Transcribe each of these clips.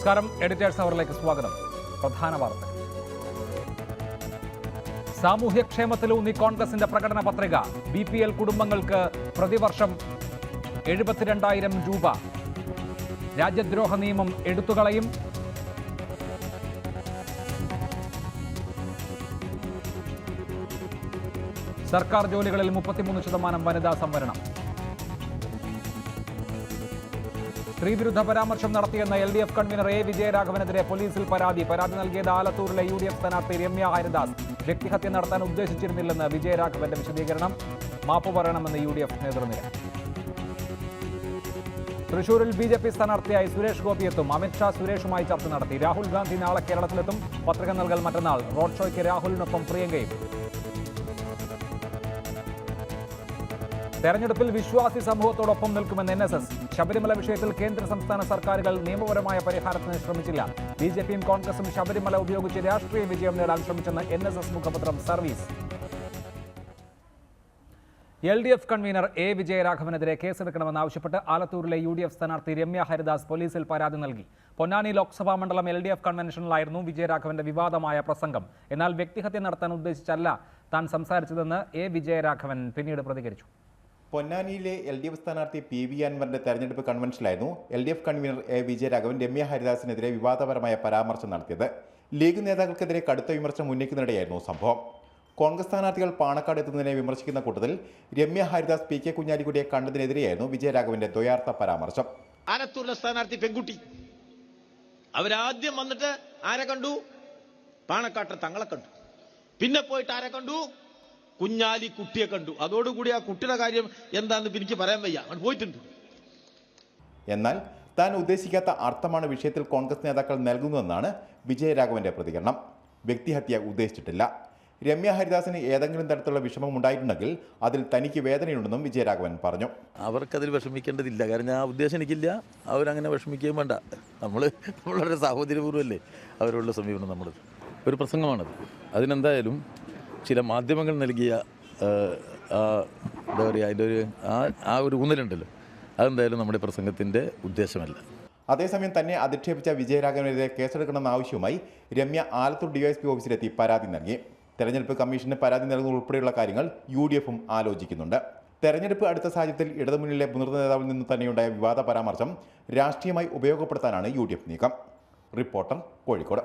നമസ്കാരം. എഡിറ്റേഴ്സ് അവറിലേക്ക് സ്വാഗതം. പ്രധാന വാർത്തകൾ. സാമൂഹ്യക്ഷേമത്തിലൂന്നി കോൺഗ്രസിന്റെ പ്രകടന പത്രിക. BPL കുടുംബങ്ങൾക്ക് പ്രതിവർഷം 72,000 രൂപ. രാജ്യദ്രോഹ നിയമം എടുത്തുകളയും. സർക്കാർ ജോലികളിൽ 33% വനിതാ സംവരണം. സ്ത്രീവിരുദ്ധ പരാമർശം നടത്തിയെന്ന LDF കൺവീനർ A. വിജയരാഘവനെതിരെ പോലീസിൽ പരാതി നൽകിയത് ആലത്തൂരിലെ UDF സ്ഥാനാർത്ഥി രമ്യ ഹരിദാസ്. വ്യക്തിഹത്യ നടത്താൻ ഉദ്ദേശിച്ചിരുന്നില്ലെന്ന് വിജയരാഘവന്റെ വിശദീകരണം. മാപ്പ് പറയണമെന്ന് UDF നേതൃനിര. തൃശൂരിൽ BJP സ്ഥാനാർത്ഥിയായി സുരേഷ് ഗോപി എത്തും. അമിത്ഷാ സുരേഷുമായി ചർച്ച നടത്തി. രാഹുൽ ഗാന്ധി നാളെ കേരളത്തിലെത്തും. പത്രിക നൽകൽ മറ്റന്നാൾ. റോഡ് ഷോയ്ക്ക് രാഹുലിനൊപ്പം പ്രിയങ്കയും. തെരഞ്ഞെടുപ്പിൽ വിശ്വാസി സമൂഹത്തോടൊപ്പം നിൽക്കുമെന്ന് NSS. ശബരിമല വിഷയത്തിൽ കേന്ദ്ര സംസ്ഥാന സർക്കാരുകൾ നിയമപരമായ പരിഹാരത്തിന് ശ്രമിച്ചില്ല. BJPയും കോൺഗ്രസും ശബരിമല ഉപയോഗിച്ച് രാഷ്ട്രീയ വിജയം നേടാൻ ശ്രമിച്ചെന്ന് NSS മുഖപത്രം സർവീസ്. LDF convener A. വിജയരാഘവനെതിരെ കേസെടുക്കണമെന്നാവശ്യപ്പെട്ട് ആലത്തൂരിലെ UDF സ്ഥാനാർത്ഥി രമ്യ ഹരിദാസ് പോലീസിൽ പരാതി നൽകി. പൊന്നാനി ലോക്സഭാ മണ്ഡലം LDF കൺവെൻഷനിലായിരുന്നു വിജയരാഘവന്റെ വിവാദമായ പ്രസംഗം. എന്നാൽ വ്യക്തിഹത്യ നടത്താൻ ഉദ്ദേശിച്ചല്ല താൻ സംസാരിച്ചതെന്ന് A. വിജയരാഘവൻ പിന്നീട് പ്രതികരിച്ചു. പൊന്നാനിയിലെ LDF സ്ഥാനാർത്ഥി PV അൻവറിന്റെ തെരഞ്ഞെടുപ്പ് കൺവെൻഷനിലായിരുന്നു LDF convener A. Vijayaraghavan Ramya ഹരിദാസിനെതിരെ വിവാദപരമായ പരാമർശം നടത്തിയത്. ലീഗ് നേതാക്കൾക്കെതിരെ കടുത്ത വിമർശനം ഉന്നയിക്കുന്നതിനിടെയായിരുന്നു സംഭവം. കോൺഗ്രസ് സ്ഥാനാർത്ഥികൾ പാണക്കാട് എത്തുന്നതിനെ വിമർശിക്കുന്ന കൂട്ടത്തിൽ രമ്യ ഹരിദാസ് PK കുഞ്ഞാലിക്കുട്ടിയെ കണ്ടതിനെതിരെയായിരുന്നു വിജയരാഘവന്റെ ദ്വയാർത്ഥ പരാമർശം. ആലത്തൂരിലെ സ്ഥാനാർത്ഥി പെൺകുട്ടി അവരാദ്യം വന്നിട്ട് ആരെ കണ്ടു? പാണക്കാട്ടെ തങ്ങളെ കണ്ടു. പിന്നെ പോയിട്ട് ആരെ കണ്ടു? കുഞ്ഞാലിക്കുട്ടിയെ കണ്ടു. അതോടുകൂടി ആ കുട്ടിയുടെ കാര്യം എന്താണെന്ന് എനിക്ക് പറയാൻ വയ്യ, പോയിട്ടുണ്ട്. എന്നാൽ താൻ ഉദ്ദേശിക്കാത്ത അർത്ഥമാണ് വിഷയത്തിൽ കോൺഗ്രസ് നേതാക്കൾ നൽകുന്നതെന്നാണ് വിജയരാഘവന്റെ പ്രതികരണം. വ്യക്തിഹത്യ ഉദ്ദേശിച്ചിട്ടില്ല. രമ്യ ഹരിദാസിന് ഏതെങ്കിലും തരത്തിലുള്ള വിഷമം ഉണ്ടായിട്ടുണ്ടെങ്കിൽ അതിൽ തനിക്ക് വേദനയുണ്ടെന്നും വിജയരാഘവൻ പറഞ്ഞു. അവർക്കതിൽ വിഷമിക്കേണ്ടതില്ല. കാരണം ആ ഉദ്ദേശം എനിക്കില്ല. അവരങ്ങനെ വിഷമിക്കുകയും വേണ്ട. നമ്മളുടെ സാഹോദര്യപൂർവ്വമല്ലേ അവരോടുള്ള സമീപനം. നമ്മുടെ ഒരു പ്രസംഗമാണത്. അതിനെന്തായാലും ചില മാധ്യമങ്ങൾ നൽകിയ എന്താ പറയുക, അതിൻ്റെ ഒരു ഊന്നലുണ്ടല്ലോ, അതെന്തായാലും നമ്മുടെ പ്രസംഗത്തിൻ്റെ ഉദ്ദേശമല്ല. അതേസമയം തന്നെ അധിക്ഷേപിച്ച വിജയരാഘവനെതിരെ കേസെടുക്കണമെന്ന ആവശ്യവുമായി രമ്യ ആലത്തൂർ DYSP ഓഫീസിലെത്തി പരാതി നൽകി. തെരഞ്ഞെടുപ്പ് കമ്മീഷന് പരാതി നൽകുന്ന ഉൾപ്പെടെയുള്ള കാര്യങ്ങൾ UDFും ആലോചിക്കുന്നുണ്ട്. തെരഞ്ഞെടുപ്പ് അടുത്ത സാഹചര്യത്തിൽ ഇടതുമുന്നണിയിലെ മുതിർന്ന നേതാവിൽ നിന്ന് തന്നെയുണ്ടായ വിവാദ പരാമർശം രാഷ്ട്രീയമായി ഉപയോഗപ്പെടുത്താനാണ് UDF നീക്കം. റിപ്പോർട്ടർ, കോഴിക്കോട്.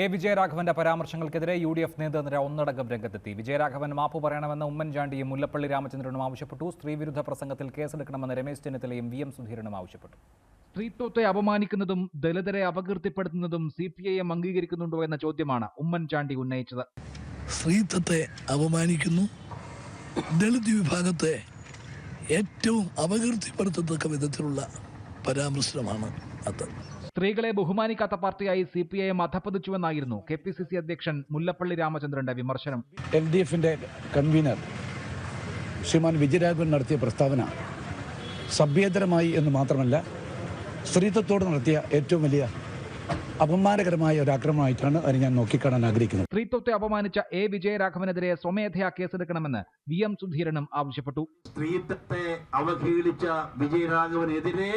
A. വിജയരാഘവന്റെ പരാമർശങ്ങൾക്കെതിരെ UDF നേതൃനിര ഒന്നടങ്കം രംഗത്തെത്തി. വിജയരാഘവൻ മാപ്പ് പറയണമെന്ന് ഉമ്മൻചാണ്ടിയും മുല്ലപ്പള്ളി രാമചന്ദ്രനും ആവശ്യപ്പെട്ടു. സ്ത്രീവിരുദ്ധ പ്രസംഗത്തിൽ കേസെടുക്കണമെന്ന് രമേശ് ചെന്നിത്തലയും VM സുധീരനും ആവശ്യപ്പെട്ടു. സ്ത്രീത്വത്തെ അപമാനിക്കുന്നതും ദളിതരെ അപകീർത്തിപ്പെടുത്തുന്നതും CPIM അംഗീകരിക്കുന്നുണ്ടോ എന്ന ചോദ്യമാണ് ഉമ്മൻചാണ്ടി ഉന്നയിച്ചത്. സ്ത്രീത്വത്തെ അപമാനിക്കുന്നു, ദളിത് വിഭാഗത്തെ ഏറ്റവും അപകീർത്തിപ്പെടുത്തത്തക്ക വിധത്തിലുള്ള പരാമർശനമാണ് അത്. സ്ത്രീകളെ ബഹുമാനിക്കാത്ത പാർട്ടിയായി CPIM അധപ്പതിച്ചുവെന്നായിരുന്നു KPCC അധ്യക്ഷൻ മുല്ലപ്പള്ളി രാമചന്ദ്രന്റെ വിമർശനം. LDFന്റെ കൺവീനർ ശ്രീമാൻ വിജയരാഘവൻ നടത്തിയ പ്രസ്താവന സഭ്യേതരമായി എന്ന് മാത്രമല്ല, സ്ത്രീത്വത്തോട് നടത്തിയ ഏറ്റവും വലിയ അപമാനകരമായ ഒരു ആക്രമണമായിട്ടാണ് അതിന് ഞാൻ നോക്കിക്കാണാൻ ആഗ്രഹിക്കുന്നത്. സ്ത്രീത്വത്തെ അപമാനിച്ച A. വിജയരാഘവനെതിരെ സ്വമേധയാ കേസെടുക്കണമെന്ന് VM സുധീരനും ആവശ്യപ്പെട്ടു. സ്ത്രീത്വത്തെ അവഹേളിച്ച വിജയരാഘവനെതിരെ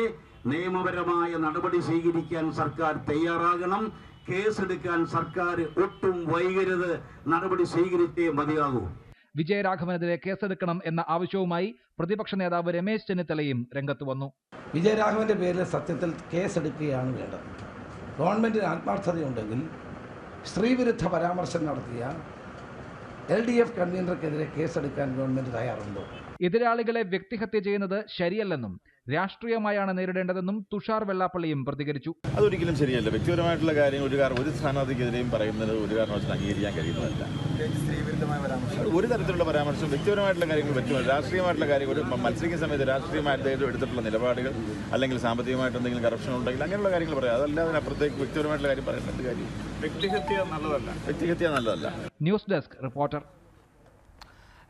നിയമപരമായ നടപടി സ്വീകരിക്കാൻ സർക്കാർ തയ്യാറാകണം. കേസെടുക്കാൻ സർക്കാർ ഒട്ടും വൈകരുത്. നടപടി സ്വീകരിച്ചേ മതിയാകൂ. വിജയരാഘവനെതിരെ കേസെടുക്കണം എന്ന ആവശ്യവുമായി പ്രതിപക്ഷ നേതാവ് രമേശ് ചെന്നിത്തലയും രംഗത്ത് വന്നു. വിജയരാഘവന്റെ പേരിൽ സത്യത്തിൽ കേസെടുക്കുകയാണ് വേണ്ടത്. ഗവൺമെന്റിന് ആത്മാർത്ഥതയുണ്ടെങ്കിൽ സ്ത്രീവിരുദ്ധ പരാമർശം നടത്തിയ LDF കൺവീനർക്കെതിരെ കേസെടുക്കാൻ ഗവൺമെന്റ് തയ്യാറുണ്ടോ? എതിരാളികളെ വ്യക്തിഹത്യ ചെയ്യുന്നത് ശരിയല്ലെന്നും രാഷ്ട്രീയമായാണ് നേരിടേണ്ടതെന്നും തുഷാർ വെള്ളാപ്പള്ളിയും പ്രതികരിച്ചു. അതൊരിക്കലും ശരിയല്ല. വ്യക്തിപരമായിട്ടുള്ള കാര്യം ഒരു സ്ഥാനാർത്ഥിക്കെതിരെയും പറയുന്നത് ഒരു കാരണവശാലും അംഗീകരിക്കാൻ കഴിയുന്നതല്ല. ഒരു തരത്തിലുള്ള പരാമർശം വ്യക്തിപരമായിട്ടുള്ള കാര്യങ്ങൾ വ്യക്തമാണ്. രാഷ്ട്രീയമായിട്ടുള്ള കാര്യങ്ങൾ മത്സരിക്കുന്ന സമയത്ത് രാഷ്ട്രീയമായിട്ട് എടുത്തിട്ടുള്ള നിലപാടുകൾ അല്ലെങ്കിൽ സാമ്പത്തികമായിട്ട് എന്തെങ്കിലും കറപ്ഷൻ ഉണ്ടെങ്കിൽ അങ്ങനെയുള്ള കാര്യങ്ങൾ പറയാം. അതല്ലാതെ അതിനപ്പുറത്തേക്ക് വ്യക്തിപരമായിട്ടുള്ള കാര്യം പറയുന്നത് കാര്യം വ്യക്തിഹത്യ നല്ലതല്ല. News desk reporter.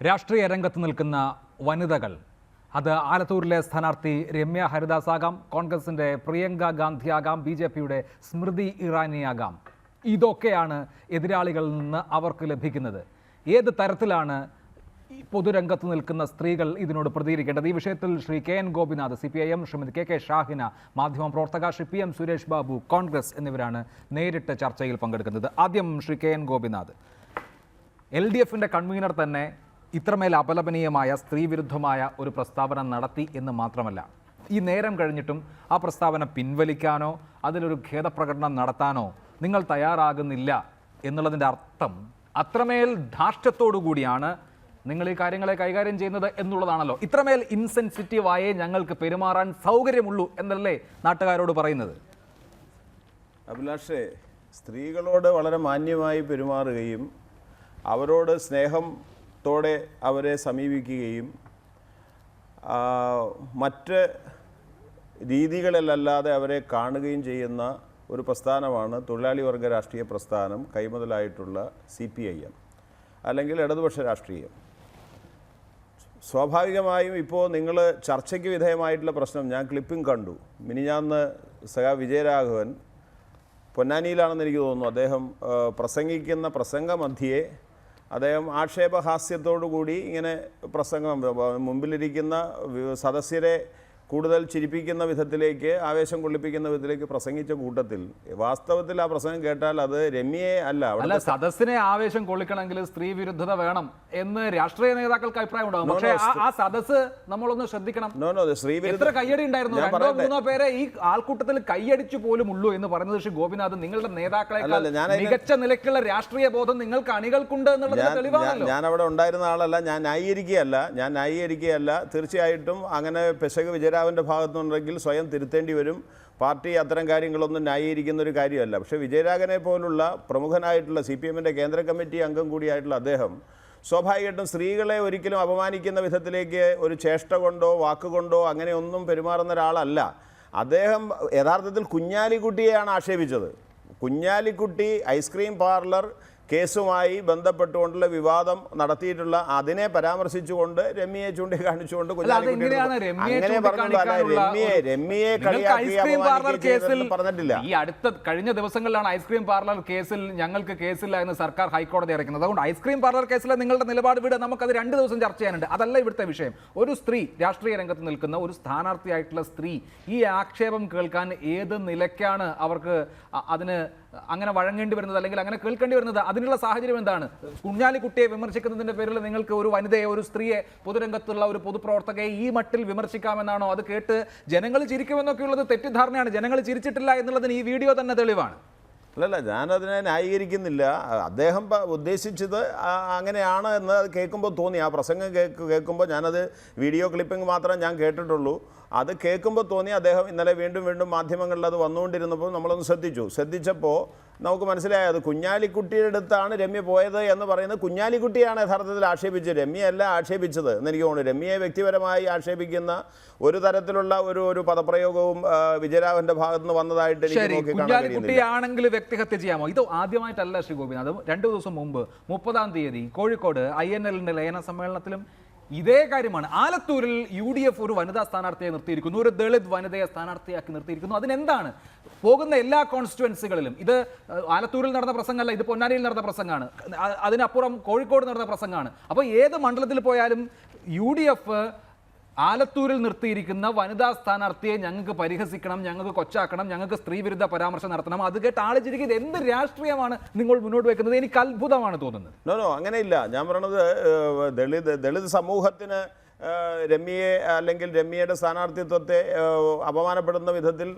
രാഷ്ട്രീയ രംഗത്ത് നിൽക്കുന്ന വനിതകൾ, അത് ആലത്തൂരിലെ സ്ഥാനാർത്ഥി രമ്യ ഹരിദാസ് ആകാം, കോൺഗ്രസിൻ്റെ പ്രിയങ്ക ഗാന്ധി ആകാം, BJPയുടെ സ്മൃതി ഇറാനി ആകാം. ഇതൊക്കെയാണ് എതിരാളികളിൽ നിന്ന് അവർക്ക് ലഭിക്കുന്നത്. ഏത് തരത്തിലാണ് പൊതുരംഗത്ത് നിൽക്കുന്ന സ്ത്രീകൾ ഇതിനോട് പ്രതികരിക്കേണ്ടത്? ഈ വിഷയത്തിൽ Shri KN Gopinath CPIM, Shrimati KK Shahina മാധ്യമപ്രവർത്തക, Shri PM Suresh Babu Congress എന്നിവരാണ് നേരിട്ട് ചർച്ചയിൽ പങ്കെടുക്കുന്നത്. ആദ്യം ശ്രീ KN ഗോപിനാഥ്, LDFിൻ്റെ കൺവീനർ തന്നെ ഇത്രമേൽ അപലപനീയമായ സ്ത്രീവിരുദ്ധമായ ഒരു പ്രസ്താവന നടത്തി എന്ന് മാത്രമല്ല, ഈ നേരം കഴിഞ്ഞിട്ടും ആ പ്രസ്താവന പിൻവലിക്കാനോ അതിലൊരു ഖേദപ്രകടനം നടത്താനോ നിങ്ങൾ തയ്യാറാകുന്നില്ല എന്നുള്ളതിൻ്റെ അർത്ഥം അത്രമേൽ ധാർഷ്ട്യത്തോടു കൂടിയാണ് നിങ്ങൾ ഈ കാര്യങ്ങളെ കൈകാര്യം ചെയ്യുന്നത് എന്നുള്ളതാണല്ലോ. ഇത്രമേൽ ഇൻസെൻസിറ്റീവായേ ഞങ്ങൾക്ക് പെരുമാറാൻ സൗകര്യമുള്ളൂ എന്നല്ലേ നാട്ടുകാരോട് പറയുന്നത്? അഭിലാഷേ, സ്ത്രീകളോട് വളരെ മാന്യമായി പെരുമാറുകയും അവരോട് സ്നേഹത്തോടെ അവരെ സമീപിക്കുകയും മറ്റ് രീതികളിലല്ലാതെ അവരെ കാണുകയും ചെയ്യുന്ന ഒരു പ്രസ്ഥാനമാണ് തൊഴിലാളി വർഗ രാഷ്ട്രീയ പ്രസ്ഥാനം കൈമുതലായിട്ടുള്ള CPIM അല്ലെങ്കിൽ ഇടതുപക്ഷ രാഷ്ട്രീയം. സ്വാഭാവികമായും ഇപ്പോൾ നിങ്ങൾ ചർച്ചയ്ക്ക് വിധേയമായിട്ടുള്ള പ്രശ്നം, ഞാൻ ക്ലിപ്പിംഗ് കണ്ടു. മിനിഞ്ഞാന്ന് വിജയരാഘവൻ പൊന്നാനിയിലാണെന്ന് എനിക്ക് തോന്നുന്നു, അദ്ദേഹം പ്രസംഗിക്കുന്ന പ്രസംഗമധ്യേ അദ്ദേഹം ആക്ഷേപഹാസ്യത്തോടു കൂടി ഇങ്ങനെ പ്രസംഗം മുമ്പിലിരിക്കുന്ന സദസ്യരെ കൂടുതൽ ചിരിപ്പിക്കുന്ന വിധത്തിലേക്ക്, ആവേശം കൊള്ളിപ്പിക്കുന്ന വിധത്തിലേക്ക് പ്രസംഗിച്ച കൂട്ടത്തിൽ വാസ്തവത്തിൽ ആ പ്രസംഗം കേട്ടാൽ അത് രമ്യയെ അല്ല, സദസ്സിനെ ആവേശം കൊള്ളിക്കണമെങ്കിൽ സ്ത്രീ വിരുദ്ധത വേണം എന്ന് രാഷ്ട്രീയ നേതാക്കൾക്ക് അഭിപ്രായം ഉണ്ടാകും. പക്ഷേ ആ സദസ്സ് നമ്മളൊന്ന് ശ്രദ്ധിക്കണം. എത്ര കയ്യടി ഉണ്ടായിരുന്നു? 2-3 പേരെ ഈ ആൾക്കൂട്ടത്തിൽ കയ്യടിച്ചു പോലും ഉള്ളൂ എന്ന് പറയുന്നത് ശ്രീ ഗോപിനാഥ്, നിങ്ങളുടെ നേതാക്കളെക്കാൾ മികച്ച നിലയ്ക്കുള്ള രാഷ്ട്രീയ ബോധം നിങ്ങൾക്ക് അണികൾക്കുണ്ട് എന്നുള്ളത് തെളിവാണല്ലോ. ഞാൻ അവിടെ ഉണ്ടായിരുന്ന ആളല്ല, ഞാൻ ന്യായീകരിക്കുകയല്ല. തീർച്ചയായിട്ടും അങ്ങനെ പെശക് വിജയരാഘവന്റെ ഭാഗത്തുനിന്നുണ്ടെങ്കിൽ സ്വയം തിരുത്തേണ്ടി വരും. പാർട്ടി അത്തരം കാര്യങ്ങളൊന്നും ന്യായീകരിക്കുന്ന ഒരു കാര്യമല്ല. പക്ഷേ വിജയരാഘവനെ പോലുള്ള പ്രമുഖനായിട്ടുള്ള CPMന്റെ കേന്ദ്ര കമ്മിറ്റി അംഗം കൂടിയായിട്ടുള്ള അദ്ദേഹം സ്വാഭാവികമായിട്ടും സ്ത്രീകളെ ഒരിക്കലും അപമാനിക്കുന്ന വിധത്തിലേക്ക് ഒരു ചേഷ്ട കൊണ്ടോ വാക്കുകൊണ്ടോ അങ്ങനെയൊന്നും പെരുമാറുന്ന ഒരാളല്ല. അദ്ദേഹം യഥാർത്ഥത്തിൽ കുഞ്ഞാലിക്കുട്ടിയെയാണ് ആക്ഷേപിച്ചത്. കുഞ്ഞാലിക്കുട്ടി ഐസ്ക്രീം പാർലർ കേസുമായി ബന്ധപ്പെട്ടുകൊണ്ടുള്ള വിവാദം നടത്തിയിട്ടുള്ള അതിനെ പരാമർശിച്ചുകൊണ്ട് രമ്യയെ ചൂണ്ടിക്കാണിച്ചുകൊണ്ട് പറഞ്ഞിട്ടില്ല. ഈ അടുത്ത കഴിഞ്ഞ ദിവസങ്ങളിലാണ് ഐസ്ക്രീം പാർലർ കേസിൽ ഞങ്ങൾക്ക് കേസില്ല എന്ന് സർക്കാർ ഹൈക്കോടതി ഇറക്കുന്നത്. അതുകൊണ്ട് ഐസ്ക്രീം പാർലർ കേസിലെ നിങ്ങളുടെ നിലപാട് വിട്, നമുക്കത് 2 ദിവസം ചർച്ച ചെയ്യാനുണ്ട്. അതല്ല ഇവിടുത്തെ വിഷയം. ഒരു സ്ത്രീ, രാഷ്ട്രീയ രംഗത്ത് നിൽക്കുന്ന ഒരു സ്ഥാനാർത്ഥിയായിട്ടുള്ള സ്ത്രീ ഈ ആക്ഷേപം കേൾക്കാൻ ഏത് നിലയ്ക്കാണ് അവർക്ക് അതിന് അങ്ങനെ വഴങ്ങേണ്ടി വരുന്നത് അല്ലെങ്കിൽ അങ്ങനെ കേൾക്കേണ്ടി വരുന്നത്? അതിനുള്ള സാഹചര്യം എന്താണ്? കുഞ്ഞാലിക്കുട്ടിയെ വിമർശിക്കുന്നതിന്റെ പേരിൽ നിങ്ങൾക്ക് ഒരു വനിതയെ, ഒരു സ്ത്രീയെ, പൊതുരംഗത്തുള്ള ഒരു പൊതുപ്രവർത്തകയെ ഈ മട്ടിൽ വിമർശിക്കാമെന്നാണോ? അത് കേട്ട് ജനങ്ങൾ ചിരിക്കുമെന്നൊക്കെയുള്ളത് തെറ്റിദ്ധാരണയാണ്. ജനങ്ങൾ ചിരിച്ചിട്ടില്ല എന്നുള്ളതിന് ഈ വീഡിയോ തന്നെ തെളിവാണ്. അല്ലല്ല, ഞാനതിനെ ന്യായീകരിക്കുന്നില്ല. അദ്ദേഹം ഉദ്ദേശിച്ചത് അങ്ങനെയാണ് എന്ന് അത് കേൾക്കുമ്പോൾ തോന്നി. ആ പ്രസംഗം കേൾക്കുമ്പോൾ, ഞാനത് വീഡിയോ ക്ലിപ്പിംഗ് മാത്രമേ ഞാൻ കേട്ടിട്ടുള്ളൂ, അത് കേൾക്കുമ്പോൾ തോന്നി അദ്ദേഹം ഇന്നലെ വീണ്ടും മാധ്യമങ്ങളിൽ അത് വന്നുകൊണ്ടിരുന്നപ്പോൾ നമ്മളൊന്ന് ശ്രദ്ധിച്ചപ്പോൾ നമുക്ക് മനസ്സിലായത് കുഞ്ഞാലിക്കുട്ടിയുടെ അടുത്താണ് രമ്യ പോയത് എന്ന് പറയുന്നത്. കുഞ്ഞാലിക്കുട്ടിയാണ് യഥാർത്ഥത്തിൽ ആക്ഷേപിച്ചത്, രമ്യയല്ല ആക്ഷേപിച്ചത് എന്നെനിക്ക് തോന്നുന്നു. രമ്യയെ വ്യക്തിപരമായി ആക്ഷേപിക്കുന്ന ഒരു തരത്തിലുള്ള ഒരു പദപ്രയോഗവും വിജയരാഘവന്റെ ഭാഗത്ത് നിന്ന് വന്നതായിട്ട് എനിക്ക് നോക്കിക്കാണാൻ കുഞ്ഞാലിക്കുട്ടിയാണെങ്കിൽ വ്യക്തിഹത്യ ചെയ്യാമോ? ഇത് ആദ്യമായിട്ടല്ല ശ്രീ ഗോപിനാഥ്. 2 ദിവസം മുമ്പ് 30-ാം തീയതി കോഴിക്കോട് INLന്റെ ലയന സമ്മേളനത്തിലും ഇതേ കാര്യമാണ്. ആലത്തൂരിൽ UDF ഒരു വനിതാ സ്ഥാനാർത്ഥിയെ നിർത്തിയിരിക്കുന്നു, ഒരു ദളിത് വനിതയെ സ്ഥാനാർത്ഥിയാക്കി നിർത്തിയിരിക്കുന്നു. അതിനെന്താണ്? പോകുന്ന എല്ലാ കോൺസ്റ്റിറ്റ്യുവൻസികളിലും, ഇത് ആലത്തൂരിൽ നടന്ന പ്രസംഗമല്ല, ഇത് പൊന്നാനിയിൽ നടന്ന പ്രസംഗമാണ്, അതിനപ്പുറം കോഴിക്കോട് നടന്ന പ്രസംഗമാണ്. അപ്പോൾ ഏത് മണ്ഡലത്തിൽ പോയാലും UDF ആലത്തൂരിൽ നിർത്തിയിരിക്കുന്ന വനിതാ സ്ഥാനാർത്ഥിയെ ഞങ്ങൾക്ക് പരിഹസിക്കണം, ഞങ്ങൾക്ക് കൊച്ചാക്കണം, ഞങ്ങൾക്ക് സ്ത്രീവിരുദ്ധ പരാമർശം നടത്തണം. അത് കേട്ട് ആള് ചിരിക്കുന്നത് എന്ത് രാഷ്ട്രീയമാണ് നിങ്ങൾ മുന്നോട്ട് വെക്കുന്നത്? എനിക്ക് അത്ഭുതമാണ് തോന്നുന്നത്. നോ അങ്ങനെയില്ല. ഞാൻ പറയണത് ദളിത് സമൂഹത്തിന് രമ്യയെ അല്ലെങ്കിൽ രമ്യയുടെ സ്ഥാനാർത്ഥിത്വത്തെ അപമാനപ്പെടുന്ന വിധത്തിൽ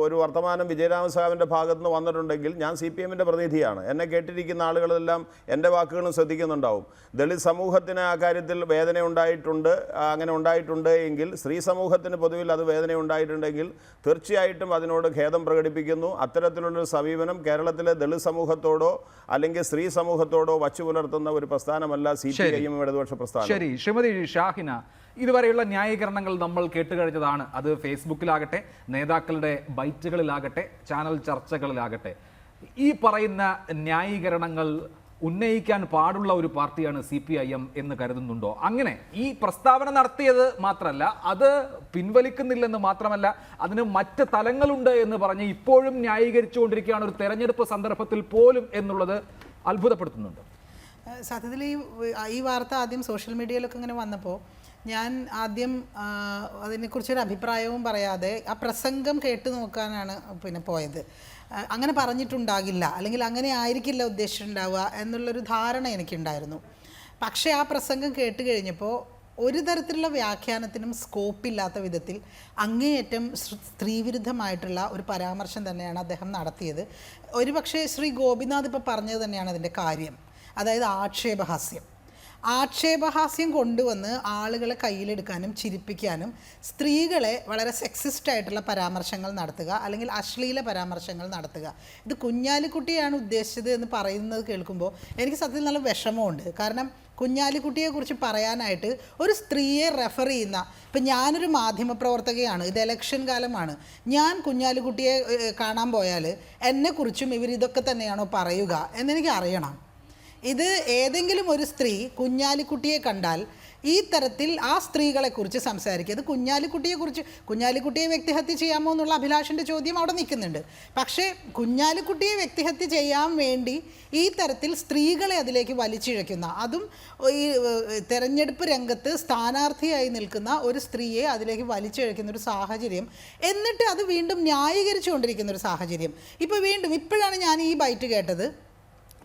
ഒരു വർത്തമാനം വിജയരാഘവൻ സാഹിബിൻ്റെ ഭാഗത്ത് നിന്ന് വന്നിട്ടുണ്ടെങ്കിൽ ഞാൻ CPMന്റെ പ്രതിനിധിയാണ്. എന്നെ കേട്ടിരിക്കുന്ന ആളുകളെല്ലാം എൻ്റെ വാക്കുകളും ശ്രദ്ധിക്കുന്നുണ്ടാവും. ദളിത് സമൂഹത്തിന് ആ കാര്യത്തിൽ വേദന ഉണ്ടായിട്ടുണ്ട്. അങ്ങനെ ഉണ്ടായിട്ടുണ്ട് എങ്കിൽ, സ്ത്രീ സമൂഹത്തിന് പൊതുവിൽ അത് വേദന ഉണ്ടായിട്ടുണ്ടെങ്കിൽ തീർച്ചയായിട്ടും അതിനോട് ഖേദം പ്രകടിപ്പിക്കുന്നു. അത്തരത്തിലുള്ളൊരു സമീപനം കേരളത്തിലെ ദളിത് സമൂഹത്തോടോ അല്ലെങ്കിൽ സ്ത്രീ സമൂഹത്തോടോ വച്ചു പുലർത്തുന്ന ഒരു പ്രസ്ഥാനമല്ല CPIM ഇടതുപക്ഷ പ്രസ്ഥാനം. ശരി, ശ്രീമതി ഷാഹിന, ഇതുവരെയുള്ള ന്യായീകരണങ്ങൾ നമ്മൾ കേട്ടുകഴിഞ്ഞതാണ്. അത് ഫേസ്ബുക്കിലാകട്ടെ, നേതാക്കളുടെ ബൈറ്റുകളിലാകട്ടെ, ചാനൽ ചർച്ചകളിലാകട്ടെ, ഈ പറയുന്ന ന്യായീകരണങ്ങൾ ഉന്നയിക്കാൻ പാടുള്ള ഒരു പാർട്ടിയാണ് CPIM എന്ന് കരുതുന്നുണ്ടോ? അങ്ങനെ ഈ പ്രസ്താവന നടത്തിയത് മാത്രമല്ല, അത് പിൻവലിക്കുന്നില്ലെന്ന് മാത്രമല്ല, അതിന് മറ്റ് തലങ്ങളുണ്ട് എന്ന് പറഞ്ഞ് ഇപ്പോഴും ന്യായീകരിച്ചുകൊണ്ടിരിക്കുകയാണ് ഒരു തെരഞ്ഞെടുപ്പ് സന്ദർഭത്തിൽ പോലും എന്നുള്ളത് അത്ഭുതപ്പെടുത്തുന്നുണ്ട്. സത്യത്തിൽ ഈ വാർത്ത ആദ്യം സോഷ്യൽ മീഡിയയിലൊക്കെ ഇങ്ങനെ വന്നപ്പോൾ ഞാൻ ആദ്യം അതിനെക്കുറിച്ചൊരു അഭിപ്രായവും പറയാതെ ആ പ്രസംഗം കേട്ട് നോക്കാനാണ് പിന്നെ പോയത്. അങ്ങനെ പറഞ്ഞിട്ടുണ്ടാകില്ല, അല്ലെങ്കിൽ അങ്ങനെ ആയിരിക്കില്ല ഉദ്ദേശിച്ചിട്ടുണ്ടാവുക എന്നുള്ളൊരു ധാരണ എനിക്കുണ്ടായിരുന്നു. പക്ഷേ ആ പ്രസംഗം കേട്ട് കഴിഞ്ഞപ്പോൾ ഒരു തരത്തിലുള്ള വ്യാഖ്യാനത്തിനും സ്കോപ്പില്ലാത്ത വിധത്തിൽ അങ്ങേയറ്റം സ്ത്രീവിരുദ്ധമായിട്ടുള്ള ഒരു പരാമർശം തന്നെയാണ് അദ്ദേഹം നടത്തിയത്. ഒരുപക്ഷെ ശ്രീ ഗോപിനാഥ് ഇപ്പോൾ പറഞ്ഞത് തന്നെയാണ് അതിൻ്റെ കാര്യം. അതായത് ആക്ഷേപഹാസ്യം കൊണ്ടുവന്ന് ആളുകളെ കയ്യിലെടുക്കാനും ചിരിപ്പിക്കാനും സ്ത്രീകളെ വളരെ സെക്സിസ്റ്റായിട്ടുള്ള പരാമർശങ്ങൾ നടത്തുക, അല്ലെങ്കിൽ അശ്ലീല പരാമർശങ്ങൾ നടത്തുക. ഇത് കുഞ്ഞാലിക്കുട്ടിയാണ് ഉദ്ദേശിച്ചത് എന്ന് പറയുന്നത് കേൾക്കുമ്പോൾ എനിക്ക് സത്യത്തിൽ നല്ല വിഷമമുണ്ട്. കാരണം കുഞ്ഞാലിക്കുട്ടിയെക്കുറിച്ച് പറയാനായിട്ട് ഒരു സ്ത്രീയെ റെഫർ ചെയ്യുന്ന, ഇപ്പം ഞാനൊരു മാധ്യമപ്രവർത്തകയാണ്, ഇത് ഇലക്ഷൻ കാലമാണ്, ഞാൻ കുഞ്ഞാലിക്കുട്ടിയെ കാണാൻ പോയാൽ എന്നെക്കുറിച്ചും ഇവരിതൊക്കെ തന്നെയാണോ പറയുക എന്നെനിക്ക് അറിയണം. ഇത് ഏതെങ്കിലും ഒരു സ്ത്രീ കുഞ്ഞാലിക്കുട്ടിയെ കണ്ടാൽ ഈ തരത്തിൽ ആ സ്ത്രീകളെക്കുറിച്ച് സംസാരിക്കുക. അത് കുഞ്ഞാലിക്കുട്ടിയെ വ്യക്തിഹത്യ ചെയ്യാമോ എന്നുള്ള അഭിലാഷിൻ്റെ ചോദ്യം അവിടെ നിൽക്കുന്നുണ്ട്. പക്ഷേ കുഞ്ഞാലിക്കുട്ടിയെ വ്യക്തിഹത്യ ചെയ്യാൻ വേണ്ടി ഈ തരത്തിൽ സ്ത്രീകളെ അതിലേക്ക് വലിച്ചിഴയ്ക്കുന്ന, അതും ഈ തെരഞ്ഞെടുപ്പ് രംഗത്ത് സ്ഥാനാർത്ഥിയായി നിൽക്കുന്ന ഒരു സ്ത്രീയെ അതിലേക്ക് വലിച്ചിഴയ്ക്കുന്ന ഒരു സാഹചര്യം, എന്നിട്ട് അത് വീണ്ടും ന്യായീകരിച്ചു കൊണ്ടിരിക്കുന്ന ഒരു സാഹചര്യം. ഇപ്പോഴാണ് ഞാൻ ഈ ബൈറ്റ് കേട്ടത്.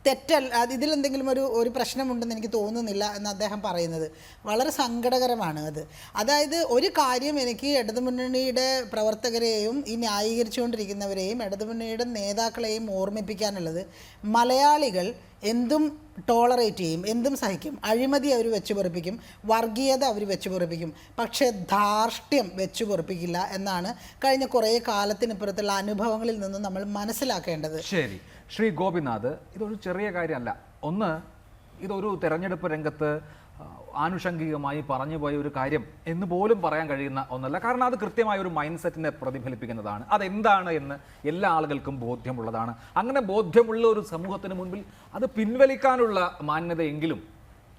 തെറ്റല്ല, ഇതിലെന്തെങ്കിലും ഒരു പ്രശ്നമുണ്ടെന്ന് എനിക്ക് തോന്നുന്നില്ല എന്ന് അദ്ദേഹം പറയുന്നത് വളരെ സങ്കടകരമാണ്. അതായത് ഒരു കാര്യം എനിക്ക് ഇടതുമുന്നണിയുടെ പ്രവർത്തകരെയും ഈ ന്യായീകരിച്ചുകൊണ്ടിരിക്കുന്നവരെയും ഇടതുമുന്നണിയുടെ നേതാക്കളെയും ഓർമ്മിപ്പിക്കാനുള്ളത്, മലയാളികൾ എന്തും ടോളറേറ്റ് ചെയ്യും, എന്തും സഹിക്കും. അഴിമതി അവർ വെച്ച് പൊറിപ്പിക്കും, വർഗീയത അവർ വെച്ച് പൊറിപ്പിക്കും, പക്ഷേ ധാർഷ്ട്യം വെച്ച് പൊറിപ്പിക്കില്ല എന്നാണ് കഴിഞ്ഞ കുറേ കാലത്തിനിപ്പുറത്തുള്ള അനുഭവങ്ങളിൽ നിന്നും നമ്മൾ മനസ്സിലാക്കേണ്ടത്. ശരി, ശ്രീ ഗോപിനാഥ്, ഇതൊരു ചെറിയ കാര്യമല്ല. ഒന്ന്, ഇതൊരു തെരഞ്ഞെടുപ്പ് രംഗത്ത് ആനുഷംഗികമായി പറഞ്ഞു പോയ ഒരു കാര്യം എന്ന് പോലും പറയാൻ കഴിയുന്ന ഒന്നല്ല. കാരണം അത് കൃത്യമായ ഒരു മൈൻഡ് സെറ്റിനെ പ്രതിഫലിപ്പിക്കുന്നതാണ്. അതെന്താണ് എന്ന് എല്ലാ ആളുകൾക്കും ബോധ്യമുള്ളതാണ്. അങ്ങനെ ബോധ്യമുള്ള ഒരു സമൂഹത്തിന് മുൻപിൽ അത് പിൻവലിക്കാനുള്ള മാന്യതയെങ്കിലും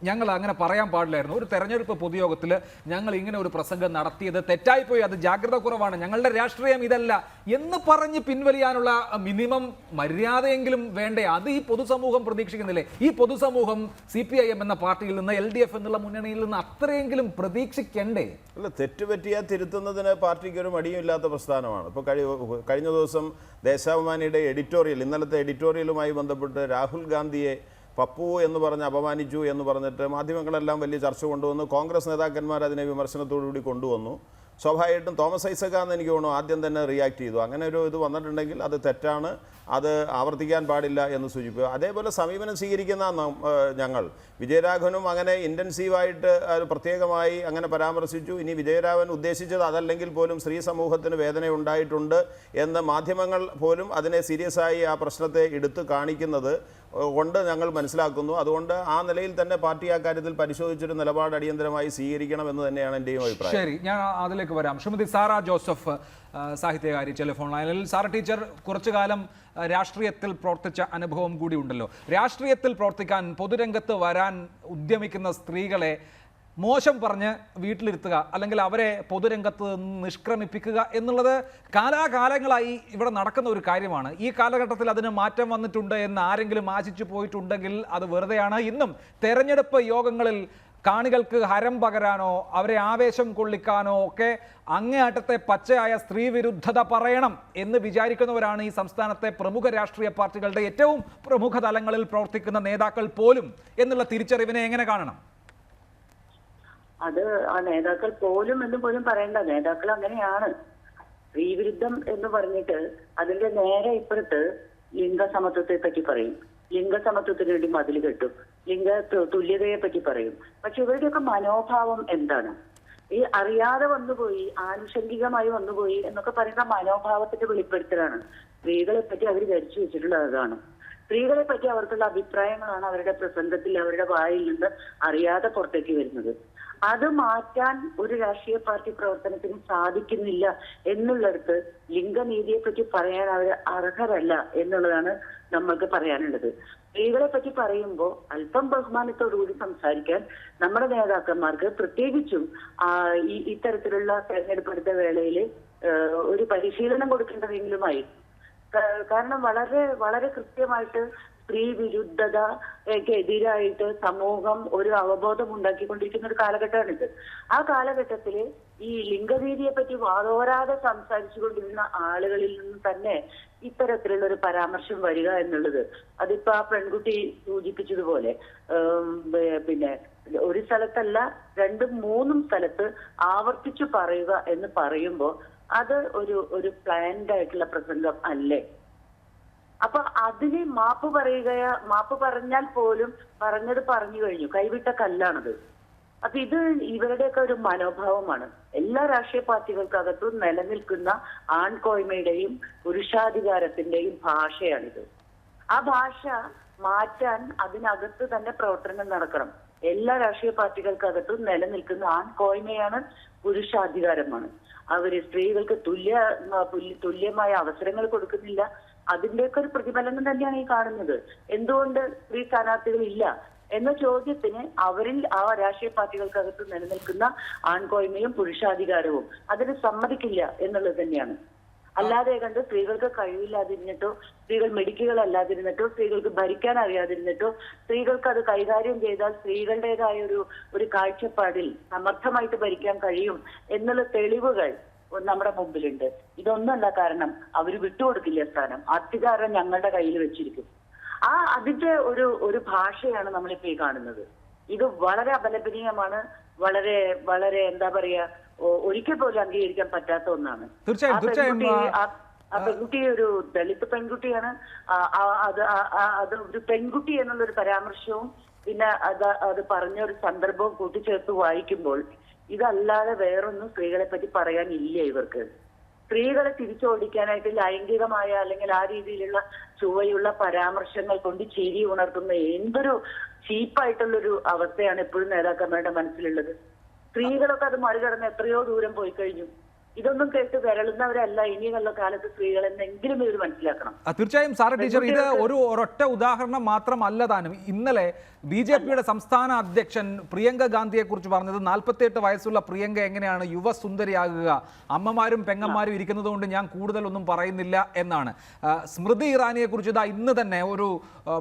ഞങ്ങൾ അങ്ങനെ പറയാൻ പാടില്ലായിരുന്നു. ഒരു തെരഞ്ഞെടുപ്പ് പൊതുയോഗത്തിൽ ഞങ്ങൾ ഇങ്ങനെ ഒരു പ്രസംഗം നടത്തിയത് തെറ്റായിപ്പോയി, അത് ജാഗ്രത കുറവാണ്, ഞങ്ങളുടെ രാഷ്ട്രീയം ഇതല്ല എന്ന് പറഞ്ഞ് പിൻവലിയാനുള്ള മിനിമം മര്യാദയെങ്കിലും വേണ്ടേ? അത് ഈ പൊതുസമൂഹം പ്രതീക്ഷിക്കുന്നില്ലേ? ഈ പൊതുസമൂഹം CPIM എന്ന പാർട്ടിയിൽ നിന്ന്, LDF എന്നുള്ള മുന്നണിയിൽ നിന്ന് അത്രയെങ്കിലും പ്രതീക്ഷിക്കണ്ടേ? അല്ല, തെറ്റുപറ്റിയാൽ തിരുത്തുന്നതിന് പാർട്ടിക്ക് ഒരു മടിയുമില്ലാത്ത പ്രസ്ഥാനമാണ്. ഇപ്പോൾ കഴിഞ്ഞ ദിവസം ദേശാഭിമാനിയുടെ എഡിറ്റോറിയൽ, ഇന്നലത്തെ എഡിറ്റോറിയലുമായി ബന്ധപ്പെട്ട് രാഹുൽ ഗാന്ധിയെ പപ്പു എന്ന് പറഞ്ഞ് അപമാനിച്ചു എന്ന് പറഞ്ഞിട്ട് മാധ്യമങ്ങളെല്ലാം വലിയ ചർച്ച കൊണ്ടുവന്നു. കോൺഗ്രസ് നേതാക്കന്മാർ അതിനെ വിമർശനത്തോടുകൂടി കൊണ്ടുവന്നു. സ്വാഭാവികമായിട്ടും തോമസ് ഐസക്കാന്ന് എനിക്ക് തോന്നുന്നു ആദ്യം തന്നെ റിയാക്ട് ചെയ്തു. അങ്ങനെ ഒരു ഇത് വന്നിട്ടുണ്ടെങ്കിൽ അത് തെറ്റാണ്, അത് ആവർത്തിക്കാൻ പാടില്ല എന്ന് സൂചിപ്പിക്കുക. അതേപോലെ സമീപനം സ്വീകരിക്കുന്ന ഞങ്ങൾ വിജയരാഘവനും അങ്ങനെ ഇൻറ്റൻസീവായിട്ട് പ്രത്യേകമായി അങ്ങനെ പരാമർശിച്ചു. ഇനി വിജയരാഘവൻ ഉദ്ദേശിച്ചത് അതല്ലെങ്കിൽ പോലും സ്ത്രീ സമൂഹത്തിന് വേദന ഉണ്ടായിട്ടുണ്ട് എന്ന് മാധ്യമങ്ങൾ പോലും അതിനെ സീരിയസ് ആയി ആ പ്രശ്നത്തെ എടുത്തു കാണിക്കുന്നത് കൊണ്ട് ഞങ്ങൾ മനസ്സിലാക്കുന്നു. അതുകൊണ്ട് ആ നിലയിൽ തന്നെ പാർട്ടി ആ കാര്യത്തിൽ പരിശോധിച്ചൊരു നിലപാട് അടിയന്തരമായി സ്വീകരിക്കണം എന്ന് തന്നെയാണ് എൻ്റെയും അഭിപ്രായം. ശരി, ഞാൻ അതിലേക്ക് വരാം. ശ്രീമതി സാറ ജോസഫ്, സാഹിത്യകാരി, ടെലിഫോൺ ലൈനിൽ. സാറ ടീച്ചർ കുറച്ചു കാലം രാഷ്ട്രീയത്തിൽ പ്രവർത്തിച്ച അനുഭവം കൂടി ഉണ്ടല്ലോ. രാഷ്ട്രീയത്തിൽ പ്രവർത്തിക്കാൻ, പൊതുരംഗത്ത് വരാൻ ഉദ്യമിക്കുന്ന സ്ത്രീകളെ മോശം പറഞ്ഞ് വീട്ടിലിരുത്തുക, അല്ലെങ്കിൽ അവരെ പൊതുരംഗത്ത് നിഷ്ക്രമിപ്പിക്കുക എന്നുള്ളത് കാലാകാലങ്ങളായി ഇവിടെ നടക്കുന്ന ഒരു കാര്യമാണ്. ഈ കാലഘട്ടത്തിൽ അതിന് മാറ്റം വന്നിട്ടുണ്ട് എന്ന് ആരെങ്കിലും ആശിച്ചു പോയിട്ടുണ്ടെങ്കിൽ അത് വെറുതെയാണ്. ഇന്നും തെരഞ്ഞെടുപ്പ് യോഗങ്ങളിൽ കാണികൾക്ക് ഹരം പകരാനോ അവരെ ആവേശം കൊള്ളിക്കാനോ ഒക്കെ അങ്ങേയറ്റത്തെ പച്ചയായ സ്ത്രീ വിരുദ്ധത പറയണം എന്ന് വിചാരിക്കുന്നവരാണ് ഈ സംസ്ഥാനത്തെ പ്രമുഖ രാഷ്ട്രീയ പാർട്ടികളുടെ ഏറ്റവും പ്രമുഖ തലങ്ങളിൽ പ്രവർത്തിക്കുന്ന നേതാക്കൾ പോലും എന്നുള്ള തിരിച്ചറിവിനെ എങ്ങനെ കാണണം? അത് ആ നേതാക്കൾ പോലും എന്ന് പോലും പറയേണ്ട, നേതാക്കൾ അങ്ങനെയാണ്. സ്ത്രീവിരുദ്ധം എന്ന് പറഞ്ഞിട്ട് അതിന്റെ നേരെ ഇപ്പുറത്ത് ലിംഗസമത്വത്തെ പറ്റി പറയും, ലിംഗസമത്വത്തിന് വേണ്ടി മതിൽ കെട്ടും, ലിംഗ തുല്യതയെ പറ്റി പറയും. പക്ഷെ ഇവരുടെയൊക്കെ മനോഭാവം എന്താണ്? ഈ അറിയാതെ വന്നുപോയി, ആനുഷംഗികമായി വന്നുപോയി എന്നൊക്കെ പറയുന്ന മനോഭാവത്തിന്റെ വെളിപ്പെടുത്തലാണ്. സ്ത്രീകളെ പറ്റി അവർ ധരിച്ചു വെച്ചിട്ടുള്ളത് അതാണ്. സ്ത്രീകളെ പറ്റി അവർക്കുള്ള അഭിപ്രായങ്ങളാണ് അവരുടെ പ്രസംഗത്തിൽ, അവരുടെ വായിൽ നിന്ന് അറിയാതെ പുറത്തേക്ക് വരുന്നത്. അത് മാറ്റാൻ ഒരു രാഷ്ട്രീയ പാർട്ടി പ്രവർത്തനത്തിന് സാധിക്കുന്നില്ല എന്നുള്ളിടത്ത് ലിംഗനീതിയെ പറ്റി പറയാൻ അവർ അർഹരല്ല എന്നുള്ളതാണ് നമ്മൾക്ക് പറയാനുള്ളത്. സ്ത്രീകളെ പറ്റി പറയുമ്പോൾ അല്പം ബഹുമാനത്തോടുകൂടി സംസാരിക്കാൻ നമ്മുടെ നേതാക്കന്മാർക്ക്, പ്രത്യേകിച്ചും ഇത്തരത്തിലുള്ള തെരഞ്ഞെടുപ്പെടുത്ത വേളയിൽ ഒരു പരിശീലനം കൊടുക്കേണ്ടതെങ്കിലുമായി. കാരണം വളരെ വളരെ കൃത്യമായിട്ട് സ്ത്രീ വിരുദ്ധതയ്ക്കെതിരായിട്ട് സമൂഹം ഒരു അവബോധം ഉണ്ടാക്കിക്കൊണ്ടിരിക്കുന്ന ഒരു കാലഘട്ടമാണിത്. ആ കാലഘട്ടത്തിൽ ഈ ലിംഗനീതിയെ പറ്റി വാതോരാതെ സംസാരിച്ചു കൊണ്ടിരുന്ന ആളുകളിൽ നിന്ന് തന്നെ ഇത്തരത്തിലുള്ള ഒരു പരാമർശം വരിക എന്നുള്ളത്, അതിപ്പോ ആ പെൺകുട്ടി സൂചിപ്പിച്ചതുപോലെ പിന്നെ ഒരു സ്ഥലത്തല്ല 2-3 സ്ഥലത്ത് ആവർത്തിച്ചു പറയുക എന്ന് പറയുമ്പോൾ അത് ഒരു പ്ലാൻഡ് ആയിട്ടുള്ള പ്രസംഗം അല്ലേ? അപ്പൊ അതിന് മാപ്പ് പറഞ്ഞാൽ പോലും പറഞ്ഞത് പറഞ്ഞു കഴിഞ്ഞു, കൈവിട്ട കല്ലാണത്. അപ്പൊ ഇത് ഇവരുടെയൊക്കെ ഒരു മനോഭാവമാണ്. എല്ലാ രാഷ്ട്രീയ പാർട്ടികൾക്കകത്തും നിലനിൽക്കുന്ന ആൺകോയ്മയുടെയും പുരുഷാധികാരത്തിന്റെയും ഭാഷയാണിത്. ആ ഭാഷ മാറ്റാൻ അതിനകത്ത് തന്നെ പ്രവർത്തനങ്ങൾ നടക്കണം. എല്ലാ രാഷ്ട്രീയ പാർട്ടികൾക്കകത്തും നിലനിൽക്കുന്ന ആൺകോയ്മയാണ്, പുരുഷാധികാരമാണ്. അവര് സ്ത്രീകൾക്ക് തുല്യമായ അവസരങ്ങൾ കൊടുക്കുന്നില്ല. അതിന്റെയൊക്കെ ഒരു പ്രതിഫലനം തന്നെയാണ് ഈ കാണുന്നത്. എന്തുകൊണ്ട് സ്ത്രീ സ്ഥാനാർത്ഥികൾ ഇല്ല എന്ന ചോദ്യത്തിന് അവരിൽ ആ രാഷ്ട്രീയ പാർട്ടികൾക്കകത്ത് നിലനിൽക്കുന്ന ആൺകോയ്മയും പുരുഷാധികാരവും അതിന് സമ്മതിക്കില്ല എന്നുള്ളത് തന്നെയാണ്. അല്ലാതെ കണ്ട് സ്ത്രീകൾക്ക് കഴിവില്ലാതിരുന്നിട്ടോ, സ്ത്രീകൾ മെഡിക്കുകളല്ലാതിരുന്നിട്ടോ, സ്ത്രീകൾക്ക് ഭരിക്കാൻ അറിയാതിരുന്നിട്ടോ, സ്ത്രീകൾക്ക് അത് കൈകാര്യം ചെയ്താൽ സ്ത്രീകളുടേതായ ഒരു കാഴ്ചപ്പാടിൽ സമർത്ഥമായിട്ട് ഭരിക്കാൻ കഴിയും എന്നുള്ള തെളിവുകൾ നമ്മുടെ മുമ്പിലുണ്ട്. ഇതൊന്നല്ല കാരണം അവർ വിട്ടുകൊടുക്കില്ല സ്ഥാനം. അധികാരം ഞങ്ങളുടെ കയ്യിൽ വെച്ചിരിക്കും. അതിന്റെ ഒരു ഭാഷയാണ് നമ്മളിപ്പോ ഈ കാണുന്നത്. ഇത് വളരെ അപലപനീയമാണ്. വളരെ വളരെ എന്താ പറയാ, ഒരിക്കൽ പോലും അംഗീകരിക്കാൻ പറ്റാത്ത ഒന്നാണ്. ആ പെൺകുട്ടി ഒരു ദളിത് പെൺകുട്ടിയാണ്. അത് ഒരു പെൺകുട്ടി എന്നുള്ളൊരു പരാമർശവും പിന്നെ അത് പറഞ്ഞ ഒരു സന്ദർഭവും കൂട്ടിച്ചേർത്ത് വായിക്കുമ്പോൾ ഇതല്ലാതെ വേറൊന്നും സ്ത്രീകളെ പറ്റി പറയാനില്ല ഇവർക്ക്. സ്ത്രീകളെ തിരിച്ചോടിക്കാനായിട്ട് ലൈംഗികമായ അല്ലെങ്കിൽ ആ രീതിയിലുള്ള ചുവയുള്ള പരാമർശങ്ങൾ കൊണ്ട് ചിരി ഉണർത്തുന്ന എന്തൊരു ചീപ്പായിട്ടുള്ളൊരു അവസ്ഥയാണ് എപ്പോഴും നേതാക്കന്മാരുടെ മനസ്സിലുള്ളത്. സ്ത്രീകളൊക്കെ അത് മറികടന്ന് എത്രയോ ദൂരം പോയി കഴിഞ്ഞു. ഇതൊന്നും കേട്ട് വിരളുന്നവരല്ല ഇനിയുള്ള കാലത്ത് സ്ത്രീകൾ എന്നെങ്കിലും ഇവർ മനസ്സിലാക്കണം. തീർച്ചയായും സാറ ടീച്ചർ, ഇത് ഒരൊറ്റ ഉദാഹരണം മാത്രമല്ല താനും. ഇന്നലെ BJPയുടെ സംസ്ഥാന അധ്യക്ഷൻ പ്രിയങ്ക ഗാന്ധിയെ കുറിച്ച് പറഞ്ഞത് 48 വയസ്സുള്ള പ്രിയങ്ക എങ്ങനെയാണ് യുവസുന്ദരിയാകുക, അമ്മമാരും പെങ്ങന്മാരും ഇരിക്കുന്നത് കൊണ്ട് ഞാൻ കൂടുതലൊന്നും പറയുന്നില്ല എന്നാണ്. സ്മൃതി ഇറാനിയെ കുറിച്ച് ഇന്ന് തന്നെ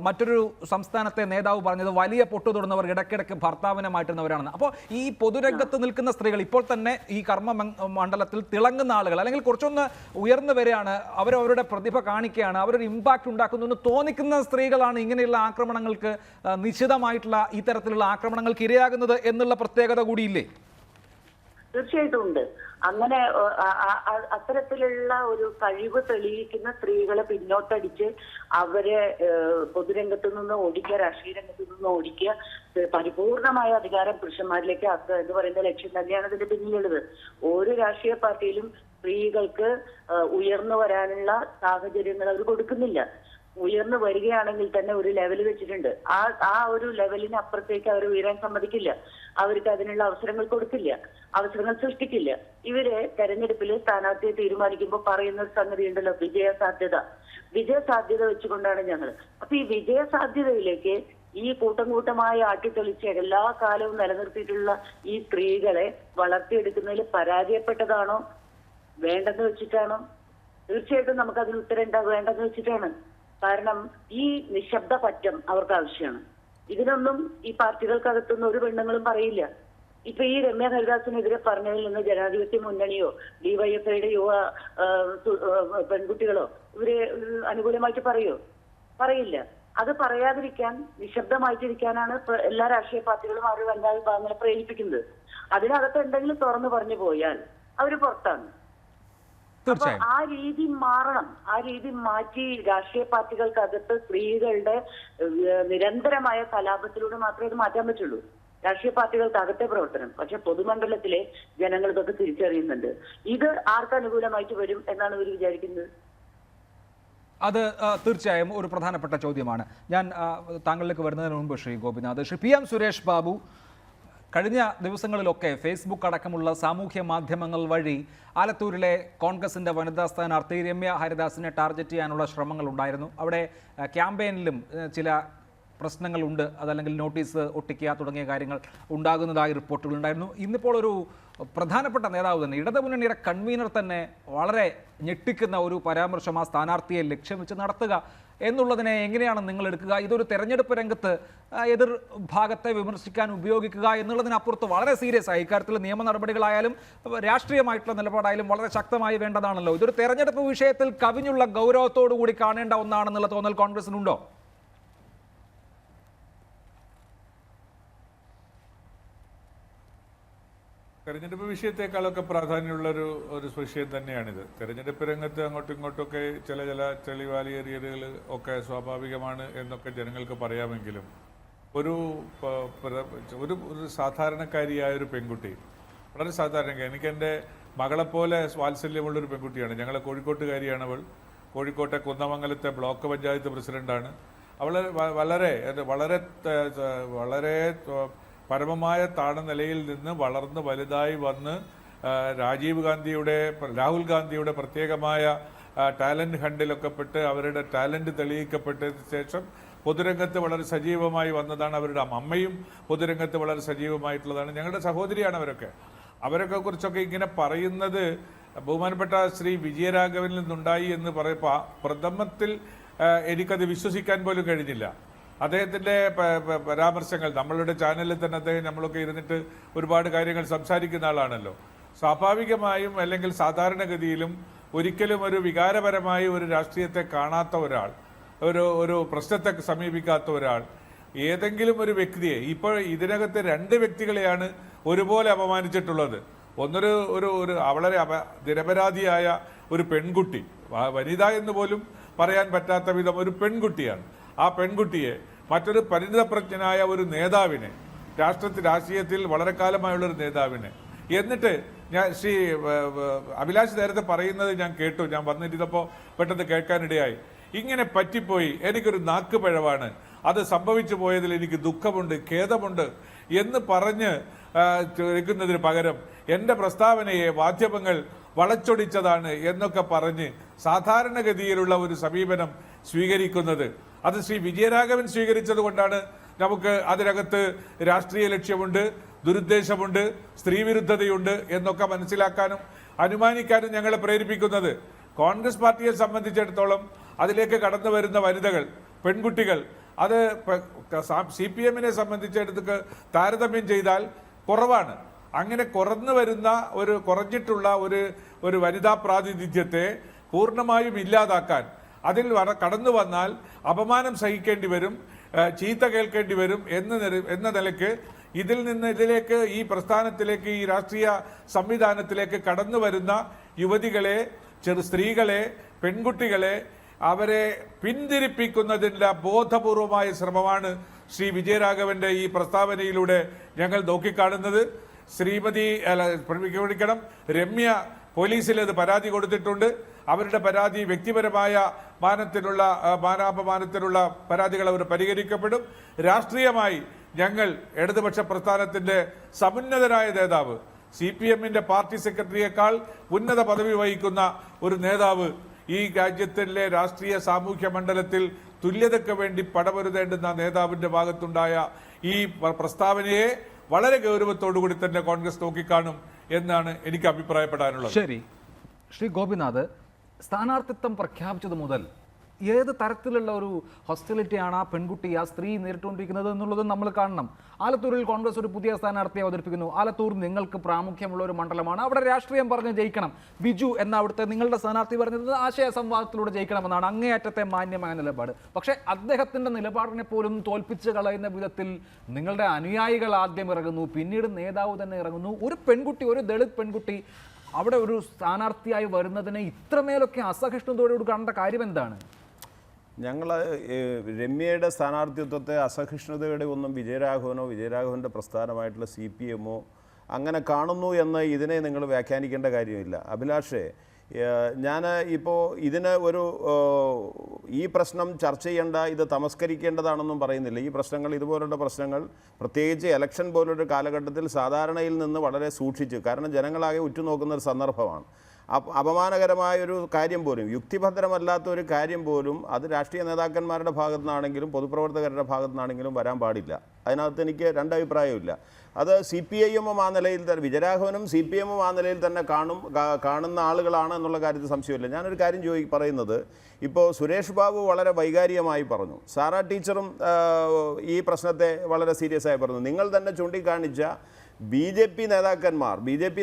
മറ്റൊരു സംസ്ഥാനത്തെ നേതാവ് പറഞ്ഞത് വലിയ പൊട്ടു തൊടുന്നവർ ഇടയ്ക്കിടയ്ക്ക് ഭർത്താവിനെ മാറ്റുന്നവരാണെന്ന്. അപ്പോൾ ഈ പൊതുരംഗത്ത് നിൽക്കുന്ന സ്ത്രീകൾ ഇപ്പോൾ തന്നെ ഈ കർമ്മ മണ്ഡലത്തിൽ തിളങ്ങുന്ന ആളുകൾ, അല്ലെങ്കിൽ കുറച്ചൊന്ന് ഉയർന്നു വരികയാണ്, അവരവരുടെ പ്രതിഭ കാണിക്കുകയാണ്, അവരൊരു ഇമ്പാക്ട് ഉണ്ടാക്കുന്നു എന്ന് തോന്നിക്കുന്ന സ്ത്രീകളാണ് ഇങ്ങനെയുള്ള ആക്രമണങ്ങൾക്ക്, നിശ്ചിതമായിട്ടുള്ള ഇത്തരത്തിലുള്ള ആക്രമണങ്ങൾക്ക് ഇരയാകുന്നത് എന്നുള്ള പ്രത്യേകത കൂടിയില്ലേ? തീർച്ചയായിട്ടും ഉണ്ട്. അങ്ങനെ അത്തരത്തിലുള്ള ഒരു കഴിവ് തെളിയിക്കുന്ന സ്ത്രീകളെ പിന്നോട്ടടിച്ച് അവരെ പൊതുരംഗത്തു നിന്ന് ഓടിക്കുക, രാഷ്ട്രീയ രംഗത്തു നിന്ന് ഓടിക്കുക, പരിപൂർണമായ അധികാരം പുരുഷന്മാരിലേക്ക് ആക്കുക എന്ന് പറയുന്ന ലക്ഷ്യം തന്നെയാണ് ഇതിന്റെ പിന്നിലുള്ളത്. ഓരോ രാഷ്ട്രീയ പാർട്ടിയിലും സ്ത്രീകൾക്ക് ഉയർന്നു വരാനുള്ള സാഹചര്യങ്ങൾ അവർ കൊടുക്കുന്നില്ല. ഉയർന്നു വരികയാണെങ്കിൽ തന്നെ ഒരു ലെവൽ വെച്ചിട്ടുണ്ട്. ആ ഒരു ലെവലിന് അപ്പുറത്തേക്ക് അവർ ഉയരാൻ സമ്മതിക്കില്ല. അവർക്ക് അതിനുള്ള അവസരങ്ങൾ കൊടുക്കില്ല, അവസരങ്ങൾ സൃഷ്ടിക്കില്ല. ഇവര് തെരഞ്ഞെടുപ്പിൽ സ്ഥാനാർത്ഥിയെ തീരുമാനിക്കുമ്പോൾ പറയുന്ന ഒരു സംഗതി ഉണ്ടല്ലോ, വിജയസാധ്യത വെച്ചുകൊണ്ടാണ് ഞങ്ങൾ. അപ്പൊ ഈ വിജയസാധ്യതയിലേക്ക് ഈ കൂട്ടമായി ആട്ടിത്തെളിച്ച് എല്ലാ കാലവും നിലനിർത്തിയിട്ടുള്ള ഈ സ്ത്രീകളെ വളർത്തിയെടുക്കുന്നതിൽ പരാജയപ്പെട്ടതാണോ, വേണ്ടെന്ന് വെച്ചിട്ടാണോ? തീർച്ചയായിട്ടും നമുക്ക് അതിന് ഉത്തരം ഉണ്ടാകും, വേണ്ടെന്ന് വെച്ചിട്ടാണ്. കാരണം ഈ നിശബ്ദ പറ്റം അവർക്ക് ആവശ്യമാണ്. ഇതിനൊന്നും ഈ പാർട്ടികൾക്കകത്തുനിന്ന് ഒരു പെണ്ണുങ്ങളും പറയില്ല. ഇപ്പൊ ഈ രമ്യ ഹരിദാസിനെതിരെ പറഞ്ഞതിൽ നിന്ന് ജനാധിപത്യ മുന്നണിയോ DYFIയുടെ യുവ പെൺകുട്ടികളോ ഇവര് അനുകൂലമായിട്ട് പറയില്ല. അത് പറയാതിരിക്കാൻ, നിശബ്ദമായിട്ടിരിക്കാനാണ് എല്ലാ രാഷ്ട്രീയ പാർട്ടികളും അവരുടെ വനിതാ വിഭാഗങ്ങളെ പ്രേരിപ്പിക്കുന്നത്. അതിനകത്ത് എന്തെങ്കിലും തുറന്നു പറഞ്ഞു പോയാൽ അവര് പുറത്താണ്. അപ്പൊ ആ രീതി മാറണം. ആ രീതി മാറ്റി രാഷ്ട്രീയ പാർട്ടികൾക്കകത്ത് സ്ത്രീകളുടെ നിരന്തരമായ കലാപത്തിലൂടെ മാത്രമേ ഇത് മാറ്റാൻ പറ്റുള്ളൂ. രാഷ്ട്രീയ പാർട്ടികൾക്കകത്തെ പ്രവർത്തനം. പക്ഷെ പൊതുമണ്ഡലത്തിലെ ജനങ്ങൾ ഇതൊക്കെ തിരിച്ചറിയുന്നുണ്ട്. ഇത് ആർക്ക് അനുകൂലമായിട്ട് വരും എന്നാണ് ഇവർ വിചാരിക്കുന്നത്? അത് തീർച്ചയായും ഒരു പ്രധാനപ്പെട്ട ചോദ്യമാണ്. ഞാൻ താങ്കളിലേക്ക് വരുന്നതിന് മുമ്പ് ശ്രീ ഗോപിനാഥ്, ശ്രീ PM സുരേഷ് ബാബു, കഴിഞ്ഞ ദിവസങ്ങളിലൊക്കെ ഫേസ്ബുക്ക് അടക്കമുള്ള സാമൂഹ്യ മാധ്യമങ്ങൾ വഴി ആലത്തൂരിലെ കോൺഗ്രസിൻ്റെ വനിതാ സ്ഥാനാർത്ഥി രമ്യ ഹരിദാസിനെ ടാർഗറ്റ് ചെയ്യാനുള്ള ശ്രമങ്ങൾ ഉണ്ടായിരുന്നു. അവിടെ ക്യാമ്പയിനിലും ചില പ്രശ്നങ്ങളുണ്ട്, അതല്ലെങ്കിൽ നോട്ടീസ് ഒട്ടിക്കുക തുടങ്ങിയ കാര്യങ്ങൾ ഉണ്ടാകുന്നതായി റിപ്പോർട്ടുകളുണ്ടായിരുന്നു. ഇന്നിപ്പോൾ ഒരു പ്രധാനപ്പെട്ട നേതാവ് തന്നെ, ഇടതുമുന്നണിയുടെ കൺവീനർ തന്നെ വളരെ ഞെട്ടിക്കുന്ന ഒരു പരാമർശം ആ സ്ഥാനാർത്ഥിയെ ലക്ഷ്യം വെച്ച് നടത്തുക എന്നുള്ളതിനെ എങ്ങനെയാണ് നിങ്ങൾ എടുക്കുക? ഇതൊരു തെരഞ്ഞെടുപ്പ് രംഗത്ത് എതിർ ഭാഗത്തെ വിമർശിക്കാൻ ഉപയോഗിക്കുക എന്നുള്ളതിനപ്പുറത്ത് വളരെ സീരിയസ് ആയി ഇക്കാര്യത്തിൽ നിയമ നടപടികളായാലും രാഷ്ട്രീയമായിട്ടുള്ള നിലപാടായാലും വളരെ ശക്തമായി വേണ്ടതാണല്ലോ. ഇതൊരു തെരഞ്ഞെടുപ്പ് വിഷയത്തിൽ കവിഞ്ഞുള്ള ഗൗരവത്തോടു കൂടി കാണേണ്ട ഒന്നാണെന്നുള്ള തോന്നൽ കോൺഗ്രസിനുണ്ടോ? തെരഞ്ഞെടുപ്പ് വിഷയത്തെക്കാളൊക്കെ പ്രാധാന്യമുള്ളൊരു വിഷയം തന്നെയാണിത്. തെരഞ്ഞെടുപ്പ് രംഗത്ത് അങ്ങോട്ടും ഇങ്ങോട്ടൊക്കെ ചില ചെളിവാലിയേറിയതുകൾ ഒക്കെ സ്വാഭാവികമാണ് എന്നൊക്കെ ജനങ്ങൾക്ക് പറയാമെങ്കിലും ഒരു സാധാരണക്കാരിയായൊരു പെൺകുട്ടി, വളരെ സാധാരണക്കാരി, എനിക്ക് എൻ്റെ മകളെപ്പോലെ വാത്സല്യമുള്ളൊരു പെൺകുട്ടിയാണ്. ഞങ്ങളെ കോഴിക്കോട്ടുകാരിയാണ് അവൾ. കോഴിക്കോട്ടെ കുന്നമംഗലത്തെ ബ്ലോക്ക് പഞ്ചായത്ത് പ്രസിഡൻ്റാണ്. അവൾ വളരെ പരമമായ താഴ്നിലയിൽ നിന്ന് വളർന്ന് വലുതായി വന്ന് രാഹുൽ ഗാന്ധിയുടെ പ്രത്യേകമായ ടാലൻറ്റ് ഹണ്ടിലൊക്കെ പെട്ട് അവരുടെ ടാലൻറ്റ് തെളിയിക്കപ്പെട്ടതിന് ശേഷം പൊതുരംഗത്ത് വളരെ സജീവമായി വന്നതാണ്. അവരുടെ അമ്മയും പൊതുരംഗത്ത് വളരെ സജീവമായിട്ടുള്ളതാണ്. ഞങ്ങളുടെ സഹോദരിയാണ് അവരൊക്കെ കുറിച്ചൊക്കെ ഇങ്ങനെ പറയുന്നത് ബഹുമാനപ്പെട്ട ശ്രീ വിജയരാഘവനിൽ നിന്നുണ്ടായി എന്ന് പറയുമ്പോൾ പ്രഥമത്തിൽ എനിക്കത് വിശ്വസിക്കാൻ പോലും കഴിഞ്ഞില്ല. അദ്ദേഹത്തിൻ്റെ പരാമർശങ്ങൾ നമ്മളുടെ ചാനലിൽ തന്നെ അദ്ദേഹം നമ്മളൊക്കെ ഇരുന്നിട്ട് ഒരുപാട് കാര്യങ്ങൾ സംസാരിക്കുന്ന ആളാണല്ലോ. സ്വാഭാവികമായും അല്ലെങ്കിൽ സാധാരണഗതിയിലും ഒരിക്കലും ഒരു വികാരപരമായി ഒരു രാഷ്ട്രീയത്തെ കാണാത്ത ഒരാൾ, ഒരു പ്രശ്നത്തെ സമീപിക്കാത്ത ഒരാൾ, ഏതെങ്കിലും ഒരു വ്യക്തിയെ, ഇപ്പോൾ ഇതിനകത്ത് രണ്ട് വ്യക്തികളെയാണ് ഒരുപോലെ അപമാനിച്ചിട്ടുള്ളത്. ഒരു വളരെ നിരപരാധിയായ ഒരു പെൺകുട്ടി, വനിത എന്ന് പോലും പറയാൻ പറ്റാത്ത വിധം ഒരു പെൺകുട്ടിയാണ്. ആ പെൺകുട്ടിയെ മറ്റൊരു പരിണിതപ്രജ്ഞനായ ഒരു നേതാവിനെ, രാഷ്ട്രീയത്തിൽ വളരെ കാലമായുള്ളൊരു നേതാവിനെ, എന്നിട്ട് ഞാൻ ശ്രീ അഭിലാഷ് നേരത്തെ പറയുന്നത് ഞാൻ കേട്ടു, ഞാൻ വന്നിരുന്നപ്പോൾ പെട്ടെന്ന് കേൾക്കാനിടയായി. ഇങ്ങനെ പറ്റിപ്പോയി, എനിക്കൊരു നാക്കുപിഴവാണ്, അത് സംഭവിച്ചു പോയതിൽ എനിക്ക് ദുഃഖമുണ്ട്, ഖേദമുണ്ട് എന്ന് പറഞ്ഞ് ചോദിക്കുന്നതിന് പകരം എൻ്റെ പ്രസ്താവനയെ മാധ്യമങ്ങൾ വളച്ചൊടിച്ചതാണ് എന്നൊക്കെ പറഞ്ഞ് സാധാരണഗതിയിലുള്ള ഒരു സമീപനം സ്വീകരിക്കുന്നത്, അത് ശ്രീ വിജയരാഘവൻ സ്വീകരിച്ചത് കൊണ്ടാണ് നമുക്ക് അതിനകത്ത് രാഷ്ട്രീയ ലക്ഷ്യമുണ്ട്, ദുരുദ്ദേശമുണ്ട്, സ്ത്രീവിരുദ്ധതയുണ്ട് എന്നൊക്കെ മനസ്സിലാക്കാനും അനുമാനിക്കാനും ഞങ്ങളെ പ്രേരിപ്പിക്കുന്നത്. കോൺഗ്രസ് പാർട്ടിയെ സംബന്ധിച്ചിടത്തോളം അതിലേക്ക് കടന്നു വരുന്ന വനിതകൾ, പെൺകുട്ടികൾ, അത് CPM-നെ സംബന്ധിച്ചിടത്ത് താരതമ്യം ചെയ്താൽ കുറവാണ്. അങ്ങനെ കുറഞ്ഞിട്ടുള്ള ഒരു വനിതാ പ്രാതിനിധ്യത്തെ പൂർണ്ണമായും ഇല്ലാതാക്കാൻ, അതിൽ കടന്നു വന്നാൽ അപമാനം സഹിക്കേണ്ടി വരും, ചീത്ത കേൾക്കേണ്ടി വരും എന്ന നിലയ്ക്ക് ഇതിലേക്ക്, ഈ പ്രസ്ഥാനത്തിലേക്ക്, ഈ രാഷ്ട്രീയ സംവിധാനത്തിലേക്ക് കടന്നു വരുന്ന യുവതികളെ, സ്ത്രീകളെ, പെൺകുട്ടികളെ അവരെ പിന്തിരിപ്പിക്കുന്നതിൻ്റെ ബോധപൂർവമായ ശ്രമമാണ് ശ്രീ വിജയരാഘവന്റെ ഈ പ്രസ്താവനയിലൂടെ ഞങ്ങൾ നോക്കിക്കാണുന്നത്. രമ്യ പോലീസിൽ അത് പരാതി കൊടുത്തിട്ടുണ്ട്. അവരുടെ പരാതി വ്യക്തിപരമായ മാനാപമാനത്തിലുള്ള പരാതികൾ അവർ പരിഹരിക്കപ്പെടും. രാഷ്ട്രീയമായി ഞങ്ങൾ ഇടതുപക്ഷ പ്രസ്ഥാനത്തിന്റെ സമുന്നതനായ നേതാവ്, CPM-ന്റെ പാർട്ടി സെക്രട്ടറിയേക്കാൾ ഉന്നത പദവി വഹിക്കുന്ന ഒരു നേതാവ് ഈ രാജ്യത്തിലെ രാഷ്ട്രീയ സാമൂഹ്യ മണ്ഡലത്തിൽ തുല്യതയ്ക്ക് വേണ്ടി പടപൊരുതേണ്ടുന്ന നേതാവിന്റെ ഭാഗത്തുണ്ടായ ഈ പ്രസ്താവനയെ വളരെ ഗൗരവത്തോടുകൂടി തന്നെ കോൺഗ്രസ് നോക്കിക്കാണും എന്നാണ് എനിക്ക് അഭിപ്രായപ്പെടാനുള്ളത്. ശരി, ശ്രീ ഗോപിനാഥ്, സ്ഥാനാർത്ഥിത്വം പ്രഖ്യാപിച്ചത് മുതൽ ഏത് തരത്തിലുള്ള ഒരു ഹോസ്റ്റിലിറ്റിയാണ് ആ പെൺകുട്ടി, ആ സ്ത്രീ നേരിട്ടുകൊണ്ടിരിക്കുന്നത് എന്നുള്ളത് നമ്മൾ കാണണം. ആലത്തൂരിൽ കോൺഗ്രസ് ഒരു പുതിയ സ്ഥാനാർത്ഥിയെ അവതരിപ്പിക്കുന്നു. ആലത്തൂർ നിങ്ങൾക്ക് പ്രാമുഖ്യമുള്ള ഒരു മണ്ഡലമാണ്, അവിടെ രാഷ്ട്രീയം പറഞ്ഞ് ജയിക്കണം. ബിജു എന്ന അവിടുത്തെ നിങ്ങളുടെ സ്ഥാനാർത്ഥി പറഞ്ഞത് ആശയ സംവാദത്തിലൂടെ ജയിക്കണമെന്നാണ്, അങ്ങേയറ്റത്തെ മാന്യമായ നിലപാട്. പക്ഷേ അദ്ദേഹത്തിൻ്റെ നിലപാടിനെ പോലും തോൽപ്പിച്ച് കളയുന്ന വിധത്തിൽ നിങ്ങളുടെ അനുയായികൾ ആദ്യം ഇറങ്ങുന്നു, പിന്നീട് നേതാവ് തന്നെ ഇറങ്ങുന്നു. ഒരു പെൺകുട്ടി, ഒരു ദളിത് പെൺകുട്ടി അവിടെ ഒരു സ്ഥാനാർത്ഥിയായി വരുന്നതിനെ ഇത്രമേലൊക്കെ അസഹിഷ്ണുതയോട് കാണേണ്ട കാര്യം എന്താണ്? ഞങ്ങൾ രമ്യയുടെ സ്ഥാനാർത്ഥിത്വത്തെ അസഹിഷ്ണുതയുടെ ഒന്നും വിജയരാഘവൻ്റെ പ്രസ്ഥാനമായിട്ടുള്ള CPM-ഓ അങ്ങനെ കാണുന്നു എന്ന് ഇതിനെ നിങ്ങൾ വ്യാഖ്യാനിക്കേണ്ട കാര്യമില്ല. അഭിലാഷേ, ഞാൻ ഇപ്പോൾ ഇതിന് ഈ പ്രശ്നം ചർച്ച ചെയ്യേണ്ട, ഇത് തമസ്കരിക്കേണ്ടതാണെന്നും പറയുന്നില്ല. ഈ പ്രശ്നങ്ങൾ, ഇതുപോലുള്ള പ്രശ്നങ്ങൾ, പ്രത്യേകിച്ച് ഇലക്ഷൻ പോലൊരു കാലഘട്ടത്തിൽ സാധാരണയിൽ നിന്ന് വളരെ സൂക്ഷിച്ച്, കാരണം ജനങ്ങളാകെ ഉറ്റുനോക്കുന്ന ഒരു സന്ദർഭമാണ്. അപമാനകരമായൊരു കാര്യം പോലും, യുക്തിഭദ്രമല്ലാത്ത ഒരു കാര്യം പോലും അത് രാഷ്ട്രീയ നേതാക്കന്മാരുടെ ഭാഗത്തു നിന്നാണെങ്കിലും പൊതുപ്രവർത്തകരുടെ ഭാഗത്തു നിന്നാണെങ്കിലും വരാൻ പാടില്ല. അതിനകത്ത് എനിക്ക് രണ്ടഭിപ്രായമില്ല. അത് CPIM ആ നിലയിൽ തന്നെ, വിജയരാഘവനും CPM ആ നിലയിൽ തന്നെ കാണുന്ന ആളുകളാണ് എന്നുള്ള കാര്യത്തിൽ സംശയമില്ല. ഞാനൊരു കാര്യം പറയുന്നത്, ഇപ്പോൾ സുരേഷ് ബാബു വളരെ വൈകാരികമായി പറഞ്ഞു, സാറാ ടീച്ചറും ഈ പ്രശ്നത്തെ വളരെ സീരിയസ് ആയി പറഞ്ഞു. നിങ്ങൾ തന്നെ ചൂണ്ടിക്കാണിച്ച BJP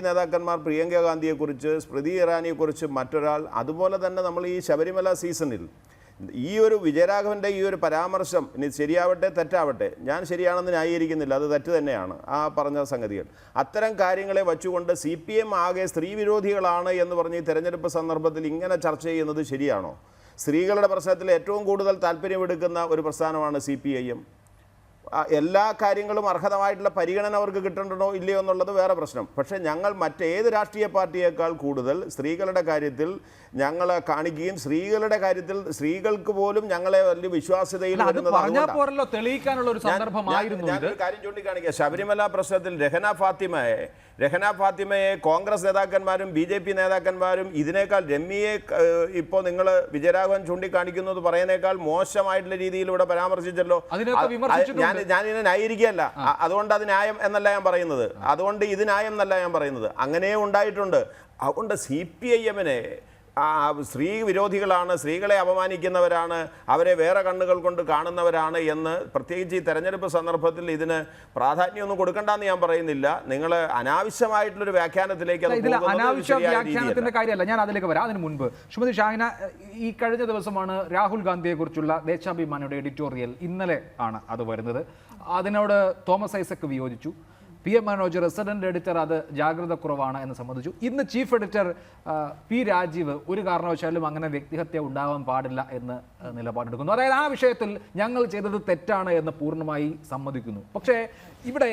നേതാക്കന്മാർ പ്രിയങ്ക ഗാന്ധിയെക്കുറിച്ച്, സ്മൃതി ഇറാനിയെക്കുറിച്ച് മറ്റൊരാൾ, അതുപോലെ തന്നെ നമ്മൾ ഈ ശബരിമല സീസണിൽ ഈ ഒരു വിജയരാഘവൻ്റെ ഈ ഒരു പരാമർശം, ഇനി ശരിയാവട്ടെ തെറ്റാവട്ടെ, ഞാൻ ശരിയാണെന്ന് ന്യായീകരിക്കുന്നില്ല, അത് തെറ്റ് തന്നെയാണ് ആ പറഞ്ഞ സംഗതികൾ. അത്തരം കാര്യങ്ങളെ വച്ചുകൊണ്ട് CPM ആകെ സ്ത്രീ വിരോധികളാണ് എന്ന് പറഞ്ഞ് ഈ തെരഞ്ഞെടുപ്പ് സന്ദർഭത്തിൽ ഇങ്ങനെ ചർച്ച ചെയ്യുന്നത് ശരിയാണോ? സ്ത്രീകളുടെ പ്രശ്നത്തിൽ ഏറ്റവും കൂടുതൽ താല്പര്യമെടുക്കുന്ന ഒരു പ്രസ്ഥാനമാണ് CPIM. എല്ലാ കാര്യങ്ങളും അർഹതമായിട്ടുള്ള പരിഗണന അവർക്ക് കിട്ടണ്ടോ ഇല്ലയോ എന്നുള്ളത് വേറെ പ്രശ്നം. പക്ഷേ ഞങ്ങൾ മറ്റേത് രാഷ്ട്രീയ പാർട്ടിയേക്കാൾ കൂടുതൽ സ്ത്രീകളുടെ കാര്യത്തിൽ ഞങ്ങളെ കാണിക്കുകയും സ്ത്രീകളുടെ കാര്യത്തിൽ സ്ത്രീകൾക്ക് പോലും ഞങ്ങളെ വലിയ വിശ്വാസ്യതയിൽ ഞാനൊരു കാര്യം ചൂണ്ടിക്കാണിക്കുക. ശബരിമല പ്രശ്നത്തിൽ രഹന ഫാത്തിമയെ കോൺഗ്രസ് നേതാക്കന്മാരും BJP നേതാക്കന്മാരും ഇതിനേക്കാൾ രമ്യയെ ഇപ്പോൾ നിങ്ങൾ വിജയരാഘവൻ ചൂണ്ടിക്കാണിക്കുന്നത് പറയുന്നേക്കാൾ മോശമായിട്ടുള്ള രീതിയിൽ ഇവിടെ പരാമർശിച്ചല്ലോ. ഞാനിതിനെ ന്യായീകരിക്കുകയല്ല. അതുകൊണ്ട് അത് ന്യായം എന്നല്ല ഞാൻ പറയുന്നത്, അതുകൊണ്ട് ഇത് ന്യായം എന്നല്ല ഞാൻ പറയുന്നത്. അങ്ങനെ ഉണ്ടായിട്ടുണ്ട്. അതുകൊണ്ട് CPIM-നെ സ്ത്രീ വിരോധികളാണ്, സ്ത്രീകളെ അപമാനിക്കുന്നവരാണ്, അവരെ വേറെ കണ്ണുകൾ കൊണ്ട് കാണുന്നവരാണ് എന്ന് പ്രത്യേകിച്ച് ഈ തെരഞ്ഞെടുപ്പ് സന്ദർഭത്തിൽ ഇതിന് പ്രാധാന്യമൊന്നും കൊടുക്കണ്ടെന്ന് ഞാൻ പറയുന്നില്ല. നിങ്ങൾ അനാവശ്യമായിട്ടുള്ളൊരു വ്യാഖ്യാനത്തിലേക്ക് വ്യാഖ്യാനത്തിന്റെ കാര്യമല്ല, ഞാൻ അതിലേക്ക് വരാം. അതിന് മുൻപ് ശ്രീമതി ഷാഹിന, ഈ കഴിഞ്ഞ ദിവസമാണ് രാഹുൽ ഗാന്ധിയെക്കുറിച്ചുള്ള ദേശാഭിമാനിയുടെ എഡിറ്റോറിയൽ, ഇന്നലെ ആണ് അത് വരുന്നത്. അതിനോട് തോമസ് ഐസക് വിയോജിച്ചു. PM മനോജ് റെസിഡന്റ് എഡിറ്റർ അത് ജാഗ്രത കുറവാണ് എന്ന് സമ്മതിച്ചു. ഇന്ന് ചീഫ് എഡിറ്റർ P രാജീവ് ഒരു കാരണവശാലും അങ്ങനെ വ്യക്തിഹത്യ ഉണ്ടാവാൻ പാടില്ല എന്ന് നിലപാടെടുക്കുന്നു. അതായത് ആ വിഷയത്തിൽ ഞങ്ങൾ ചെയ്തത് തെറ്റാണ് എന്ന് പൂർണ്ണമായി സമ്മതിക്കുന്നു. പക്ഷേ ഇവിടെ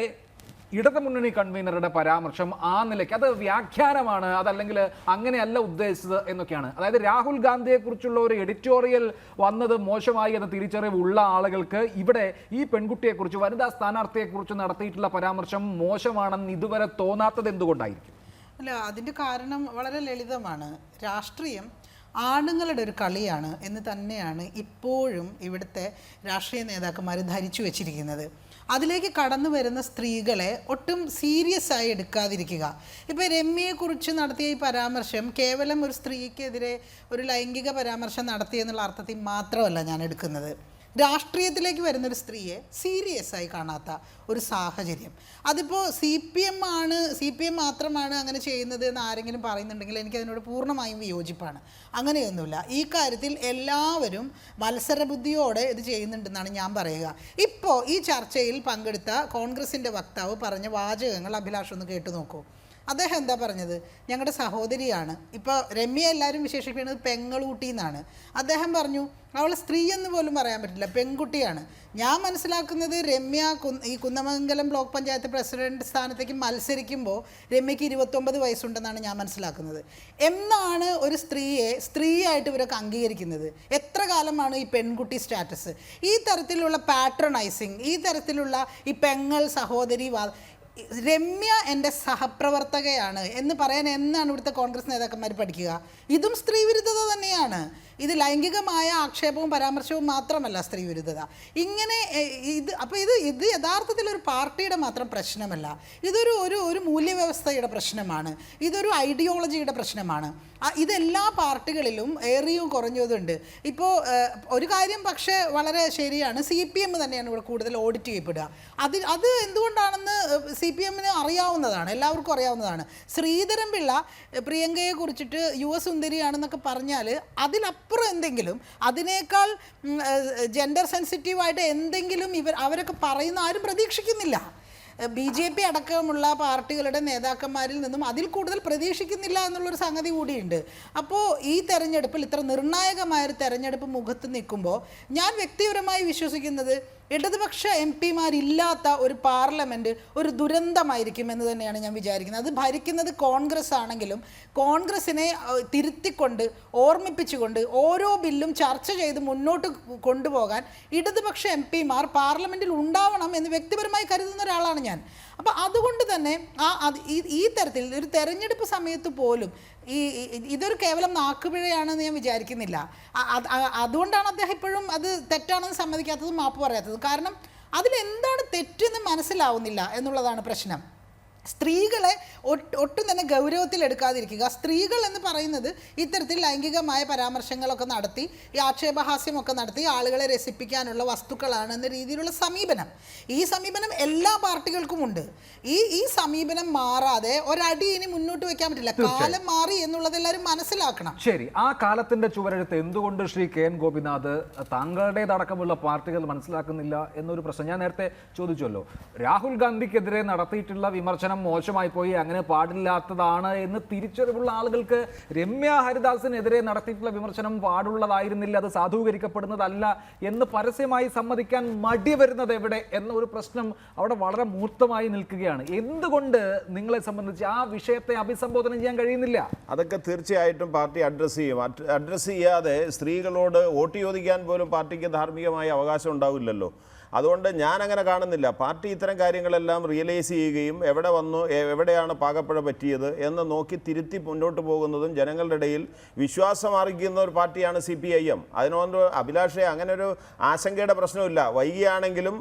ഇടതുമുന്നണി കൺവീനറുടെ പരാമർശം ആ നിലയ്ക്ക് അത് വ്യാഖ്യാനമാണ്, അതല്ലെങ്കിൽ അങ്ങനെയല്ല ഉദ്ദേശിച്ചത് എന്നൊക്കെയാണ്. അതായത് രാഹുൽ ഗാന്ധിയെക്കുറിച്ചുള്ള ഒരു എഡിറ്റോറിയൽ വന്നത് മോശമായി എന്ന തിരിച്ചറിവുള്ള ആളുകൾക്ക് ഇവിടെ ഈ പെൺകുട്ടിയെക്കുറിച്ച്, വനിതാ സ്ഥാനാർത്ഥിയെക്കുറിച്ച് നടത്തിയിട്ടുള്ള പരാമർശം മോശമാണെന്ന് ഇതുവരെ തോന്നാത്തത് എന്തുകൊണ്ടായിരിക്കും? അല്ല, അതിൻ്റെ കാരണം വളരെ ലളിതമാണ്. രാഷ്ട്രീയം ആണുങ്ങളുടെ ഒരു കളിയാണ് എന്ന് തന്നെയാണ് ഇപ്പോഴും ഇവിടുത്തെ രാഷ്ട്രീയ നേതാക്കന്മാർ ധരിച്ചു വെച്ചിരിക്കുന്നത്. അതിലേക്ക് കടന്നു വരുന്ന സ്ത്രീകളെ ഒട്ടും സീരിയസ് ആയി എടുക്കാതിരിക്കുക. ഇപ്പോൾ രമ്യയെക്കുറിച്ച് നടത്തിയ ഈ പരാമർശം കേവലം ഒരു സ്ത്രീക്കെതിരെ ഒരു ലൈംഗിക പരാമർശം നടത്തിയെന്നുള്ള അർത്ഥത്തിൽ മാത്രമല്ല ഞാൻ എടുക്കുന്നത്. രാഷ്ട്രീയത്തിലേക്ക് വരുന്നൊരു സ്ത്രീയെ സീരിയസ് ആയി കാണാത്ത ഒരു സാഹചര്യം. അതിപ്പോൾ CPM മാത്രമാണ് അങ്ങനെ ചെയ്യുന്നത് എന്ന് ആരെങ്കിലും പറയുന്നുണ്ടെങ്കിൽ എനിക്കതിനോട് പൂർണ്ണമായും വിയോജിപ്പാണ്. അങ്ങനെയൊന്നുമില്ല. ഈ കാര്യത്തിൽ എല്ലാവരും മത്സരബുദ്ധിയോടെ ഇത് ചെയ്യുന്നുണ്ടെന്നാണ് ഞാൻ പറയുക. ഇപ്പോൾ ഈ ചർച്ചയിൽ പങ്കെടുത്ത കോൺഗ്രസിൻ്റെ വക്താവ് പറഞ്ഞ വാചകങ്ങൾ അഭിലാഷ് ഒന്ന് കേട്ടു നോക്കൂ. അദ്ദേഹം എന്താ പറഞ്ഞത്? ഞങ്ങളുടെ സഹോദരിയാണ്. ഇപ്പോൾ രമ്യ എല്ലാവരും വിശേഷിപ്പിക്കുന്നത് പെങ്ങളൂട്ടി എന്നാണ്. അദ്ദേഹം പറഞ്ഞു അവൾ സ്ത്രീ എന്ന് പോലും പറയാൻ പറ്റില്ല, പെൺകുട്ടിയാണ്. ഞാൻ മനസ്സിലാക്കുന്നത് രമ്യ ഈ കുന്നമംഗലം ബ്ലോക്ക് പഞ്ചായത്ത് പ്രസിഡന്റ് സ്ഥാനത്തേക്ക് മത്സരിക്കുമ്പോൾ രമ്യയ്ക്ക് 29 വയസ്സുണ്ടെന്നാണ് ഞാൻ മനസ്സിലാക്കുന്നത്. എന്നാണ് ഒരു സ്ത്രീയെ സ്ത്രീയായിട്ട് ഇവരൊക്കെ അംഗീകരിക്കുന്നത്? എത്ര കാലമാണ് ഈ പെൺകുട്ടി സ്റ്റാറ്റസ്? ഈ തരത്തിലുള്ള പാട്രണൈസിങ്, ഈ തരത്തിലുള്ള ഈ പെങ്ങൾ സഹോദരി രമ്യ എൻ്റെ സഹപ്രവർത്തകയാണ് എന്ന് പറയാൻ എന്നാണ് ഇവിടുത്തെ കോൺഗ്രസ് നേതാക്കന്മാർ പഠിക്കുക? ഇതും സ്ത്രീ വിരുദ്ധത തന്നെയാണ്. ഇത് ലൈംഗികമായ ആക്ഷേപവും പരാമർശവും മാത്രമല്ല സ്ത്രീ വിരുദ്ധത. ഇങ്ങനെ അപ്പോൾ ഇത് യഥാർത്ഥത്തിൽ ഒരു പാർട്ടിയുടെ മാത്രം പ്രശ്നമല്ല. ഇതൊരു ഒരു മൂല്യവ്യവസ്ഥയുടെ പ്രശ്നമാണ്. ഇതൊരു ഐഡിയോളജിയുടെ പ്രശ്നമാണ്. ഇതെല്ലാ പാർട്ടികളിലും ഏറിയും കുറഞ്ഞതുണ്ട്. ഇപ്പോൾ ഒരു കാര്യം പക്ഷേ വളരെ ശരിയാണ്, CPM തന്നെയാണ് ഇവിടെ കൂടുതൽ ഓഡിറ്റ് ചെയ്യപ്പെടുക. അത് എന്തുകൊണ്ടാണെന്ന് CPM-ന് അറിയാവുന്നതാണ്, എല്ലാവർക്കും അറിയാവുന്നതാണ്. ശ്രീധരൻ പിള്ള പ്രിയങ്കയെ കുറിച്ചിട്ട് യുവസുന്ദരിയാണെന്നൊക്കെ പറഞ്ഞാൽ അതിലപ്പുറം എന്തെങ്കിലും, അതിനേക്കാൾ ജെൻഡർ സെൻസിറ്റീവായിട്ട് എന്തെങ്കിലും അവരൊക്കെ പറയുന്ന ആരും പ്രതീക്ഷിക്കുന്നില്ല. BJP അടക്കമുള്ള പാർട്ടികളുടെ നേതാക്കന്മാരിൽ നിന്നും അതിൽ കൂടുതൽ പ്രതീക്ഷിക്കുന്നില്ല എന്നുള്ളൊരു സംഗതി കൂടിയുണ്ട്. അപ്പോൾ ഈ തെരഞ്ഞെടുപ്പിൽ ഇത്ര നിർണായകമായൊരു തെരഞ്ഞെടുപ്പ് മുഖത്ത് നിൽക്കുമ്പോൾ ഞാൻ വ്യക്തിപരമായി വിശ്വസിക്കുന്നത് ഇടതുപക്ഷ MP-മാരില്ലാത്ത ഒരു പാർലമെൻറ്റ് ഒരു ദുരന്തമായിരിക്കും എന്ന് തന്നെയാണ് ഞാൻ വിചാരിക്കുന്നത്. അത് ഭരിക്കുന്നത് കോൺഗ്രസ് ആണെങ്കിലും കോൺഗ്രസിനെ തിരുത്തിക്കൊണ്ട് ഓർമ്മിപ്പിച്ചുകൊണ്ട് ഓരോ ബില്ലും ചർച്ച ചെയ്ത് മുന്നോട്ട് കൊണ്ടുപോകാൻ ഇടതുപക്ഷ MP-മാർ പാർലമെൻറ്റിൽ ഉണ്ടാവണം എന്ന് വ്യക്തിപരമായി കരുതുന്ന ഒരാളാണ് ഞാൻ. അപ്പോൾ അതുകൊണ്ട് തന്നെ ഈ തരത്തിൽ ഒരു തെരഞ്ഞെടുപ്പ് സമയത്ത് പോലും ഇതൊരു കേവലം നാക്കുപിഴയാണെന്ന് ഞാൻ വിചാരിക്കുന്നില്ല. അതുകൊണ്ടാണ് അദ്ദേഹം ഇപ്പോഴും അത് തെറ്റാണെന്ന് സമ്മതിക്കാത്തതും മാപ്പ് പറയാത്തത്. കാരണം അതിലെന്താണ് തെറ്റെന്ന് മനസ്സിലാവുന്നില്ല എന്നുള്ളതാണ് പ്രശ്നം. സ്ത്രീകളെ ഒട്ടും തന്നെ ഗൗരവത്തിൽ എടുക്കാതിരിക്കുക. സ്ത്രീകൾ എന്ന് പറയുന്നത് ഇത്തരത്തിൽ ലൈംഗികമായ പരാമർശങ്ങളൊക്കെ നടത്തി ഈ ആക്ഷേപഹാസ്യമൊക്കെ നടത്തി ആളുകളെ രസിപ്പിക്കാനുള്ള വസ്തുക്കളാണ് എന്ന രീതിയിലുള്ള സമീപനം, ഈ സമീപനം എല്ലാ പാർട്ടികൾക്കുമുണ്ട്. ഈ സമീപനം മാറാതെ ഒരടി ഇനി മുന്നോട്ട് വെക്കാൻ പറ്റില്ല. കാലം മാറി എന്നുള്ളത് എല്ലാവരും മനസ്സിലാക്കണം. ശരി, ആ കാലത്തിന്റെ ചുവരെഴുത്ത് എന്തുകൊണ്ട് ശ്രീ കെ എൻ ഗോപിനാഥ് താങ്കളുടേതടക്കമുള്ള പാർട്ടികൾ മനസ്സിലാക്കുന്നില്ല എന്നൊരു പ്രശ്നം ഞാൻ നേരത്തെ ചോദിച്ചല്ലോ. രാഹുൽ ഗാന്ധിക്കെതിരെ നടത്തിയിട്ടുള്ള വിമർശനം മോശമായി പോയി, അങ്ങനെ പാടില്ലാത്തതാണ് എന്ന് തിരിച്ചറിവുള്ള ആളുകൾക്ക് രമ്യ ഹരിദാസിനെതിരെ നടത്തിയിട്ടുള്ള വിമർശനം പാടുള്ളതായിരുന്നില്ല, അത് സാധൂകരിക്കപ്പെടുന്നതല്ല എന്ന് പരസ്യമായി സമ്മതിക്കാൻ മടി വരുന്നത് എവിടെ എന്ന ഒരു പ്രശ്നം അവിടെ വളരെ മൂർത്തമായി നിൽക്കുകയാണ്. എന്തുകൊണ്ട് നിങ്ങളെ സംബന്ധിച്ച് ആ വിഷയത്തെ അഭിസംബോധന ചെയ്യാൻ കഴിയുന്നില്ല? അതൊക്കെ തീർച്ചയായിട്ടും പാർട്ടി അഡ്രസ്സ് ചെയ്യും. അഡ്രസ്സ് ചെയ്യാതെ സ്ത്രീകളോട് വോട്ട് ചോദിക്കാൻ പോലും പാർട്ടിക്ക് ധാർമ്മികമായ അവകാശം ഉണ്ടാവില്ലല്ലോ. അതുകൊണ്ട് ഞാൻ അങ്ങനെ കാണുന്നില്ല. പാർട്ടി ഇത്തരം കാര്യങ്ങളെല്ലാം റിയലൈസ് ചെയ്യുകയും എവിടെ വന്നു, എവിടെയാണ് പാകപ്പിഴ പറ്റിയത് എന്ന് നോക്കി തിരുത്തി മുന്നോട്ട് പോകുന്നതും ജനങ്ങളുടെ ഇടയിൽ വിശ്വാസം അർഹിക്കുന്ന ഒരു പാർട്ടിയാണ് CPIM. അതിനോട് അഭിലാഷേ അങ്ങനെ ഒരു ആശങ്കയുടെ പ്രശ്നമില്ല. വൈകിയാണെങ്കിലും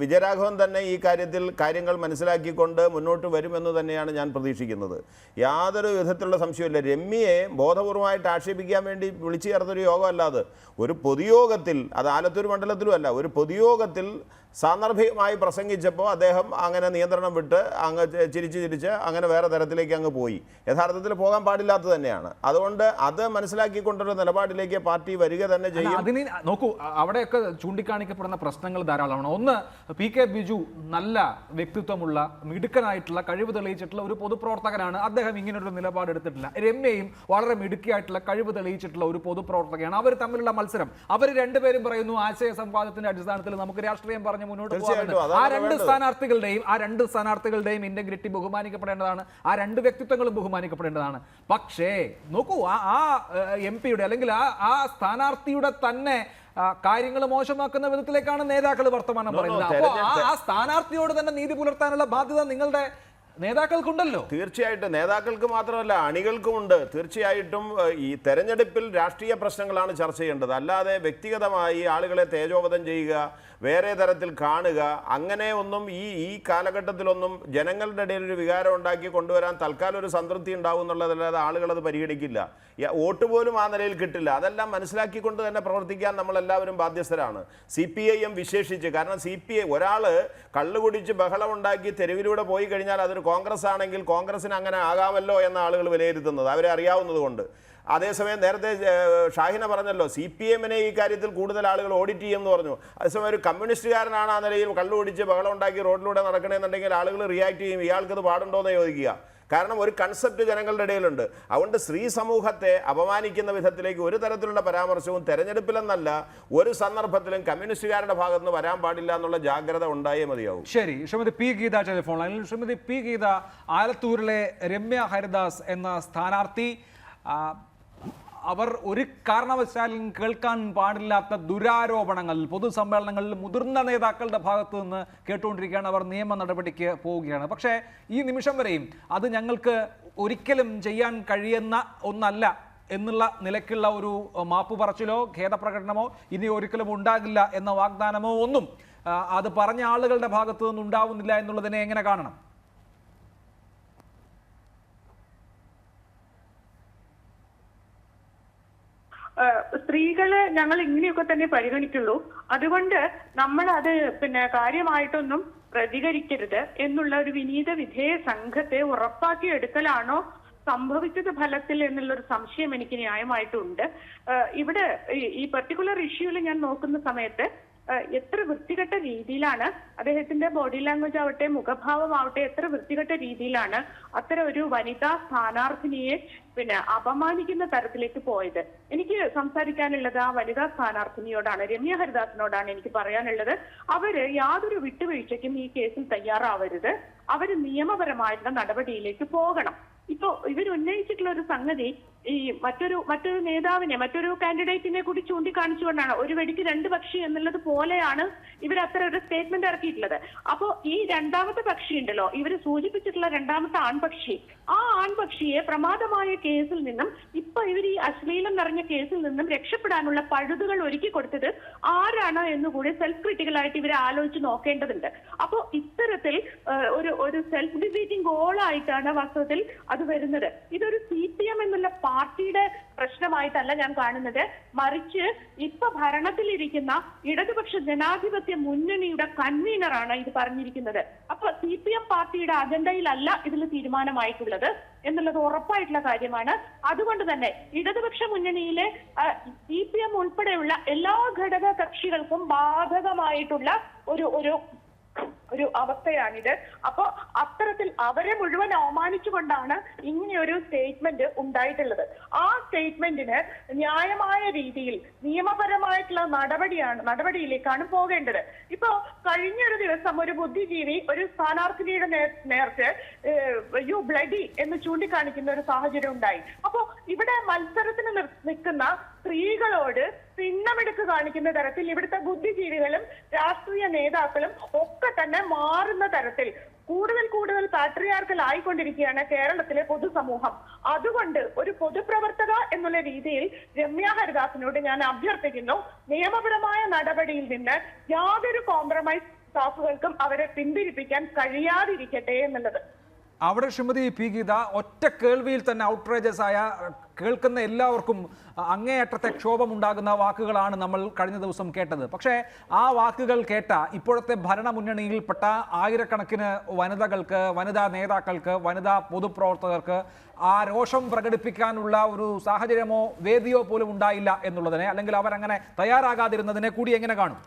വിജയരാഘവൻ തന്നെ ഈ കാര്യത്തിൽ കാര്യങ്ങൾ മനസ്സിലാക്കിക്കൊണ്ട് മുന്നോട്ട് വരുമെന്ന് തന്നെയാണ് ഞാൻ പ്രതീക്ഷിക്കുന്നത്. യാതൊരു വിധത്തിലുള്ള സംശയമില്ല. രമ്യയെ ബോധപൂർവമായിട്ട് ആക്ഷേപിക്കാൻ വേണ്ടി വിളിച്ചു ചേർന്നൊരു യോഗമല്ലാതെ ഒരു പൊതുയോഗത്തിൽ, അത് ആലത്തൂർ മണ്ഡലത്തിലും അല്ല, ഒരു പൊതുയോഗത്തിൽ സാന്ദർഭികമായി പ്രസംഗിച്ചപ്പോൾ അദ്ദേഹം അങ്ങനെ നിയന്ത്രണം വിട്ട് അങ്ങ് ചിരിച്ച് അങ്ങനെ വേറെ തരത്തിലേക്ക് അങ്ങ് പോയി. യഥാർത്ഥത്തിൽ പോകാൻ പാടില്ലാത്തത് തന്നെയാണ്. അതുകൊണ്ട് അത് മനസ്സിലാക്കിക്കൊണ്ടൊരു നിലപാടിലേക്ക് പാർട്ടി വരിക തന്നെ ചെയ്യും. അതിന് നോക്കൂ, അവിടെയൊക്കെ ചൂണ്ടിക്കാണിക്കപ്പെടുന്ന പ്രശ്നങ്ങൾ ധാരാളമാണ്. ഒന്ന്, PK ബിജു നല്ല വ്യക്തിത്വമുള്ള, മിടുക്കനായിട്ടുള്ള, കഴിവ് തെളിയിച്ചിട്ടുള്ള ഒരു പൊതുപ്രവർത്തകനാണ്. അദ്ദേഹം ഇങ്ങനൊരു നിലപാടെടുത്തിട്ടില്ല. രമ്യയും വളരെ മിടുക്കിയായിട്ടുള്ള, കഴിവ് തെളിയിച്ചിട്ടുള്ള ഒരു പൊതുപ്രവർത്തകയാണ്. അവർ തമ്മിലുള്ള മത്സരം, അവർ രണ്ടുപേരും പറയുന്നു ആശയ സംവാദത്തിന്റെ അടിസ്ഥാനത്തിൽ നമുക്ക് രാഷ്ട്രീയം പറഞ്ഞ് മുന്നോട്ട് പോകാം. ആ രണ്ട് സ്ഥാനാർത്ഥികളുടെയും ഇന്റഗ്രിറ്റി ബഹുമാനിക്കപ്പെടേണ്ടതാണ്, ആ രണ്ട് വ്യക്തിത്വങ്ങളും ബഹുമാനിക്കപ്പെടേണ്ടതാണ്. പക്ഷേ നോക്കൂ, ആ MP-യുടെ അല്ലെങ്കിൽ ആ സ്ഥാനാർത്ഥിയുടെ തന്നെ കാര്യങ്ങൾ മോശമാക്കുന്ന വിധത്തിലേക്കാണ് നേതാക്കൾ വർത്തമാനം പറയുന്നത്. അപ്പോൾ ആ സ്ഥാനാർത്ഥിയോട് തന്നെ നീതി പുലർത്താനുള്ള ബാധ്യത നിങ്ങളുടെ നേതാക്കൾക്കുണ്ടല്ലോ. തീർച്ചയായിട്ടും നേതാക്കൾക്ക് മാത്രമല്ല അണികൾക്കുമുണ്ട്. തീർച്ചയായിട്ടും ഈ തെരഞ്ഞെടുപ്പിൽ രാഷ്ട്രീയ പ്രശ്നങ്ങളാണ് ചർച്ച ചെയ്യേണ്ടത്, അല്ലാതെ വ്യക്തിഗതമായി ആളുകളെ തേജോവധം ചെയ്യുക, വേറെ തരത്തിൽ കാണുക, അങ്ങനെ ഒന്നും ഈ കാലഘട്ടത്തിലൊന്നും ജനങ്ങളുടെ ഇടയിൽ ഒരു വികാരം ഉണ്ടാക്കി കൊണ്ടുവരാൻ തൽക്കാലം ഒരു സംതൃപ്തി ഉണ്ടാവും എന്നുള്ളതല്ലാതെ ആളുകളത് പരിഗണിക്കില്ല. വോട്ട് പോലും ആ നിലയിൽ കിട്ടില്ല. അതെല്ലാം മനസ്സിലാക്കിക്കൊണ്ട് തന്നെ പ്രവർത്തിക്കാൻ നമ്മളെല്ലാവരും ബാധ്യസ്ഥരാണ്, CPIM വിശേഷിച്ച്. കാരണം ഒരാൾ കള്ളുകുടിച്ച് ബഹളമുണ്ടാക്കി തെരുവിലൂടെ പോയി കഴിഞ്ഞാൽ അതൊരു കോൺഗ്രസ് ആണെങ്കിൽ കോൺഗ്രസിന് അങ്ങനെ ആകാമല്ലോ എന്ന ആളുകൾ വിലയിരുത്തുന്നത് അവരെ അറിയാവുന്നത് കൊണ്ട്. അതേസമയം നേരത്തെ ഷാഹിന പറഞ്ഞല്ലോ, CPM-നെ ഈ കാര്യത്തിൽ കൂടുതൽ ആളുകൾ ഓഡിറ്റ് ചെയ്യുമെന്ന് പറഞ്ഞു. അതേസമയം ഒരു കമ്മ്യൂണിസ്റ്റുകാരനാണ് ആ നിലയിൽ കള്ളുകുടിച്ച് ബഹളം ഉണ്ടാക്കി റോഡിലൂടെ നടക്കണമെന്നുണ്ടെങ്കിൽ ആളുകൾ റിയാക്ട് ചെയ്യും, ഇയാൾക്കത് പാടുണ്ടോ എന്ന് ചോദിക്കുക. കാരണം ഒരു കൺസെപ്റ്റ് ജനങ്ങളുടെ ഇടയിലുണ്ട്. അതുകൊണ്ട് സ്ത്രീ സമൂഹത്തെ അപമാനിക്കുന്ന വിധത്തിലേക്ക് ഒരു തരത്തിലുള്ള പരാമർശവും തെരഞ്ഞെടുപ്പിലെന്നല്ല ഒരു സന്ദർഭത്തിലും കമ്മ്യൂണിസ്റ്റുകാരുടെ ഭാഗത്ത് നിന്ന് വരാൻ പാടില്ല എന്നുള്ള ജാഗ്രത ഉണ്ടായേ മതിയാവും. ശരി, ശ്രീമതി P. ഗീത ടെലിഫോൺ ലൈനിൽ. ശ്രീമതി P. ഗീത, ആലത്തൂരിലെ രമ്യ ഹരിദാസ് എന്ന സ്ഥാനാർത്ഥി അവർ ഒരു കാരണവശാലും കേൾക്കാൻ പാടില്ലാത്ത ദുരാരോപണങ്ങൾ പൊതുസമ്മേളനങ്ങളിൽ മുതിർന്ന നേതാക്കളുടെ ഭാഗത്തു നിന്ന് കേട്ടുകൊണ്ടിരിക്കുകയാണ്. അവർ നിയമ നടപടിക്ക് പോവുകയാണ്. പക്ഷേ ഈ നിമിഷം വരെയും അത് ഞങ്ങൾക്ക് ഒരിക്കലും ചെയ്യാൻ കഴിയുന്ന ഒന്നല്ല എന്നുള്ള നിലയ്ക്കുള്ള ഒരു മാപ്പ് പറച്ചിലോ ഖേദപ്രകടനമോ ഇനി ഒരിക്കലും ഉണ്ടാകില്ല എന്ന വാഗ്ദാനമോ ഒന്നും അത് പറഞ്ഞ ആളുകളുടെ ഭാഗത്തു നിന്ന് ഉണ്ടാവുന്നില്ല എന്നുള്ളതിനെ എങ്ങനെ കാണണം? സ്ത്രീകളെ ഞങ്ങൾ ഇങ്ങനെയൊക്കെ തന്നെ പരിഗണിക്കുള്ളൂ. അതുകൊണ്ട് നമ്മൾ അത് കാര്യമായിട്ടൊന്നും പ്രതികരിക്കരുത് എന്നുള്ള ഒരു വിനീത വിധേയ സംഘത്തെ ഉറപ്പാക്കി എടുക്കലാണോ സംഭവിച്ചത് ഫലത്തിൽ എന്നുള്ളൊരു സംശയം എനിക്ക് ന്യായമായിട്ടുണ്ട്. ഇവിടെ ഈ പർട്ടിക്കുലർ ഇഷ്യൂവിൽ ഞാൻ നോക്കുന്ന സമയത്ത് എത്ര വൃത്തികെട്ട രീതിയിലാണ് അദ്ദേഹത്തിന്റെ ബോഡി ലാംഗ്വേജ് ആവട്ടെ, മുഖഭാവമാവട്ടെ, എത്ര വൃത്തികെട്ട രീതിയിലാണ് അത്തരം ഒരു വനിതാ സ്ഥാനാർത്ഥിനിയെ അപമാനിക്കുന്ന തരത്തിലേക്ക് പോയത്. എനിക്ക് സംസാരിക്കാനുള്ളത് ആ വനിതാ സ്ഥാനാർത്ഥിനിയോടാണ്, രമ്യ ഹരിദാസിനോടാണ് എനിക്ക് പറയാനുള്ളത്. അവര് യാതൊരു വിട്ടുവീഴ്ചയ്ക്കും ഈ കേസിൽ തയ്യാറാവരുത്. അവര് നിയമപരമായിട്ടുള്ള നടപടിയിലേക്ക് പോകണം. ഇപ്പോ ഇവർ ഉന്നയിച്ചിട്ടുള്ള ഒരു സംഗതി ഈ മറ്റൊരു നേതാവിനെ, മറ്റൊരു കാൻഡിഡേറ്റിനെ കൂടി ചൂണ്ടിക്കാണിച്ചുകൊണ്ടാണ് ഒരു വെടിക്ക് രണ്ട് പക്ഷി എന്നുള്ളത് പോലെയാണ് ഇവർ അത്ര ഒരു സ്റ്റേറ്റ്മെന്റ് ഇറക്കിയിട്ടുള്ളത്. അപ്പോ ഈ രണ്ടാമത്തെ പക്ഷി ഉണ്ടല്ലോ, ഇവർ സൂചിപ്പിച്ചിട്ടുള്ള രണ്ടാമത്തെ ആൺപക്ഷി, ആ ആൺപക്ഷിയെ പ്രമാദമായ കേസിൽ നിന്നും ഇപ്പൊ ഇവർ ഈ അശ്ലീലം നിറഞ്ഞ കേസിൽ നിന്നും രക്ഷപ്പെടാനുള്ള പഴുതുകൾ ഒരുക്കി കൊടുത്തത് ആരാണ് എന്നുകൂടി സെൽഫ് ക്രിട്ടിക്കലായിട്ട് ഇവർ ആലോചിച്ച് നോക്കേണ്ടതുണ്ട്. അപ്പോ ഇത്തരത്തിൽ ഒരു സെൽഫ് ഡിഫീറ്റിംഗ് ഗോളായിട്ടാണ് വാസ്തവത്തിൽ അത് വരുന്നത്. ഇതൊരു CPM എന്നുള്ള പാർട്ടിയുടെ പ്രശ്നമായിട്ടല്ല ഞാൻ കാണുന്നത്, മറിച്ച് ഇപ്പൊ ഭരണത്തിലിരിക്കുന്ന ഇടതുപക്ഷ ജനാധിപത്യ മുന്നണിയുടെ കൺവീനറാണ് ഇത് പറഞ്ഞിരിക്കുന്നത്. അപ്പൊ CPM പാർട്ടിയുടെ അജണ്ടയിലല്ല ഇതിൽ തീരുമാനമായിട്ടുള്ളത് എന്നുള്ളത് ഉറപ്പായിട്ടുള്ള കാര്യമാണ്. അതുകൊണ്ട് തന്നെ ഇടതുപക്ഷ മുന്നണിയിലെ CPM ഉൾപ്പെടെയുള്ള എല്ലാ ഘടക കക്ഷികൾക്കും ബാധകമായിട്ടുള്ള ഒരു അവസ്ഥയാണിത്. അപ്പോ അത്തരത്തിൽ അവരെ മുഴുവൻ അവമാനിച്ചുകൊണ്ടാണ് ഇങ്ങനെയൊരു സ്റ്റേറ്റ്മെന്റ് ഉണ്ടായിട്ടുള്ളത്. ആ സ്റ്റേറ്റ്മെന്റിന് ന്യായമായ രീതിയിൽ നിയമപരമായിട്ടുള്ള നടപടിയിലേക്കാണ് പോകേണ്ടത്. ഇപ്പോ കഴിഞ്ഞൊരു ദിവസം ഒരു ബുദ്ധിജീവി ഒരു സ്ഥാനാർത്ഥിനിയുടെ നേർക്ക് യു ബ്ലഡി എന്ന് ചൂണ്ടിക്കാണിക്കുന്ന ഒരു സാഹചര്യം ഉണ്ടായി. അപ്പോ ഇവിടെ മത്സരത്തിന് നിൽക്കുന്ന സ്ത്രീകളോട് പിന്നമെടുക്ക് കാണിക്കുന്ന തരത്തിൽ ഇവിടുത്തെ ബുദ്ധിജീവികളും രാഷ്ട്രീയ നേതാക്കളും ഒക്കെ തന്നെ മാറുന്ന തരത്തിൽ കൂടുതൽ പാട്രിയാർക്കൽ ആയിക്കൊണ്ടിരിക്കുകയാണ് കേരളത്തിലെ പൊതുസമൂഹം. അതുകൊണ്ട് ഒരു പൊതുപ്രവർത്തക എന്നുള്ള രീതിയിൽ രമ്യ ഹരിദാസിനോട് ഞാൻ അഭ്യർത്ഥിക്കുന്നു, നിയമപരമായ നടപടിയിൽ നിന്ന് യാതൊരു കോംപ്രമൈസ് സ്റ്റാഫുകൾക്കും അവരെ പിന്തിരിപ്പിക്കാൻ കഴിയാതിരിക്കട്ടെ എന്നുള്ളത്. അവിടെ ശ്രീമതി പി ഗീത, ഒറ്റ കേൾവിയിൽ തന്നെ ഔട്ട്റേജസ് ആയ, കേൾക്കുന്ന എല്ലാവർക്കും അങ്ങേയറ്റത്തെ ക്ഷോഭമുണ്ടാകുന്ന വാക്കുകളാണ് നമ്മൾ കഴിഞ്ഞ ദിവസം കേട്ടത്. പക്ഷേ ആ വാക്കുകൾ കേട്ട ഇപ്പോഴത്തെ ഭരണമുന്നണിയിൽപ്പെട്ട ആയിരക്കണക്കിന് വനിതകൾക്ക്, വനിതാ നേതാക്കൾക്ക്, വനിതാ പൊതുപ്രവർത്തകർക്ക് ആ രോഷം പ്രകടിപ്പിക്കാനുള്ള ഒരു സാഹചര്യമോ വേദിയോ പോലും ഉണ്ടായില്ല എന്നുള്ളതിനെ, അല്ലെങ്കിൽ അവരങ്ങനെ തയ്യാറാകാതിരുന്നതിനെ കൂടി എങ്ങനെ കാണും?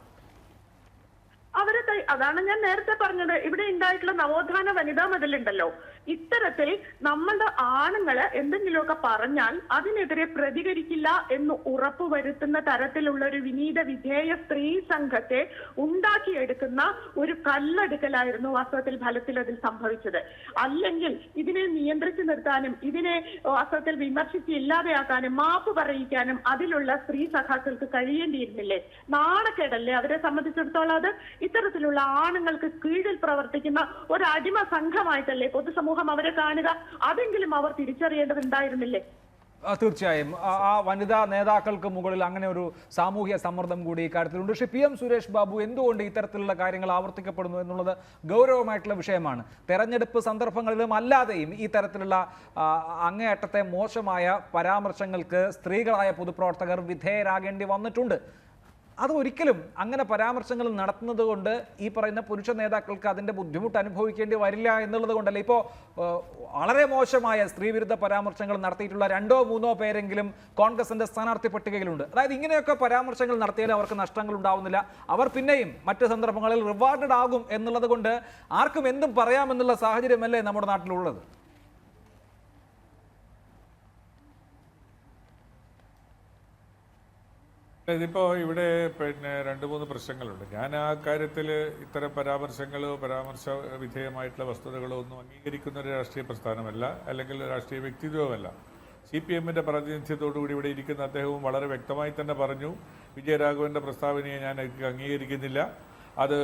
അതാണ് ഞാൻ നേരത്തെ പറഞ്ഞത്. ഇവിടെ ഉണ്ടായിട്ടുള്ള നവോത്ഥാന വനിതാ മതിലുണ്ടല്ലോ, ഇത്തരത്തിൽ നമ്മളുടെ ആണുങ്ങള് എന്തെങ്കിലുമൊക്കെ പറഞ്ഞാൽ അതിനെതിരെ പ്രതികരിക്കില്ല എന്ന് ഉറപ്പുവരുത്തുന്ന തരത്തിലുള്ള ഒരു വിനീത വിധേയ സ്ത്രീ സംഘത്തെ ഉണ്ടാക്കിയെടുക്കുന്ന ഒരു കല്ലെടുക്കലായിരുന്നു വാസ്തവത്തിൽ ഫലത്തിൽ അതിൽ സംഭവിച്ചത്. അല്ലെങ്കിൽ ഇതിനെ നിയന്ത്രിച്ചു നിർത്താനും ഇതിനെ വാസ്തവത്തിൽ വിമർശിച്ച് ഇല്ലാതെയാക്കാനും മാപ്പ് പറയിക്കാനും അതിലുള്ള സ്ത്രീ സഖാക്കൾക്ക് കഴിയേണ്ടിയിരുന്നില്ലേ? നാണക്കേടല്ലേ അവരെ സംബന്ധിച്ചിടത്തോളം? അത് ഇത്തരത്തിലുള്ള ആണുങ്ങൾക്ക് കീഴിൽ പ്രവർത്തിക്കുന്ന ഒരു അടിമ സംഘമായിട്ടല്ലേ പൊതുസമൂഹം അവരെ കാണുക? അതെങ്കിലും അവർ തിരിച്ചറിയേണ്ടതുണ്ടായിരുന്നില്ലേ? തീർച്ചയായും ആ വനിതാ നേതാക്കൾക്ക് മുകളിൽ അങ്ങനെ ഒരു സാമൂഹ്യ സമ്മർദ്ദം കൂടി ഇക്കാര്യത്തിലുണ്ട്. പക്ഷേ PM സുരേഷ് ബാബു, എന്തുകൊണ്ട് ഇത്തരത്തിലുള്ള കാര്യങ്ങൾ ആവർത്തിക്കപ്പെടുന്നു എന്നുള്ളത് ഗൗരവമായിട്ടുള്ള വിഷയമാണ്. തെരഞ്ഞെടുപ്പ് സന്ദർഭങ്ങളിലും അല്ലാതെയും ഈ തരത്തിലുള്ള അങ്ങേയറ്റത്തെ മോശമായ പരാമർശങ്ങൾക്ക് സ്ത്രീകളായ പൊതുപ്രവർത്തകർ വിധേയരാകേണ്ടി വന്നിട്ടുണ്ട്. അത് ഒരിക്കലും അങ്ങനെ പരാമർശങ്ങൾ നടത്തുന്നത് കൊണ്ട് ഈ പറയുന്ന പുരുഷ നേതാക്കൾക്ക് അതിൻ്റെ ബുദ്ധിമുട്ട് അനുഭവിക്കേണ്ടി വരില്ല എന്നുള്ളത് കൊണ്ടല്ല. ഇപ്പോൾ വളരെ മോശമായ സ്ത്രീവിരുദ്ധ പരാമർശങ്ങൾ നടത്തിയിട്ടുള്ള 2-3 പേരെങ്കിലും കോൺഗ്രസിൻ്റെ സ്ഥാനാർത്ഥി പട്ടികയിലുണ്ട്. അതായത് ഇങ്ങനെയൊക്കെ പരാമർശങ്ങൾ നടത്തിയാൽ അവർക്ക് നഷ്ടങ്ങൾ ഉണ്ടാവുന്നില്ല, അവർ പിന്നെയും മറ്റ് സന്ദർഭങ്ങളിൽ റിവാർഡഡ് ആകും എന്നുള്ളത് കൊണ്ട് ആർക്കും എന്തും പറയാമെന്നുള്ള സാഹചര്യമല്ലേ നമ്മുടെ നാട്ടിലുള്ളത്? ഇതിപ്പോൾ ഇവിടെ 2-3 പ്രശ്നങ്ങളുണ്ട്. ഞാൻ ആ കാര്യത്തിൽ ഇത്തരം പരാമർശ വിധേയമായിട്ടുള്ള വസ്തുതകളോ ഒന്നും അംഗീകരിക്കുന്ന ഒരു രാഷ്ട്രീയ പ്രസ്ഥാനമല്ല, അല്ലെങ്കിൽ രാഷ്ട്രീയ വ്യക്തിത്വമല്ല. CPMന്റെ പ്രാതിനിധ്യത്തോടുകൂടി ഇവിടെ ഇരിക്കുന്ന അദ്ദേഹവും വളരെ വ്യക്തമായി തന്നെ പറഞ്ഞു, വിജയരാഘവന്റെ പ്രസ്താവനയെ ഞാൻ അംഗീകരിക്കുന്നില്ല, അത്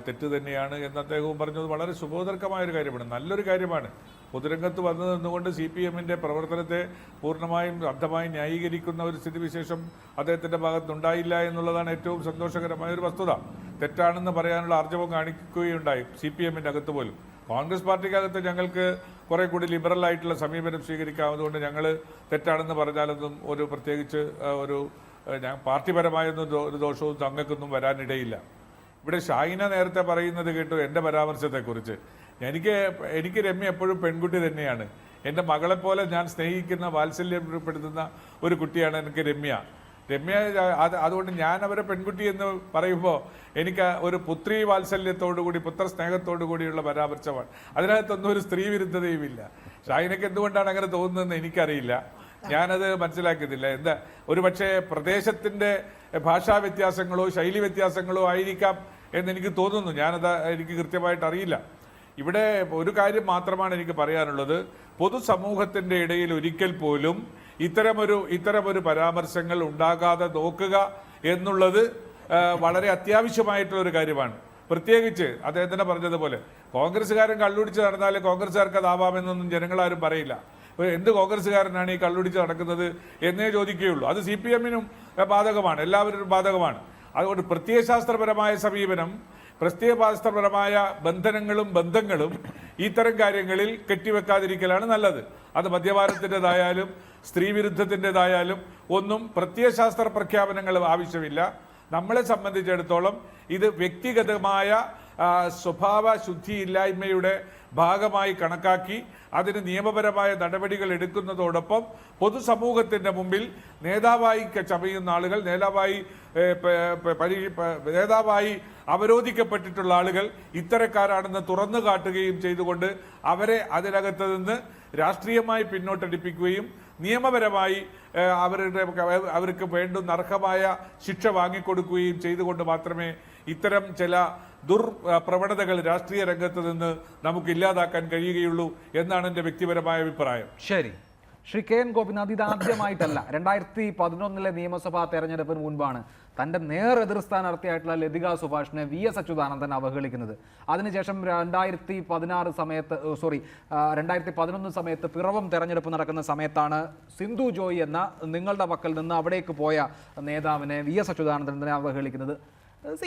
തെറ്റ് തന്നെയാണ് എന്ന് അദ്ദേഹവും പറഞ്ഞത് വളരെ ശുഭോദർക്കമായൊരു കാര്യമാണ്, നല്ലൊരു കാര്യമാണ്. പൊതുരംഗത്ത് വന്നു നിന്നുകൊണ്ട് CPMന്റെ പ്രവർത്തനത്തെ പൂർണ്ണമായും അർത്ഥമായും ന്യായീകരിക്കുന്ന ഒരു സ്ഥിതിവിശേഷം അദ്ദേഹത്തിൻ്റെ ഭാഗത്തുണ്ടായില്ല എന്നുള്ളതാണ് ഏറ്റവും സന്തോഷകരമായൊരു വസ്തുത. തെറ്റാണെന്ന് പറയാനുള്ള ആർജവം കാണിക്കുകയുണ്ടായി CPMന്റെ അകത്ത് പോലും. കോൺഗ്രസ് പാർട്ടിക്കകത്ത് ഞങ്ങൾക്ക് കുറെ കൂടി ലിബറൽ ആയിട്ടുള്ള സമീപനം സ്വീകരിക്കാവുന്നതുകൊണ്ട് ഞങ്ങൾ തെറ്റാണെന്ന് പറഞ്ഞാലൊന്നും ഒരു പ്രത്യേകിച്ച് ഒരു പാർട്ടിപരമായൊന്നും ഒരു ദോഷവും തങ്ങൾക്കൊന്നും വരാനിടയില്ല. ഇവിടെ ഷാഹിന നേരത്തെ പറയുന്നത് കേട്ടു എൻ്റെ പരാമർശത്തെക്കുറിച്ച്. എനിക്ക് രമ്യ എപ്പോഴും പെൺകുട്ടി തന്നെയാണ്. എൻ്റെ മകളെപ്പോലെ ഞാൻ സ്നേഹിക്കുന്ന, വാത്സല്യപ്പെടുത്തുന്ന ഒരു കുട്ടിയാണ് എനിക്ക് രമ്യ. അതുകൊണ്ട് ഞാൻ അവരെ പെൺകുട്ടി എന്ന് പറയുമ്പോൾ എനിക്ക് ഒരു പുത്രി വാത്സല്യത്തോടുകൂടി, പുത്രസ്നേഹത്തോടു കൂടിയുള്ള പരാമർശമാണ്. അതിനകത്തൊന്നും ഒരു സ്ത്രീ വിരുദ്ധതയുമില്ല. ഷാഹിനയ്ക്ക് എന്തുകൊണ്ടാണ് അങ്ങനെ തോന്നുന്നതെന്ന് എനിക്കറിയില്ല, ഞാനത് മനസ്സിലാക്കുന്നില്ല. എന്താ ഒരുപക്ഷെ പ്രദേശത്തിൻ്റെ ഭാഷാ വ്യത്യാസങ്ങളോ ശൈലി വ്യത്യാസങ്ങളോ ആയിരിക്കാം എന്നെനിക്ക് തോന്നുന്നു. എനിക്ക് കൃത്യമായിട്ട് അറിയില്ല. ഇവിടെ ഒരു കാര്യം മാത്രമാണ് എനിക്ക് പറയാനുള്ളത്, പൊതുസമൂഹത്തിൻ്റെ ഇടയിൽ ഒരിക്കൽ പോലും ഇത്തരമൊരു പരാമർശങ്ങൾ ഉണ്ടാകാതെ നോക്കുക എന്നുള്ളത് വളരെ അത്യാവശ്യമായിട്ടുള്ള ഒരു കാര്യമാണ്. പ്രത്യേകിച്ച് അദ്ദേഹം തന്നെ പറഞ്ഞതുപോലെ കോൺഗ്രസ്സുകാരൻ കള്ളുടിച്ച് നടന്നാലേ കോൺഗ്രസ്സുകാർക്ക് അതാവാമെന്നൊന്നും ജനങ്ങളാരും പറയില്ല. എന്ത് കോൺഗ്രസ്സുകാരനാണ് ഈ കള്ളുടിച്ച് നടക്കുന്നത് എന്നേ ചോദിക്കുകയുള്ളൂ. അത് CPM-നും ബാധകമാണ്, എല്ലാവരും ബാധകമാണ്. അതുകൊണ്ട് പ്രത്യയശാസ്ത്രപരമായ സമീപനം, പ്രത്യയശാസ്ത്രപരമായ ബന്ധങ്ങളും ഇത്തരം കാര്യങ്ങളിൽ കെട്ടിവെക്കാതിരിക്കലാണ് നല്ലത്. അത് മദ്യപാനത്തിൻ്റെതായാലും സ്ത്രീ വിരുദ്ധത്തിൻ്റെതായാലും ഒന്നും പ്രത്യയശാസ്ത്ര പ്രഖ്യാപനങ്ങൾ ആവശ്യമില്ല. നമ്മളെ സംബന്ധിച്ചിടത്തോളം ഇത് വ്യക്തിഗതമായ സ്വഭാവ ശുദ്ധിയില്ലായ്മയുടെ ഭാഗമായി കണക്കാക്കി അതിന് നിയമപരമായ നടപടികൾ എടുക്കുന്നതോടൊപ്പം പൊതുസമൂഹത്തിൻ്റെ മുമ്പിൽ നേതാവായി ചമയുന്ന ആളുകൾ, നേതാവായി അവരോധിക്കപ്പെട്ടിട്ടുള്ള ആളുകൾ ഇത്തരക്കാരാണെന്ന് തുറന്നു കാട്ടുകയും ചെയ്തുകൊണ്ട് അവരെ അതിനകത്ത് നിന്ന് രാഷ്ട്രീയമായി പിന്നോട്ടടിപ്പിക്കുകയും നിയമപരമായി അവർക്ക് വേണ്ടുന്ന അർഹമായ ശിക്ഷ വാങ്ങിക്കൊടുക്കുകയും ചെയ്തുകൊണ്ട് മാത്രമേ ഇത്തരം ചില ദുർപ്രവണതകൾ രാഷ്ട്രീയ രംഗത്ത് നിന്ന് നമുക്ക് ഇല്ലാതാക്കാൻ കഴിയുകയുള്ളൂ എന്നാണ് എൻ്റെ വ്യക്തിപരമായ അഭിപ്രായം. ശരി, ശ്രീ KN ഗോപിനാഥ്, ഇതാദ്യമായിട്ടല്ല. 2011 നിയമസഭാ തെരഞ്ഞെടുപ്പിന് മുൻപാണ് തൻ്റെ എതിർ സ്ഥാനാർത്ഥിയായിട്ടുള്ള ലതിക സുഭാഷിനെ VS അച്യുതാനന്ദൻ അവഹേളിക്കുന്നത്. അതിനുശേഷം 2011 സമയത്ത് പിറവം തെരഞ്ഞെടുപ്പ് നടക്കുന്ന സമയത്താണ് സിന്ധു ജോയ് എന്ന നിങ്ങളുടെ പക്കൽ നിന്ന് അവിടേക്ക് പോയ നേതാവിനെ VS അച്യുതാനന്ദനെ അവഹേളിക്കുന്നത്.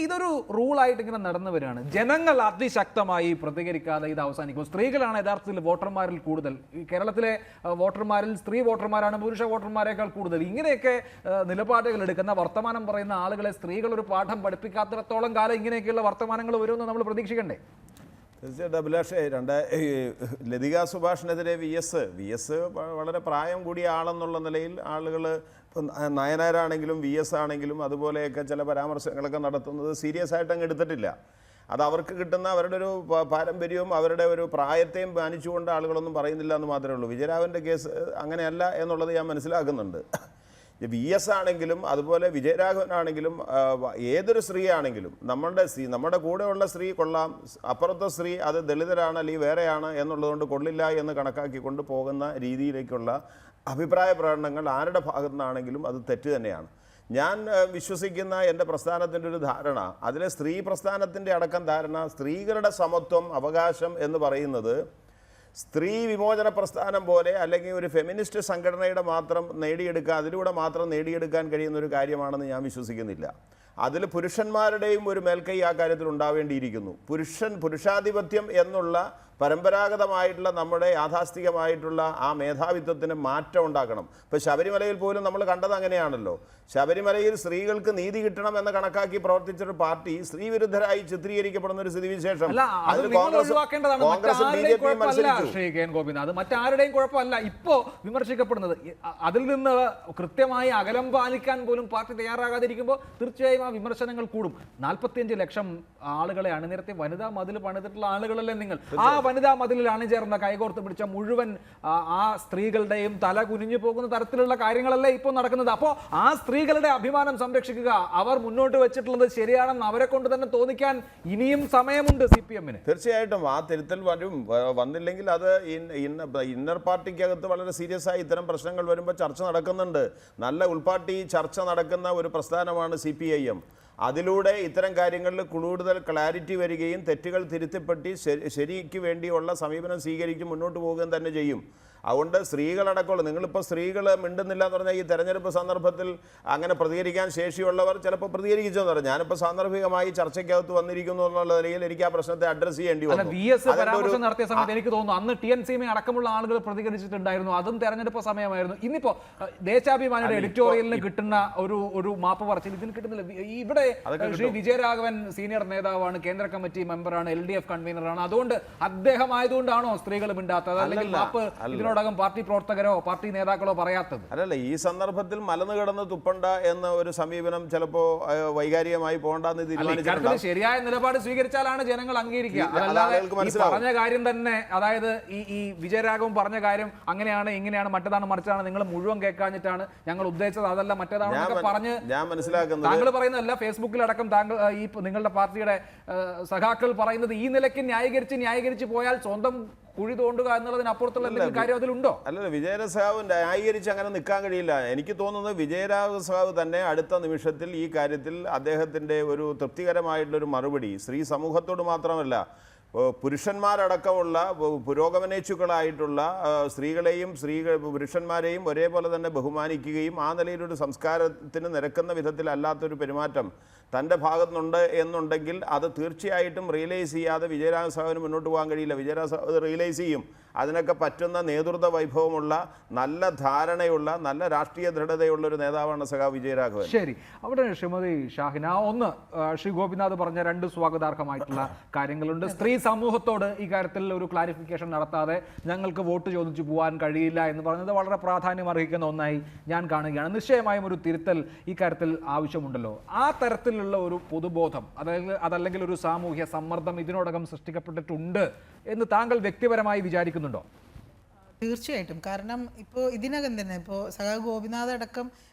ഇതൊരു റൂളായിട്ട് ഇങ്ങനെ നടന്നു വരികയാണ്. ജനങ്ങൾ അതിശക്തമായി പ്രതികരിക്കാതെ ഇത് അവസാനിക്കും. സ്ത്രീകളാണ് യഥാർത്ഥത്തിൽ വോട്ടർമാരിൽ കൂടുതൽ. ഈ കേരളത്തിലെ വോട്ടർമാരിൽ സ്ത്രീ വോട്ടർമാരാണ് പുരുഷ വോട്ടർമാരെക്കാൾ കൂടുതൽ. ഇങ്ങനെയൊക്കെ നിലപാടുകൾ എടുക്കുന്ന, വർത്തമാനം പറയുന്ന ആളുകളെ സ്ത്രീകൾ ഒരു പാഠം പഠിപ്പിക്കാത്തിടത്തോളം കാലം ഇങ്ങനെയൊക്കെയുള്ള വർത്തമാനങ്ങൾ വരുമെന്ന് നമ്മൾ പ്രതീക്ഷിക്കണ്ടേ? തീർച്ചയായിട്ടും അഭിലാഷേ, ലതിക സുഭാഷിനെതിരെ VS വളരെ പ്രായം കൂടിയ ആളെന്നുള്ള നിലയിൽ ആളുകൾ, ഇപ്പം നയനാരാണെങ്കിലും VS ആണെങ്കിലും അതുപോലെയൊക്കെ ചില പരാമർശങ്ങളൊക്കെ നടത്തുന്നത് സീരിയസ് ആയിട്ട് അങ്ങ് എടുത്തിട്ടില്ല. അത് അവർക്ക് കിട്ടുന്ന അവരുടെ ഒരു പാരമ്പര്യവും അവരുടെ ഒരു പ്രായത്തെയും മാനിച്ചുകൊണ്ട് ആളുകളൊന്നും പറയുന്നില്ല എന്ന് മാത്രമേ ഉള്ളൂ. വിജയരാഘവൻ്റെ കേസ് അങ്ങനെയല്ല എന്നുള്ളത് ഞാൻ മനസ്സിലാക്കുന്നുണ്ട്. VS ആണെങ്കിലും അതുപോലെ വിജയരാഘവനാണെങ്കിലും ഏതൊരു സ്ത്രീ ആണെങ്കിലും നമ്മുടെ കൂടെയുള്ള സ്ത്രീ കൊള്ളാം, അപ്പുറത്തെ സ്ത്രീ അത് ദളിതരാണ് അല്ലെങ്കിൽ വേറെയാണ് എന്നുള്ളതുകൊണ്ട് കൊള്ളില്ല എന്ന് കണക്കാക്കിക്കൊണ്ട് പോകുന്ന രീതിയിലേക്കുള്ള അഭിപ്രായ പ്രകടനങ്ങൾ ആരുടെ ഭാഗത്തു നിന്നാണെങ്കിലും അത് തെറ്റ് തന്നെയാണ്. ഞാൻ വിശ്വസിക്കുന്ന എൻ്റെ പ്രസ്ഥാനത്തിൻ്റെ ഒരു ധാരണ, അതിലെ സ്ത്രീ പ്രസ്ഥാനത്തിൻ്റെ അടക്കം ധാരണ, സ്ത്രീകളുടെ സമത്വം, അവകാശം എന്ന് പറയുന്നത് സ്ത്രീ വിമോചന പ്രസ്ഥാനം പോലെ അല്ലെങ്കിൽ ഒരു ഫെമിനിസ്റ്റ് സംഘടനയുടെ അതിലൂടെ മാത്രം നേടിയെടുക്കാൻ കഴിയുന്ന ഒരു കാര്യമാണെന്ന് ഞാൻ വിശ്വസിക്കുന്നില്ല. അതിൽ പുരുഷന്മാരുടെയും ഒരു മേൽക്കൈ ആ കാര്യത്തിൽ ഉണ്ടാവേണ്ടിയിരിക്കുന്നു. പുരുഷാധിപത്യം എന്നുള്ള പരമ്പരാഗതമായിട്ടുള്ള നമ്മുടെ യാഥാസ്ഥികമായിട്ടുള്ള ആ മേധാവിത്വത്തിന് മാറ്റം ഉണ്ടാക്കണം. ഇപ്പോൾ ശബരിമലയിൽ പോലും നമ്മൾ കണ്ടത് അങ്ങനെയാണല്ലോ. ശബരിമലയിൽ സ്ത്രീകൾക്ക് നീതി കിട്ടണം എന്ന് കണക്കാക്കി പ്രവർത്തിച്ചൊരു പാർട്ടി സ്ത്രീ വിരുദ്ധരായി ചിത്രീകരിക്കപ്പെടുന്ന ഒരു സ്ഥിതിവിശേഷം അത് മറ്റാരുടെയും കുഴപ്പമല്ല ഇപ്പോൾ വിമർശിക്കപ്പെടുന്നത്. അതിൽ നിന്ന് കൃത്യമായി അകലം പാലിക്കാൻ പോലും പാർട്ടി തയ്യാറാകാതിരിക്കുമ്പോൾ തീർച്ചയായും ആ വിമർശനങ്ങൾ കൂടും. 45 ലക്ഷം ആളുകളെ അണിനിരത്തി വനിതാ മതിൽ പണിതിട്ടുള്ള ആളുകളല്ലേ നിങ്ങൾ. ആ വനിതാ മതിലിൽ അണിചേർന്ന കൈകോർത്ത് പിടിച്ച മുഴുവൻ ആ സ്ത്രീകളുടെയും തല കുനിഞ്ഞു പോകുന്ന തരത്തിലുള്ള കാര്യങ്ങളല്ലേ ഇപ്പോൾ നടക്കുന്നത്. അപ്പോൾ ആ സ്ത്രീകളുടെ അഭിമാനം സംരക്ഷിക്കുക, അവർ മുന്നോട്ട് വെച്ചിട്ടുള്ളത് ശരിയാണെന്ന് അവരെ കൊണ്ട് തന്നെ തോന്നിക്കാൻ ഇനിയും സമയമുണ്ട് CPM-ന്. തീർച്ചയായിട്ടും ആ തിരുത്തൽ വന്നില്ലെങ്കിൽ അത് ഇന്നർ പാർട്ടിക്കകത്ത് വളരെ സീരിയസ് ആയി ഇത്തരം പ്രശ്നങ്ങൾ വരുമ്പോൾ ചർച്ച നടക്കുന്നുണ്ട്. നല്ല ഉൾപാർട്ടി ചർച്ച നടക്കുന്ന ഒരു പ്രസ്ഥാനമാണ് CPIM. അതിലൂടെ ഇത്തരം കാര്യങ്ങളിൽ കൂടുതൽ ക്ലാരിറ്റി വരികയും തെറ്റുകൾ തിരുത്തപ്പെട്ട് ശരിക്ക് വേണ്ടിയുള്ള സമീപനം സ്വീകരിച്ച് മുന്നോട്ട് പോവുകയും തന്നെ ചെയ്യും. അതുകൊണ്ട് സ്ത്രീകളടക്കമുള്ള, നിങ്ങളിപ്പോൾ സ്ത്രീകൾ മിണ്ടുന്നില്ല എന്ന് പറഞ്ഞാൽ ഈ തെരഞ്ഞെടുപ്പ് സന്ദർഭത്തിൽ അങ്ങനെ പ്രതികരിക്കാൻ ശേഷിയുള്ളവർ ചിലപ്പോൾ പ്രതികരിച്ചെന്ന് പറഞ്ഞു. ഞാനിപ്പോൾ സാന്ദർഭികമായി ചർച്ചയ്ക്കകത്ത് വന്നിരിക്കുന്നു എന്നുള്ള നിലയിൽ എനിക്ക് ആ പ്രശ്നത്തെ അഡ്രസ് ചെയ്യേണ്ടി വന്നു. പരാമർശം നടത്തിയ സമയത്ത് എനിക്ക് തോന്നുന്നു അന്ന് TNCM അടക്കമുള്ള ആളുകൾ പ്രതികരിച്ചിട്ടുണ്ടായിരുന്നു. അതും തെരഞ്ഞെടുപ്പ് സമയമായിരുന്നു. ഇന്നിപ്പോ ദേശാഭിമാനിയുടെ എഡിറ്റോറിയലിന് കിട്ടുന്ന ഒരു മാപ്പ് പറച്ചിൽ ഇതിന് കിട്ടുന്നില്ല. ഇവിടെ ശ്രീ വിജയരാഘവൻ സീനിയർ നേതാവാണ്, കേന്ദ്ര കമ്മിറ്റി മെമ്പറാണ്, LDF കൺവീനറാണ്. അതുകൊണ്ട് അദ്ദേഹം ആയതുകൊണ്ടാണോ സ്ത്രീകൾ മിണ്ടാത്തത്, അല്ലെങ്കിൽ മാപ്പ് ഇതിനോടകം പാർട്ടി പ്രവർത്തകരോ പാർട്ടി നേതാക്കളോ പറയാത്തത്? അല്ലല്ല, ഈ സന്ദർഭത്തിൽ മലന്ന് കിടന്ന് തുപ്പണ്ട എന്ന ഒരു സമീപനം ചിലപ്പോ വൈകാരികമായി പോകണ്ടെന്ന് തീരുമാനിച്ചിട്ടുണ്ട്. ശരിയായ നിലപാട് സ്വീകരിച്ചാലാണ് ജനങ്ങൾ അംഗീകരിക്കുക. അതല്ലാതെ പറഞ്ഞ കാര്യം തന്നെ, അതായത് ഈ വിജയരാഘവൻ പറഞ്ഞ കാര്യം അങ്ങനെയാണ് ഇങ്ങനെയാണ് മറ്റേതാണ് മറിച്ചാണ് നിങ്ങൾ മുഴുവൻ കേൾക്കാഞ്ഞിട്ടാണ് ഞങ്ങൾ ഉദ്ദേശിച്ചത് അതല്ല മറ്റേതാണെന്നൊക്കെ പറഞ്ഞ് ഞാൻ മനസ്സിലാക്കുന്നത് താങ്കൾ പറയുന്നതല്ല, ഫേസ്ബുക്കിലടക്കം താങ്കൾ ഈ നിങ്ങളുടെ പാർട്ടിയുടെ സഖാക്കൾ പറയുന്നത് ഈ നിലയ്ക്ക് ന്യായീകരിച്ച് പോയാൽ സ്വന്തം കുഴി തോണ്ടുക എന്നുള്ളതിനപ്പുറത്തുള്ള എന്തെങ്കിലും കാര്യം അതിലുണ്ടോ? അല്ലല്ല, വിജയരാഘവൻ ന്യായീകരിച്ച് അങ്ങനെ നിൽക്കാൻ കഴിയില്ല. എനിക്ക് തോന്നുന്നത് വിജയരാഘവൻ തന്നെ അടുത്ത നിമിഷത്തിൽ ഈ കാര്യത്തിൽ അദ്ദേഹത്തിൻ്റെ ഒരു തൃപ്തികരമായിട്ടുള്ളൊരു മറുപടി സ്ത്രീ സമൂഹത്തോട് മാത്രമല്ല, പുരുഷന്മാരടക്കമുള്ള പുരോഗമനേച്ഛുക്കളായിട്ടുള്ള സ്ത്രീകളെയും പുരുഷന്മാരെയും ഒരേപോലെ തന്നെ ബഹുമാനിക്കുകയും ആ നിലയിലൊരു സംസ്കാരത്തിന് നിരക്കുന്ന വിധത്തിലല്ലാത്തൊരു പെരുമാറ്റം തൻ്റെ ഭാഗത്തുനിന്നുണ്ട് എന്നുണ്ടെങ്കിൽ അത് തീർച്ചയായിട്ടും റിയലൈസ് ചെയ്യാതെ വിജയരാഘവന് മുന്നോട്ട് പോകാൻ കഴിയില്ല. വിജയരാഘവൻ റിയലൈസ് ചെയ്യും. അതിനൊക്കെ പറ്റുന്ന നേതൃത്വ വൈഭവമുള്ള, നല്ല ധാരണയുള്ള, നല്ല രാഷ്ട്രീയ ദൃഢതയുള്ള ഒരു നേതാവാണ് സഖാവ് വിജയരാഘവൻ. ശരി, അവിടെ ശ്രീമതി ഷാഹിന, ഒന്ന് ശ്രീ ഗോപിനാഥ് പറഞ്ഞ 2 സ്വാഗതാർഹമായിട്ടുള്ള കാര്യങ്ങളുണ്ട്. സ്ത്രീ സമൂഹത്തോട് ഈ കാര്യത്തിൽ ഒരു ക്ലാരിഫിക്കേഷൻ നടത്താതെ ഞങ്ങൾക്ക് വോട്ട് ചോദിച്ചു പോകാൻ കഴിയില്ല എന്ന് പറഞ്ഞത് വളരെ പ്രാധാന്യം അർഹിക്കുന്ന ഒന്നായി ഞാൻ കാണുകയാണ്. നിശ്ചയമായും ഒരു തിരുത്തൽ ഈ കാര്യത്തിൽ ആവശ്യമുണ്ടല്ലോ. ആ തരത്തിലുള്ള ഒരു പൊതുബോധം, അതല്ലെങ്കിൽ ഒരു സാമൂഹ്യ സമ്മർദ്ദം ഇതിനോടകം സൃഷ്ടിക്കപ്പെട്ടിട്ടുണ്ട് എന്ന് താങ്കൾ വ്യക്തിപരമായി വിചാരിക്കുന്നുണ്ടോ? തീർച്ചയായിട്ടും. കാരണം ഇപ്പോൾ ഇതിനകം തന്നെ ഇപ്പോൾ സഖാവ് ഗോപിനാഥ് അടക്കം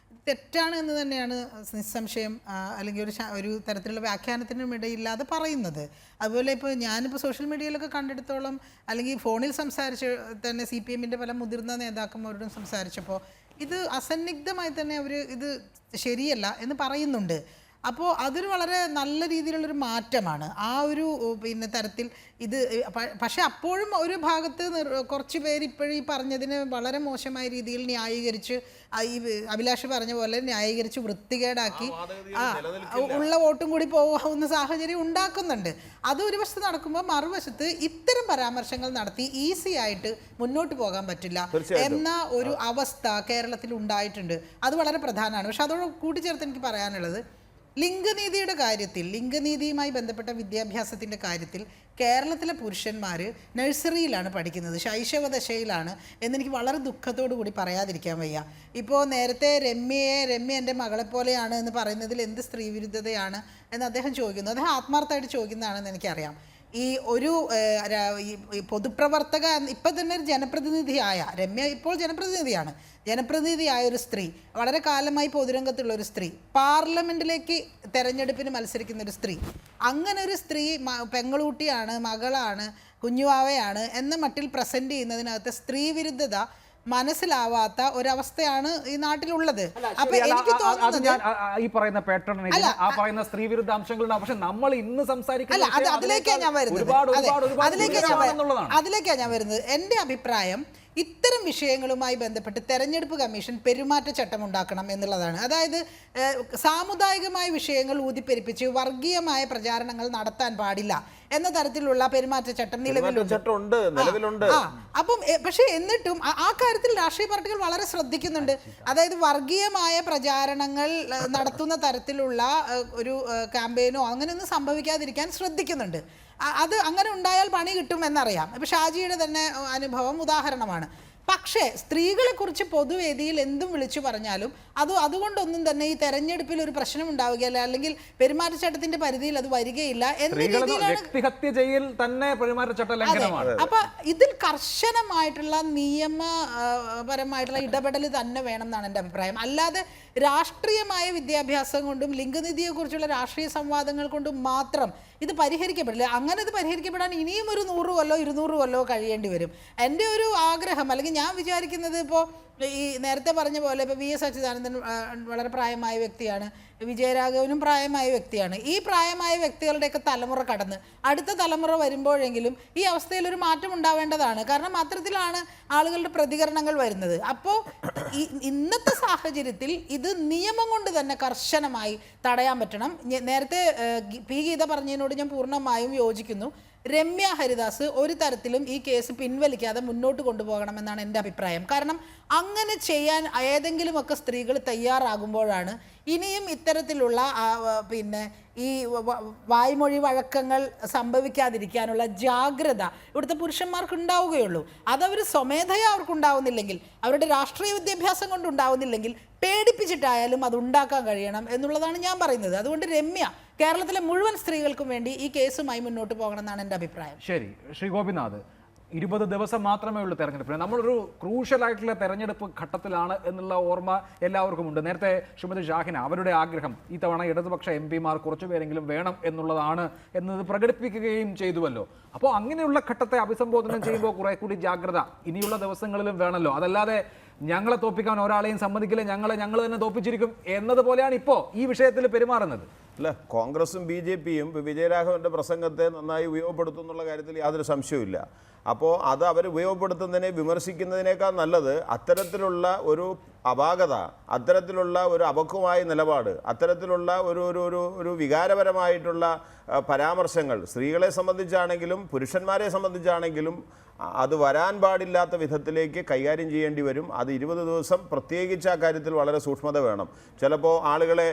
തെറ്റാണ് എന്ന് തന്നെയാണ് നിസ്സംശയം, അല്ലെങ്കിൽ ഒരു തരത്തിലുള്ള വ്യാഖ്യാനത്തിനും ഇടയില്ലാതെ പറയുന്നത്. അതുപോലെ ഇപ്പോൾ ഞാനിപ്പോൾ സോഷ്യൽ മീഡിയയിലൊക്കെ കണ്ടെടുത്തോളം, അല്ലെങ്കിൽ ഫോണിൽ സംസാരിച്ച് തന്നെ CPM-ൻ്റെ പല മുതിർന്ന നേതാക്കന്മാരോടും സംസാരിച്ചപ്പോൾ ഇത് അസന്നിഗ്ധമായി തന്നെ അവർ ഇത് ശരിയല്ല എന്ന് പറയുന്നുണ്ട്. അപ്പോൾ അതൊരു വളരെ നല്ല രീതിയിലുള്ളൊരു മാറ്റമാണ് ആ ഒരു തരത്തിൽ ഇത്. പക്ഷെ അപ്പോഴും ഒരു ഭാഗത്ത് കുറച്ച് പേര് ഇപ്പോഴും ഈ പറഞ്ഞതിന് വളരെ മോശമായ രീതിയിൽ ന്യായീകരിച്ച്, ഈ അഭിലാഷ് പറഞ്ഞ പോലെ ന്യായീകരിച്ച് വൃത്തികേടാക്കി ഉള്ള വോട്ടും കൂടി പോകാവുന്ന സാഹചര്യം ഉണ്ടാക്കുന്നുണ്ട്. അത് ഒരു വശത്ത് നടക്കുമ്പോൾ മറുവശത്ത് ഇത്തരം പരാമർശങ്ങൾ നടത്തി ഈസി ആയിട്ട് മുന്നോട്ട് പോകാൻ പറ്റില്ല എന്ന ഒരു അവസ്ഥ കേരളത്തിൽ ഉണ്ടായിട്ടുണ്ട്. അത് വളരെ പ്രധാനമാണ്. പക്ഷെ അതോട് കൂട്ടിച്ചേർത്ത് എനിക്ക് പറയാനുള്ളത്, ലിംഗനീതിയുടെ കാര്യത്തിൽ, ലിംഗനീതിയുമായി ബന്ധപ്പെട്ട വിദ്യാഭ്യാസത്തിൻ്റെ കാര്യത്തിൽ കേരളത്തിലെ പുരുഷന്മാർ നഴ്സറിയിലാണ് പഠിക്കുന്നത്, ശൈശവദശയിലാണ് എന്നെനിക്ക് വളരെ ദുഃഖത്തോടു കൂടി പറയാതിരിക്കാൻ വയ്യ. ഇപ്പോൾ നേരത്തെ രമ്യ എൻ്റെ മകളെപ്പോലെയാണ് എന്ന് പറയുന്നതിൽ എന്ത് സ്ത്രീവിരുദ്ധതയാണ് എന്ന് അദ്ദേഹം ചോദിക്കുന്നു. അദ്ദേഹം ആത്മാർത്ഥമായിട്ട് ചോദിക്കുന്നതാണെന്ന് എനിക്കറിയാം. ഈ ഒരു പൊതുപ്രവർത്തക, ഇപ്പം തന്നെ ഒരു ജനപ്രതിനിധിയായ രമ്യ, ഇപ്പോൾ ജനപ്രതിനിധിയായ ഒരു സ്ത്രീ, വളരെ കാലമായി പൊതുരംഗത്തുള്ള ഒരു സ്ത്രീ, പാർലമെൻറ്റിലേക്ക് തെരഞ്ഞെടുപ്പിന് മത്സരിക്കുന്ന ഒരു സ്ത്രീ, അങ്ങനെ ഒരു സ്ത്രീ പെങ്ങളൂട്ടിയാണ്, മകളാണ്, കുഞ്ഞുവാവയാണ് എന്ന മട്ടിൽ പ്രസൻറ്റ് ചെയ്യുന്നതിനകത്ത് സ്ത്രീവിരുദ്ധത മനസ്സിലാവാത്ത ഒരവസ്ഥയാണ് ഈ നാട്ടിലുള്ളത്. അപ്പൊ എനിക്ക് തോന്നുന്നത് ഈ പറയുന്ന പാറ്റേൺ, ആ പറയുന്ന സ്ത്രീ വിരുദ്ധ അംശങ്ങളുണ്ട്. പക്ഷെ നമ്മൾ ഇന്ന് സംസാരിക്കുന്ന അതിലേക്കാണ് ഞാൻ വരുന്നത്. എൻ്റെ അഭിപ്രായം, ഇത്തരം വിഷയങ്ങളുമായി ബന്ധപ്പെട്ട് തെരഞ്ഞെടുപ്പ് കമ്മീഷൻ പെരുമാറ്റച്ചട്ടം ഉണ്ടാക്കണം എന്നുള്ളതാണ്. അതായത് സാമുദായികമായ വിഷയങ്ങൾ ഊതിപ്പെരിപ്പിച്ച് വർഗീയമായ പ്രചാരണങ്ങൾ നടത്താൻ പാടില്ല എന്ന തരത്തിലുള്ള പെരുമാറ്റച്ചട്ടം നിലവിലുണ്ട്. അപ്പം പക്ഷേ എന്നിട്ടും ആ കാര്യത്തിൽ രാഷ്ട്രീയ പാർട്ടികൾ വളരെ ശ്രദ്ധിക്കുന്നുണ്ട്. അതായത് വർഗീയമായ പ്രചാരണങ്ങൾ നടത്തുന്ന തരത്തിലുള്ള ഒരു ക്യാമ്പയിനോ അങ്ങനെയൊന്നും സംഭവിക്കാതിരിക്കാൻ ശ്രദ്ധിക്കുന്നുണ്ട്. അത് അങ്ങനെ ഉണ്ടായാൽ പണി കിട്ടുമെന്നറിയാം. ഇപ്പം ഷാജിയുടെ തന്നെ അനുഭവം ഉദാഹരണമാണ്. പക്ഷേ സ്ത്രീകളെക്കുറിച്ച് പൊതുവേദിയിൽ എന്തും വിളിച്ചു പറഞ്ഞാലും അതുകൊണ്ടൊന്നും തന്നെ ഈ തെരഞ്ഞെടുപ്പിൽ ഒരു പ്രശ്നം ഉണ്ടാവുകയില്ല, അല്ലെങ്കിൽ പെരുമാറ്റച്ചട്ടത്തിന്റെ പരിധിയിൽ അത് വരികയില്ല എന്ന രീതിയിലാണ്. അപ്പൊ ഇതിൽ കർശനമായിട്ടുള്ള നിയമപരമായിട്ടുള്ള ഇടപെടൽ തന്നെ വേണം എന്നാണ് എൻ്റെ അഭിപ്രായം. അല്ലാതെ രാഷ്ട്രീയമായ വിദ്യാഭ്യാസം കൊണ്ടും ലിംഗനീതിയെക്കുറിച്ചുള്ള രാഷ്ട്രീയ സംവാദങ്ങൾ കൊണ്ടും മാത്രം ഇത് പരിഹരിക്കപ്പെടില്ല. അങ്ങനെ ഇത് പരിഹരിക്കപ്പെടാൻ ഇനിയും ഒരു 100 കൊല്ലോ 200 കൊല്ലോ കഴിയേണ്ടി വരും. എൻ്റെ ഒരു ആഗ്രഹം, അല്ലെങ്കിൽ ഞാൻ വിചാരിക്കുന്നത്, ഇപ്പോൾ ഈ നേരത്തെ പറഞ്ഞ പോലെ ഇപ്പോൾ VS അച്യുതാനന്ദൻ വളരെ പ്രായമായ വ്യക്തിയാണ്, വിജയരാഘവനും പ്രായമായ വ്യക്തിയാണ്. ഈ പ്രായമായ വ്യക്തികളുടെയൊക്കെ തലമുറ കടന്ന് അടുത്ത തലമുറ വരുമ്പോഴെങ്കിലും ഈ അവസ്ഥയിൽ ഒരു മാറ്റം ഉണ്ടാവേണ്ടതാണ്. കാരണം അത്തരത്തിലാണ് ആളുകളുടെ പ്രതികരണങ്ങൾ വരുന്നത്. അപ്പോൾ ഇന്നത്തെ സാഹചര്യത്തിൽ ഇത് നിയമം കൊണ്ട് തന്നെ കർശനമായി തടയാൻ പറ്റണം. നേരത്തെ പി ഗീത പറഞ്ഞതിനോട് ഞാൻ പൂർണ്ണമായും യോജിക്കുന്നു. രമ്യ ഹരിദാസ് ഒരു തരത്തിലും ഈ കേസ് പിൻവലിക്കാതെ മുന്നോട്ട് കൊണ്ടുപോകണമെന്നാണ് എൻ്റെ അഭിപ്രായം. കാരണം അങ്ങനെ ചെയ്യാൻ ഏതെങ്കിലുമൊക്കെ സ്ത്രീകൾ തയ്യാറാകുമ്പോഴാണ് ഇനിയും ഇത്തരത്തിലുള്ള ഈ വായ്മൊഴി വഴക്കങ്ങൾ സംഭവിക്കാതിരിക്കാനുള്ള ജാഗ്രത ഇവിടുത്തെ പുരുഷന്മാർക്ക് ഉണ്ടാവുകയുള്ളൂ. അതവർ സ്വമേധയാ അവർക്കുണ്ടാവുന്നില്ലെങ്കിൽ, അവരുടെ രാഷ്ട്രീയ വിദ്യാഭ്യാസം കൊണ്ടുണ്ടാവുന്നില്ലെങ്കിൽ, പേടിപ്പിച്ചിട്ടായാലും അത് ഉണ്ടാക്കാൻ കഴിയണം എന്നുള്ളതാണ് ഞാൻ പറയുന്നത്. അതുകൊണ്ട് രമ്യ കേരളത്തിലെ മുഴുവൻ സ്ത്രീകൾക്കും വേണ്ടി ഈ കേസുമായി മുന്നോട്ട് പോകണമെന്നാണ് എൻ്റെ അഭിപ്രായം. ശരി, ശ്രീ ഗോപിനാഥ്, 20 ദിവസം മാത്രമേ ഉള്ളൂ തെരഞ്ഞെടുപ്പിന്. നമ്മളൊരു ക്രൂഷ്യലായിട്ടുള്ള തെരഞ്ഞെടുപ്പ് ഘട്ടത്തിലാണ് എന്നുള്ള ഓർമ്മ എല്ലാവർക്കും ഉണ്ട്. നേരത്തെ ശ്രീമതി ഷാഹിന അവരുടെ ആഗ്രഹം ഈ തവണ ഇടതുപക്ഷ MP-മാർ കുറച്ചുപേരെങ്കിലും വേണം എന്നുള്ളതാണ് എന്നത് പ്രകടിപ്പിക്കുകയും ചെയ്തുവല്ലോ. അപ്പോൾ അങ്ങനെയുള്ള ഘട്ടത്തെ അഭിസംബോധന ചെയ്യുമ്പോൾ കുറെ കൂടി ജാഗ്രത ഇനിയുള്ള ദിവസങ്ങളിലും വേണമല്ലോ. അതല്ലാതെ ഞങ്ങളെ തോപ്പിക്കാൻ ഒരാളെയും സമ്മതിക്കില്ല, ഞങ്ങൾ തന്നെ തോപ്പിച്ചിരിക്കും എന്നതുപോലെയാണ് ഇപ്പോൾ ഈ വിഷയത്തിൽ പെരുമാറുന്നത്. അല്ല, കോൺഗ്രസും BJP-യും വിജയരാഘവൻ്റെ പ്രസംഗത്തെ നന്നായി ഉപയോഗപ്പെടുത്തും എന്നുള്ള കാര്യത്തിൽ യാതൊരു സംശയവുമില്ല. അപ്പോൾ അത് അവർ ഉപയോഗപ്പെടുത്തുന്നതിനെ വിമർശിക്കുന്നതിനേക്കാൾ നല്ലത് അത്തരത്തിലുള്ള ഒരു അപാകത, അത്തരത്തിലുള്ള ഒരു അപക്വമായ നിലപാട്, അത്തരത്തിലുള്ള ഒരു വികാരപരമായിട്ടുള്ള പരാമർശങ്ങൾ സ്ത്രീകളെ സംബന്ധിച്ചാണെങ്കിലും പുരുഷന്മാരെ സംബന്ധിച്ചാണെങ്കിലും അത് വരാൻ പാടില്ലാത്ത വിധത്തിലേക്ക് കൈകാര്യം ചെയ്യേണ്ടി വരും. അത് 20 ദിവസം പ്രത്യേകിച്ച് ആ കാര്യത്തിൽ വളരെ സൂക്ഷ്മത വേണം. ചിലപ്പോൾ ആളുകളെ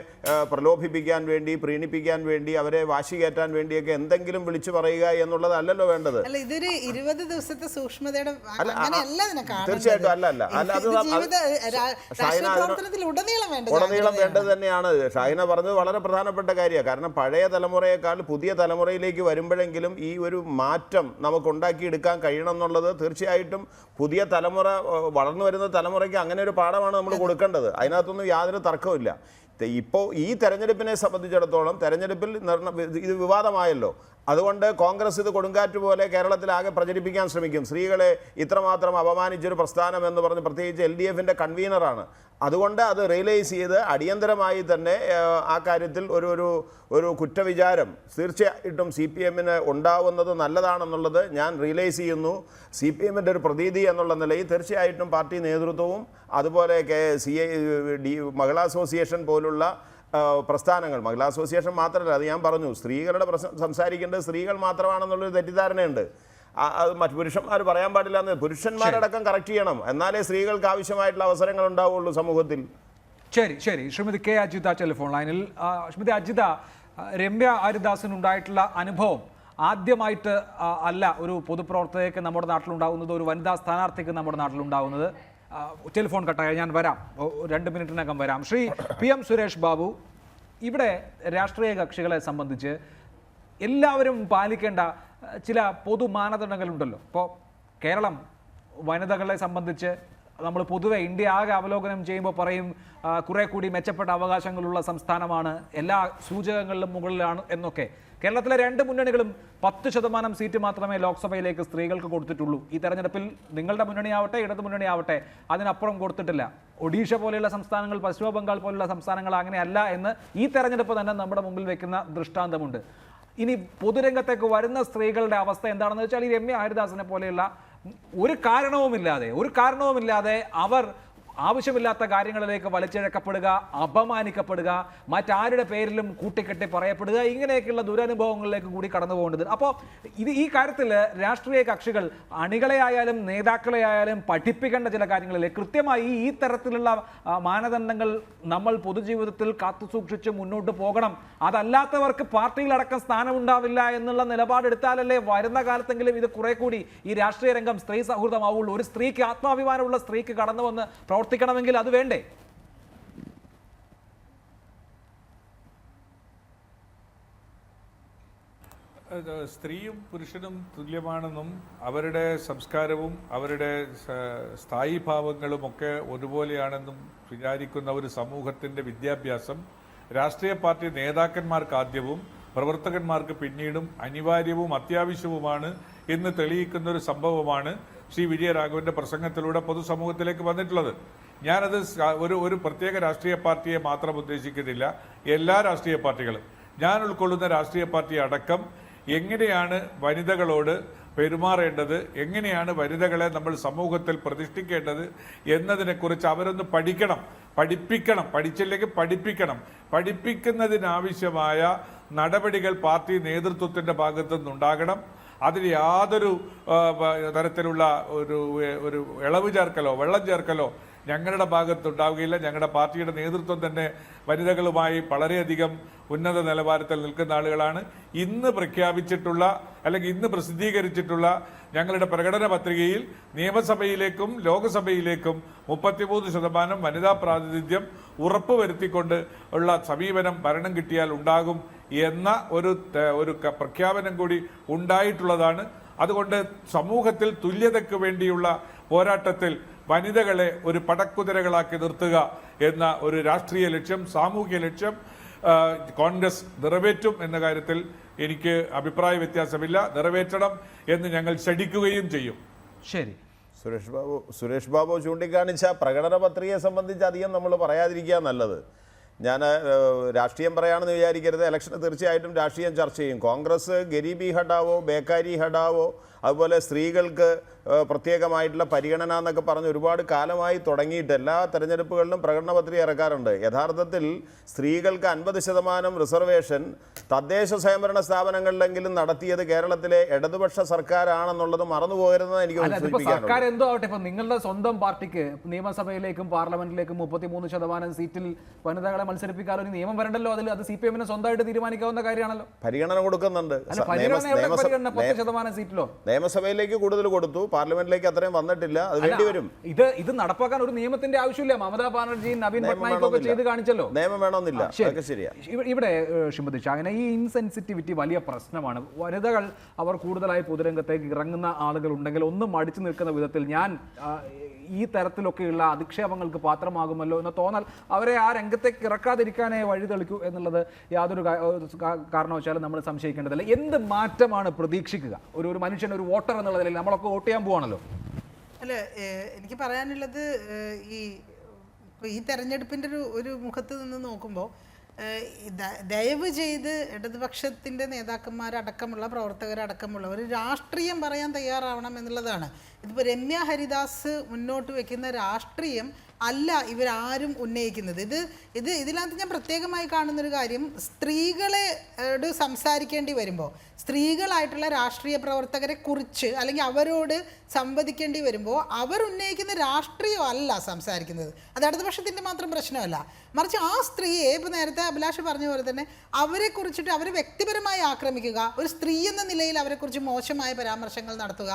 പ്രലോഭിപ്പിക്കാൻ വേണ്ടി, പ്രീണിപ്പിക്കാൻ വേണ്ടി, അവരെ വാശി കയറ്റാൻ വേണ്ടിയൊക്കെ എന്തെങ്കിലും വിളിച്ചു പറയുക എന്നുള്ളതല്ലല്ലോ വേണ്ടത്. ഇതൊരു 20 ദിവസത്തെ സൂക്ഷ്മതയുടെ തീർച്ചയായിട്ടും അല്ല ഉടനീളം വേണ്ടത് തന്നെയാണ്. ഷാഹിന പറഞ്ഞത് വളരെ പ്രധാനപ്പെട്ട കാര്യമാണ്. കാരണം പഴയ തലമുറയേക്കാൾ പുതിയ തലമുറയിലേക്ക് വരുമ്പോഴെങ്കിലും ഈ ഒരു മാറ്റം നമുക്ക് ഉണ്ടാക്കിയെടുക്കാൻ കഴിയണം എന്നുള്ളത് തീർച്ചയായിട്ടും പുതിയ തലമുറ, വളർന്നു വരുന്ന തലമുറയ്ക്ക് അങ്ങനെ ഒരു പാഠമാണ് നമ്മൾ കൊടുക്കേണ്ടത്. അതിനകത്തൊന്നും യാതൊരു തർക്കമില്ല. ഇപ്പോൾ ഈ തെരഞ്ഞെടുപ്പിനെ സംബന്ധിച്ചിടത്തോളം തെരഞ്ഞെടുപ്പിൽ ഇത് വിവാദമായല്ലോ. അതുകൊണ്ട് കോൺഗ്രസ് ഇത് കൊടുങ്കാറ്റ് പോലെ കേരളത്തിലാകെ പ്രചരിപ്പിക്കാൻ ശ്രമിക്കും. സ്ത്രീകളെ ഇത്രമാത്രം അപമാനിച്ചൊരു പ്രസ്ഥാനം എന്ന് പറഞ്ഞ്, പ്രത്യേകിച്ച് LDF-ൻ്റെ കൺവീനറാണ്. അതുകൊണ്ട് അത് റിയലൈസ് ചെയ്ത് അടിയന്തരമായി തന്നെ ആ കാര്യത്തിൽ ഒരു കുറ്റവിചാരം തീർച്ചയായിട്ടും CPM-ന് ഉണ്ടാവുന്നത് നല്ലതാണെന്നുള്ളത് ഞാൻ റിയലൈസ് ചെയ്യുന്നു. CPM-ൻ്റെ ഒരു പ്രതീതി എന്നുള്ള നിലയിൽ തീർച്ചയായിട്ടും പാർട്ടി നേതൃത്വവും അതുപോലെ മഹിളാ അസോസിയേഷൻ പോലുള്ള പ്രസ്ഥാനങ്ങൾ, മഹിളാ അസോസിയേഷൻ മാത്രമല്ല, അത് ഞാൻ പറഞ്ഞു, സ്ത്രീകളുടെ പ്രശ്നം സംസാരിക്കേണ്ടത് സ്ത്രീകൾ മാത്രമാണെന്നുള്ളൊരു തെറ്റിദ്ധാരണയുണ്ട്. അത് മറ്റു പുരുഷന്മാർ പറയാൻ പാടില്ല എന്ന് പുരുഷന്മാരടക്കം കറക്റ്റ് ചെയ്യണം. എന്നാലേ സ്ത്രീകൾക്ക് ആവശ്യമായിട്ടുള്ള അവസരങ്ങൾ ഉണ്ടാവുള്ളൂ സമൂഹത്തിൽ. ശരി. ശ്രീമതി K. അജിത ടെലിഫോൺ ലൈനിൽ. ശ്രീമതി അജിത, രമ്യ ഹരിദാസിനുണ്ടായിട്ടുള്ള അനുഭവം ആദ്യമായിട്ട് അല്ല ഒരു പൊതുപ്രവർത്തകർക്ക് നമ്മുടെ നാട്ടിലുണ്ടാകുന്നത്, ഒരു വനിതാ സ്ഥാനാർത്ഥിക്ക് നമ്മുടെ നാട്ടിലുണ്ടാകുന്നത്. ടെലിഫോൺ കട്ടായ ഞാൻ വരാം, 2 മിനിറ്റിനകം വരാം. ശ്രീ PM സുരേഷ് ബാബു, ഇവിടെ രാഷ്ട്രീയ കക്ഷികളെ സംബന്ധിച്ച് എല്ലാവരും പാലിക്കേണ്ട ചില പൊതു മാനദണ്ഡങ്ങളുണ്ടല്ലോ. ഇപ്പോൾ കേരളം വനിതകളെ സംബന്ധിച്ച് നമ്മൾ പൊതുവെ ഇന്ത്യ ആകെ അവലോകനം ചെയ്യുമ്പോൾ പറയും കുറെ കൂടി മെച്ചപ്പെട്ട അവകാശങ്ങളുള്ള സംസ്ഥാനമാണ്, എല്ലാ സൂചകങ്ങളിലും മുകളിലാണ് എന്നൊക്കെ. കേരളത്തിലെ 2 മുന്നണികളും 10% സീറ്റ് മാത്രമേ ലോക്സഭയിലേക്ക് സ്ത്രീകൾക്ക് കൊടുത്തിട്ടുള്ളൂ. ഈ തെരഞ്ഞെടുപ്പിൽ നിങ്ങളുടെ മുന്നണിയാവട്ടെ ഇടതു മുന്നണിയാവട്ടെ അതിനപ്പുറം കൊടുത്തിട്ടില്ല. ഒഡീഷ പോലെയുള്ള സംസ്ഥാനങ്ങൾ, പശ്ചിമ ബംഗാൾ പോലുള്ള സംസ്ഥാനങ്ങൾ അങ്ങനെയല്ല എന്ന് ഈ തെരഞ്ഞെടുപ്പ് തന്നെ നമ്മുടെ മുമ്പിൽ വെക്കുന്ന ദൃഷ്ടാന്തമുണ്ട്. ഇനി പൊതുരംഗത്തേക്ക് വരുന്ന സ്ത്രീകളുടെ അവസ്ഥ എന്താണെന്ന് വെച്ചാൽ ഈ രമ്യ ഹരിദാസിനെ പോലെയുള്ള ഒരു കാരണവുമില്ലാതെ അവർ ആവശ്യമില്ലാത്ത കാര്യങ്ങളിലേക്ക് വലിച്ചിഴക്കപ്പെടുക, അപമാനിക്കപ്പെടുക, മറ്റാരുടെ പേരിലും കൂട്ടിക്കെട്ടി പറയപ്പെടുക, ഇങ്ങനെയൊക്കെയുള്ള ദുരനുഭവങ്ങളിലേക്ക് കൂടി കടന്നു പോകേണ്ടത്. അപ്പോൾ ഈ കാര്യത്തിൽ രാഷ്ട്രീയ കക്ഷികൾ അണികളെ ആയാലും നേതാക്കളെ ആയാലും പഠിപ്പിക്കേണ്ട ചില കാര്യങ്ങളിലെ കൃത്യമായി ഈ തരത്തിലുള്ള മാനദണ്ഡങ്ങൾ നമ്മൾ പൊതുജീവിതത്തിൽ കാത്തുസൂക്ഷിച്ച് മുന്നോട്ട് പോകണം. അതല്ലാത്തവർക്ക് പാർട്ടിയിലടക്കം സ്ഥാനമുണ്ടാവില്ല എന്നുള്ള നിലപാടെടുത്താലല്ലേ വരുന്ന കാലത്തെങ്കിലും ഇത് കുറെ കൂടി ഈ രാഷ്ട്രീയ രംഗം സ്ത്രീ സൗഹൃദമാവുള്ളൂ. ഒരു സ്ത്രീക്ക്, ആത്മാഭിമാനമുള്ള സ്ത്രീക്ക് കടന്നു വന്ന് പ്രവർത്തിക്കണമെങ്കിൽ അത് വേണ്ടേ? സ്ത്രീയും പുരുഷനും തുല്യമാണെന്നും അവരുടെ സംസ്കാരവും അവരുടെ സ്ഥായി ഭാവങ്ങളും ഒക്കെ ഒരുപോലെയാണെന്നും വിചാരിക്കുന്ന ഒരു സമൂഹത്തിൻ്റെ വിദ്യാഭ്യാസം രാഷ്ട്രീയ പാർട്ടി നേതാക്കന്മാർക്ക് ആദ്യവും പ്രവർത്തകന്മാർക്ക് പിന്നീടും അനിവാര്യവും അത്യാവശ്യവുമാണ് എന്ന് തെളിയിക്കുന്ന ഒരു സംഭവമാണ് ശ്രീ വിജയരാഘവന്റെ പ്രസംഗത്തിലൂടെ പൊതുസമൂഹത്തിലേക്ക് വന്നിട്ടുള്ളത്. ഞാനത് ഒരു പ്രത്യേക രാഷ്ട്രീയ പാർട്ടിയെ മാത്രം ഉദ്ദേശിക്കുന്നില്ല, എല്ലാ രാഷ്ട്രീയ പാർട്ടികളും, ഞാൻ ഉൾക്കൊള്ളുന്ന രാഷ്ട്രീയ പാർട്ടി അടക്കം എങ്ങനെയാണ് വനിതകളോട് പെരുമാറേണ്ടത്, എങ്ങനെയാണ് വനിതകളെ നമ്മൾ സമൂഹത്തിൽ പ്രതിഷ്ഠിക്കേണ്ടത് എന്നതിനെക്കുറിച്ച് അവരൊന്ന് പഠിപ്പിക്കണം. പഠിച്ചില്ലെങ്കിൽ പഠിപ്പിക്കണം. പഠിപ്പിക്കുന്നതിനാവശ്യമായ നടപടികൾ പാർട്ടി നേതൃത്വത്തിൻ്റെ ഭാഗത്തു നിന്നുണ്ടാകണം. അതിൽ യാതൊരു തരത്തിലുള്ള ഒരു ഇളവ് ചേർക്കലോ വെള്ളം ചേർക്കലോ ഞങ്ങളുടെ ഭാഗത്തുണ്ടാവുകയില്ല. ഞങ്ങളുടെ പാർട്ടിയുടെ നേതൃത്വം തന്നെ വനിതകളുമായി വളരെയധികം ഉന്നത നിലവാരത്തിൽ നിൽക്കുന്ന ആളുകളാണ്. ഇന്ന് പ്രഖ്യാപിച്ചിട്ടുള്ള അല്ലെങ്കിൽ ഇന്ന് പ്രസിദ്ധീകരിച്ചിട്ടുള്ള ഞങ്ങളുടെ പ്രകടന പത്രികയിൽ നിയമസഭയിലേക്കും ലോക്സഭയിലേക്കും 33% വനിതാ പ്രാതിനിധ്യം ഉറപ്പുവരുത്തിക്കൊണ്ട് ഉള്ള സമീപനം ഭരണം കിട്ടിയാൽ ഉണ്ടാകും എന്ന ഒരു പ്രഖ്യാപനം കൂടി ഉണ്ടായിട്ടുള്ളതാണ്. അതുകൊണ്ട് സമൂഹത്തിൽ തുല്യതയ്ക്ക് വേണ്ടിയുള്ള പോരാട്ടത്തിൽ വനിതകളെ ഒരു പടക്കുതിരകളാക്കി നിർത്തുക എന്ന ഒരു രാഷ്ട്രീയ ലക്ഷ്യം, സാമൂഹ്യ ലക്ഷ്യം കോൺഗ്രസ് നിറവേറ്റും എന്ന കാര്യത്തിൽ എനിക്ക് അഭിപ്രായ വ്യത്യാസമില്ല. നിറവേറ്റണം എന്ന് ഞങ്ങൾ ശഠിക്കുകയും ചെയ്യും. ശരി, സുരേഷ് ബാബു ചൂണ്ടിക്കാണിച്ച പ്രകടന പത്രികയെ സംബന്ധിച്ച് അധികം നമ്മൾ പറയാതിരിക്കുക നല്ലത്. ഞാൻ രാഷ്ട്രീയം പറയാണെന്ന് വിചാരിക്കരുത്. ഇലക്ഷന് തീർച്ചയായിട്ടും രാഷ്ട്രീയം ചർച്ച ചെയ്യും. കോൺഗ്രസ് ഗരീബി ഹഠാവോ ബേക്കാരി ഹഠാവോ അതുപോലെ സ്ത്രീകൾക്ക് പ്രത്യേകമായിട്ടുള്ള പരിഗണന എന്നൊക്കെ പറഞ്ഞ് ഒരുപാട് കാലമായി തുടങ്ങിയിട്ട് എല്ലാ തെരഞ്ഞെടുപ്പുകളിലും പ്രകടന പത്രിക ഇറക്കാറുണ്ട്. യഥാർത്ഥത്തിൽ സ്ത്രീകൾക്ക് 50% റിസർവേഷൻ തദ്ദേശ സ്വയംഭരണ സ്ഥാപനങ്ങളിലെങ്കിലും നടത്തിയത് കേരളത്തിലെ ഇടതുപക്ഷ സർക്കാരാണെന്നുള്ളത് മറന്നുപോകരുതെന്ന് എനിക്ക് സർക്കാർ എന്തോ ആവട്ടെ, ഇപ്പൊ നിങ്ങളുടെ സ്വന്തം പാർട്ടിക്ക് നിയമസഭയിലേക്കും പാർലമെന്റിലേക്കും 33% സീറ്റിൽ വനിതകളെ മത്സരിപ്പിക്കാനോ നിയമം വരണ്ടല്ലോ. അതിൽ അത് CPM സ്വന്തമായിട്ട് തീരുമാനിക്കാവുന്ന കാര്യമാണല്ലോ. പരിഗണന കൊടുക്കുന്നുണ്ട്. സീറ്റിലോ നിയമസഭയിലേക്ക് കൂടുതൽ കൊടുത്തു, പാർലമെന്റിലേക്ക് അത്രയും വന്നിട്ടില്ല. അത് വേണ്ടിവരും. ഇത് നടപ്പാക്കാൻ ഒരു നിയമത്തിന്റെ ആവശ്യമില്ല. മമതാ ബാനർജി, നവീൻ പട്നായിക് ഒക്കെ ചെയ്ത് കാണിച്ചല്ലോ. നിയമം വേണമെന്നില്ല. ഇവിടെ ശ്രീമതി ഷാഹിന, ഈ ഇൻസെൻസിറ്റിവിറ്റി വലിയ പ്രശ്നമാണ്. വനിതകൾ അവർ കൂടുതലായി പൊതുരംഗത്തേക്ക് ഇറങ്ങുന്ന ആളുകൾ ഉണ്ടെങ്കിൽ ഒന്നും മടിച്ചു നിൽക്കുന്ന വിധത്തിൽ ഞാൻ ഈ തരത്തിലൊക്കെയുള്ള അധിക്ഷേപങ്ങൾക്ക് പാത്രമാകുമല്ലോ എന്ന തോന്നൽ അവരെ ആ രംഗത്തേക്ക് ഇറക്കാതിരിക്കാനേ വഴി തെളിക്കൂ എന്നുള്ളത് യാതൊരു കാരണവശാലും നമ്മൾ സംശയിക്കേണ്ടതില്ല. എന്ത് മാറ്റമാണ് പ്രതീക്ഷിക്കുക ഒരു മനുഷ്യൻ, ഒരു വോട്ടർ എന്നുള്ള നിലയിൽ? നമ്മളൊക്കെ വോട്ട് ചെയ്യാൻ പോവാണല്ലോ. അല്ല, എനിക്ക് പറയാനുള്ളത് ഈ തെരഞ്ഞെടുപ്പിൻ്റെ ഒരു മുഖത്ത് നിന്ന് നോക്കുമ്പോൾ ദയവ് ചെയ്ത് ഇടതുപക്ഷത്തിൻ്റെ നേതാക്കന്മാരടക്കമുള്ള പ്രവർത്തകരടക്കമുള്ള ഒരു രാഷ്ട്രീയം പറയാൻ തയ്യാറാവണം എന്നുള്ളതാണ്. ഇതിപ്പോൾ രമ്യ ഹരിദാസ് മുന്നോട്ട് വയ്ക്കുന്ന രാഷ്ട്രീയം അല്ല ഇവരാരും ഉന്നയിക്കുന്നത്. ഇതിനകത്ത് ഞാൻ പ്രത്യേകമായി കാണുന്നൊരു കാര്യം, സ്ത്രീകളോട് സംസാരിക്കേണ്ടി വരുമ്പോൾ, സ്ത്രീകളായിട്ടുള്ള രാഷ്ട്രീയ പ്രവർത്തകരെ കുറിച്ച് അല്ലെങ്കിൽ അവരോട് സംവദിക്കേണ്ടി വരുമ്പോൾ അവർ ഉന്നയിക്കുന്ന രാഷ്ട്രീയം അല്ല സംസാരിക്കുന്നത്. അത് ഇടതുപക്ഷത്തിൻ്റെ മാത്രം പ്രശ്നമല്ല, മറിച്ച് ആ സ്ത്രീയെ ഇപ്പോൾ നേരത്തെ അഭിലാഷ് പറഞ്ഞ പോലെ തന്നെ അവരെ കുറിച്ചിട്ട് അവരെ വ്യക്തിപരമായി ആക്രമിക്കുക, ഒരു സ്ത്രീ എന്ന നിലയിൽ അവരെക്കുറിച്ച് മോശമായ പരാമർശങ്ങൾ നടത്തുക,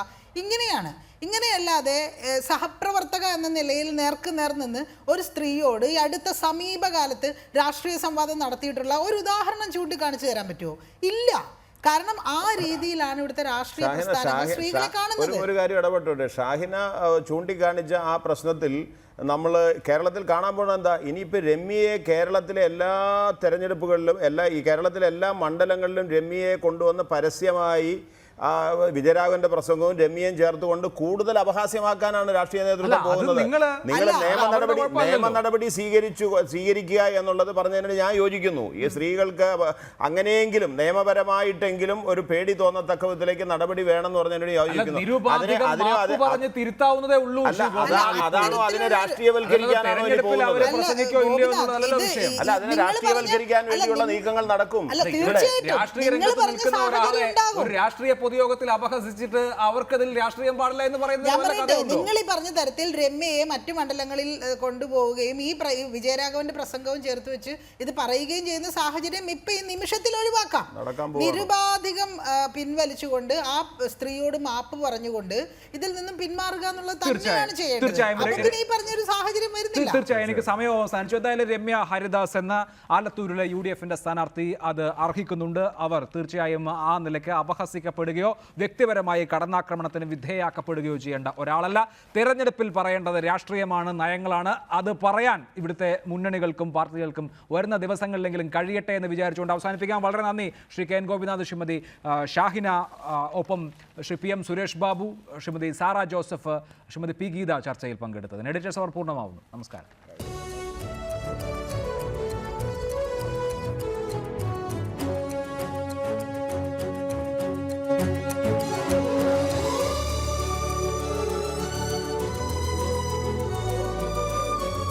ഇങ്ങനെയല്ലാതെ സഹപ്രവർത്തക എന്ന നിലയിൽ നേർക്കുനേർ നിന്ന് ഒരു സ്ത്രീയോട് ഈ അടുത്ത സമീപകാലത്ത് രാഷ്ട്രീയ സംവാദം നടത്തിയിട്ടുള്ള ഒരു ഉദാഹരണം ചൂണ്ടിക്കാണിച്ചു തരാൻ പറ്റുമോ? ഇല്ല. കാരണം ആ രീതിയിലാണ് ഇവിടുത്തെ രാഷ്ട്രീയ പ്രസ്ഥാനങ്ങൾ സ്ത്രീകളെ കാണുന്നത്. ഒരു കാര്യം ഇടപെട്ടോട്ടെ. ഷാഹിന ചൂണ്ടിക്കാണിച്ച ആ പ്രശ്നത്തിൽ നമ്മൾ കേരളത്തിൽ കാണാൻ പോകുന്നത് എന്താ? ഇനിയിപ്പോൾ രമ്യയെ കേരളത്തിലെ എല്ലാ തെരഞ്ഞെടുപ്പുകളിലും കേരളത്തിലെ എല്ലാ മണ്ഡലങ്ങളിലും രമ്യയെ കൊണ്ടുവന്ന് പരസ്യമായി വിജയരാഘവന്റെ പ്രസംഗവും രമ്യയും ചേർത്തുകൊണ്ട് കൂടുതൽ അപഹാസ്യമാക്കാനാണ് രാഷ്ട്രീയ നേതൃത്വം പോകുന്നത്. നിങ്ങൾ നിയമ നടപടി സ്വീകരിക്കുക എന്നുള്ളത് പറഞ്ഞതിന് ഞാൻ യോജിക്കുന്നു. ഈ സ്ത്രീകൾക്ക് അങ്ങനെയെങ്കിലും നിയമപരമായിട്ടെങ്കിലും ഒരു പേടി തോന്നത്തക്ക വിധത്തിലേക്ക് നടപടി വേണമെന്ന് പറഞ്ഞതിനോട് യോജിക്കുന്നു. അതാണോ അതിനെ രാഷ്ട്രീയവൽക്കരിക്കാനാണോ ഇനി പോകുന്നത്? അല്ല, അതിനെ രാഷ്ട്രീയവൽക്കരിക്കാൻ വേണ്ടിയുള്ള നീക്കങ്ങൾ നടക്കും. രാഷ്ട്രീയ പൊതുയോഗത്തിൽ അപഹസിച്ചിട്ട് അവർക്കതിൽ രാഷ്ട്രീയം പാടില്ല എന്ന് പറയുന്നത്. നിങ്ങൾ ഈ പറഞ്ഞ തരത്തിൽ രമ്യയെ മറ്റു മണ്ഡലങ്ങളിൽ കൊണ്ടുപോവുകയും ഈ വിജയരാഘവന്റെ പ്രസംഗവും ചേർത്ത് വെച്ച് ഇത് പറയുകയും ചെയ്യുന്ന സാഹചര്യം ഇപ്പൊ ഈ നിമിഷത്തിൽ ഒഴിവാക്കാം. നിരുപാധികം പിൻവലിച്ചുകൊണ്ട് ആ സ്ത്രീയോട് മാപ്പ് പറഞ്ഞുകൊണ്ട് ഇതിൽ നിന്നും പിന്മാറുക എന്നുള്ളത് തന്നെയാണ് ചെയ്യേണ്ടത്. ഈ പറഞ്ഞൊരു സാഹചര്യം വരുന്നില്ല. തീർച്ചയായും എനിക്ക് സമയം അവസാനിച്ചു. എന്തായാലും രമ്യ ഹരിദാസ് എന്ന ആലത്തൂരിലെ UDFന്റെ സ്ഥാനാർത്ഥി അത് അർഹിക്കുന്നുണ്ട്. അവർ തീർച്ചയായും ആ നിലയ്ക്ക് അപഹസിക്കപ്പെടുകയോ വ്യക്തിപരമായി കടന്നാക്രമണത്തിന് വിധേയമാക്കപ്പെടുകയോ ചെയ്യേണ്ട ഒരാളല്ല. തെരഞ്ഞെടുപ്പിൽ പറയേണ്ടത് രാഷ്ട്രീയമാണ്, നയങ്ങളാണ്. അത് പറയാൻ ഇവിടുത്തെ മുന്നണികൾക്കും പാർട്ടികൾക്കും വരുന്ന ദിവസങ്ങളിലെങ്കിലും കഴിയട്ടെ എന്ന് വിചാരിച്ചുകൊണ്ട് അവസാനിപ്പിക്കാം. വളരെ നന്ദി ശ്രീ KN ഗോപിനാഥ്, ശ്രീമതി ഷാഹിന, ഒപ്പം ശ്രീ PM സുരേഷ് ബാബു, ശ്രീമതി സാറ ജോസഫ്, ശ്രീമതി P ഗീത ചർച്ചയിൽ പങ്കെടുത്തതിന്. എഡിറ്റേഴ്സ് അവർ പൂർണ്ണമാവുന്നു. നമസ്കാരം.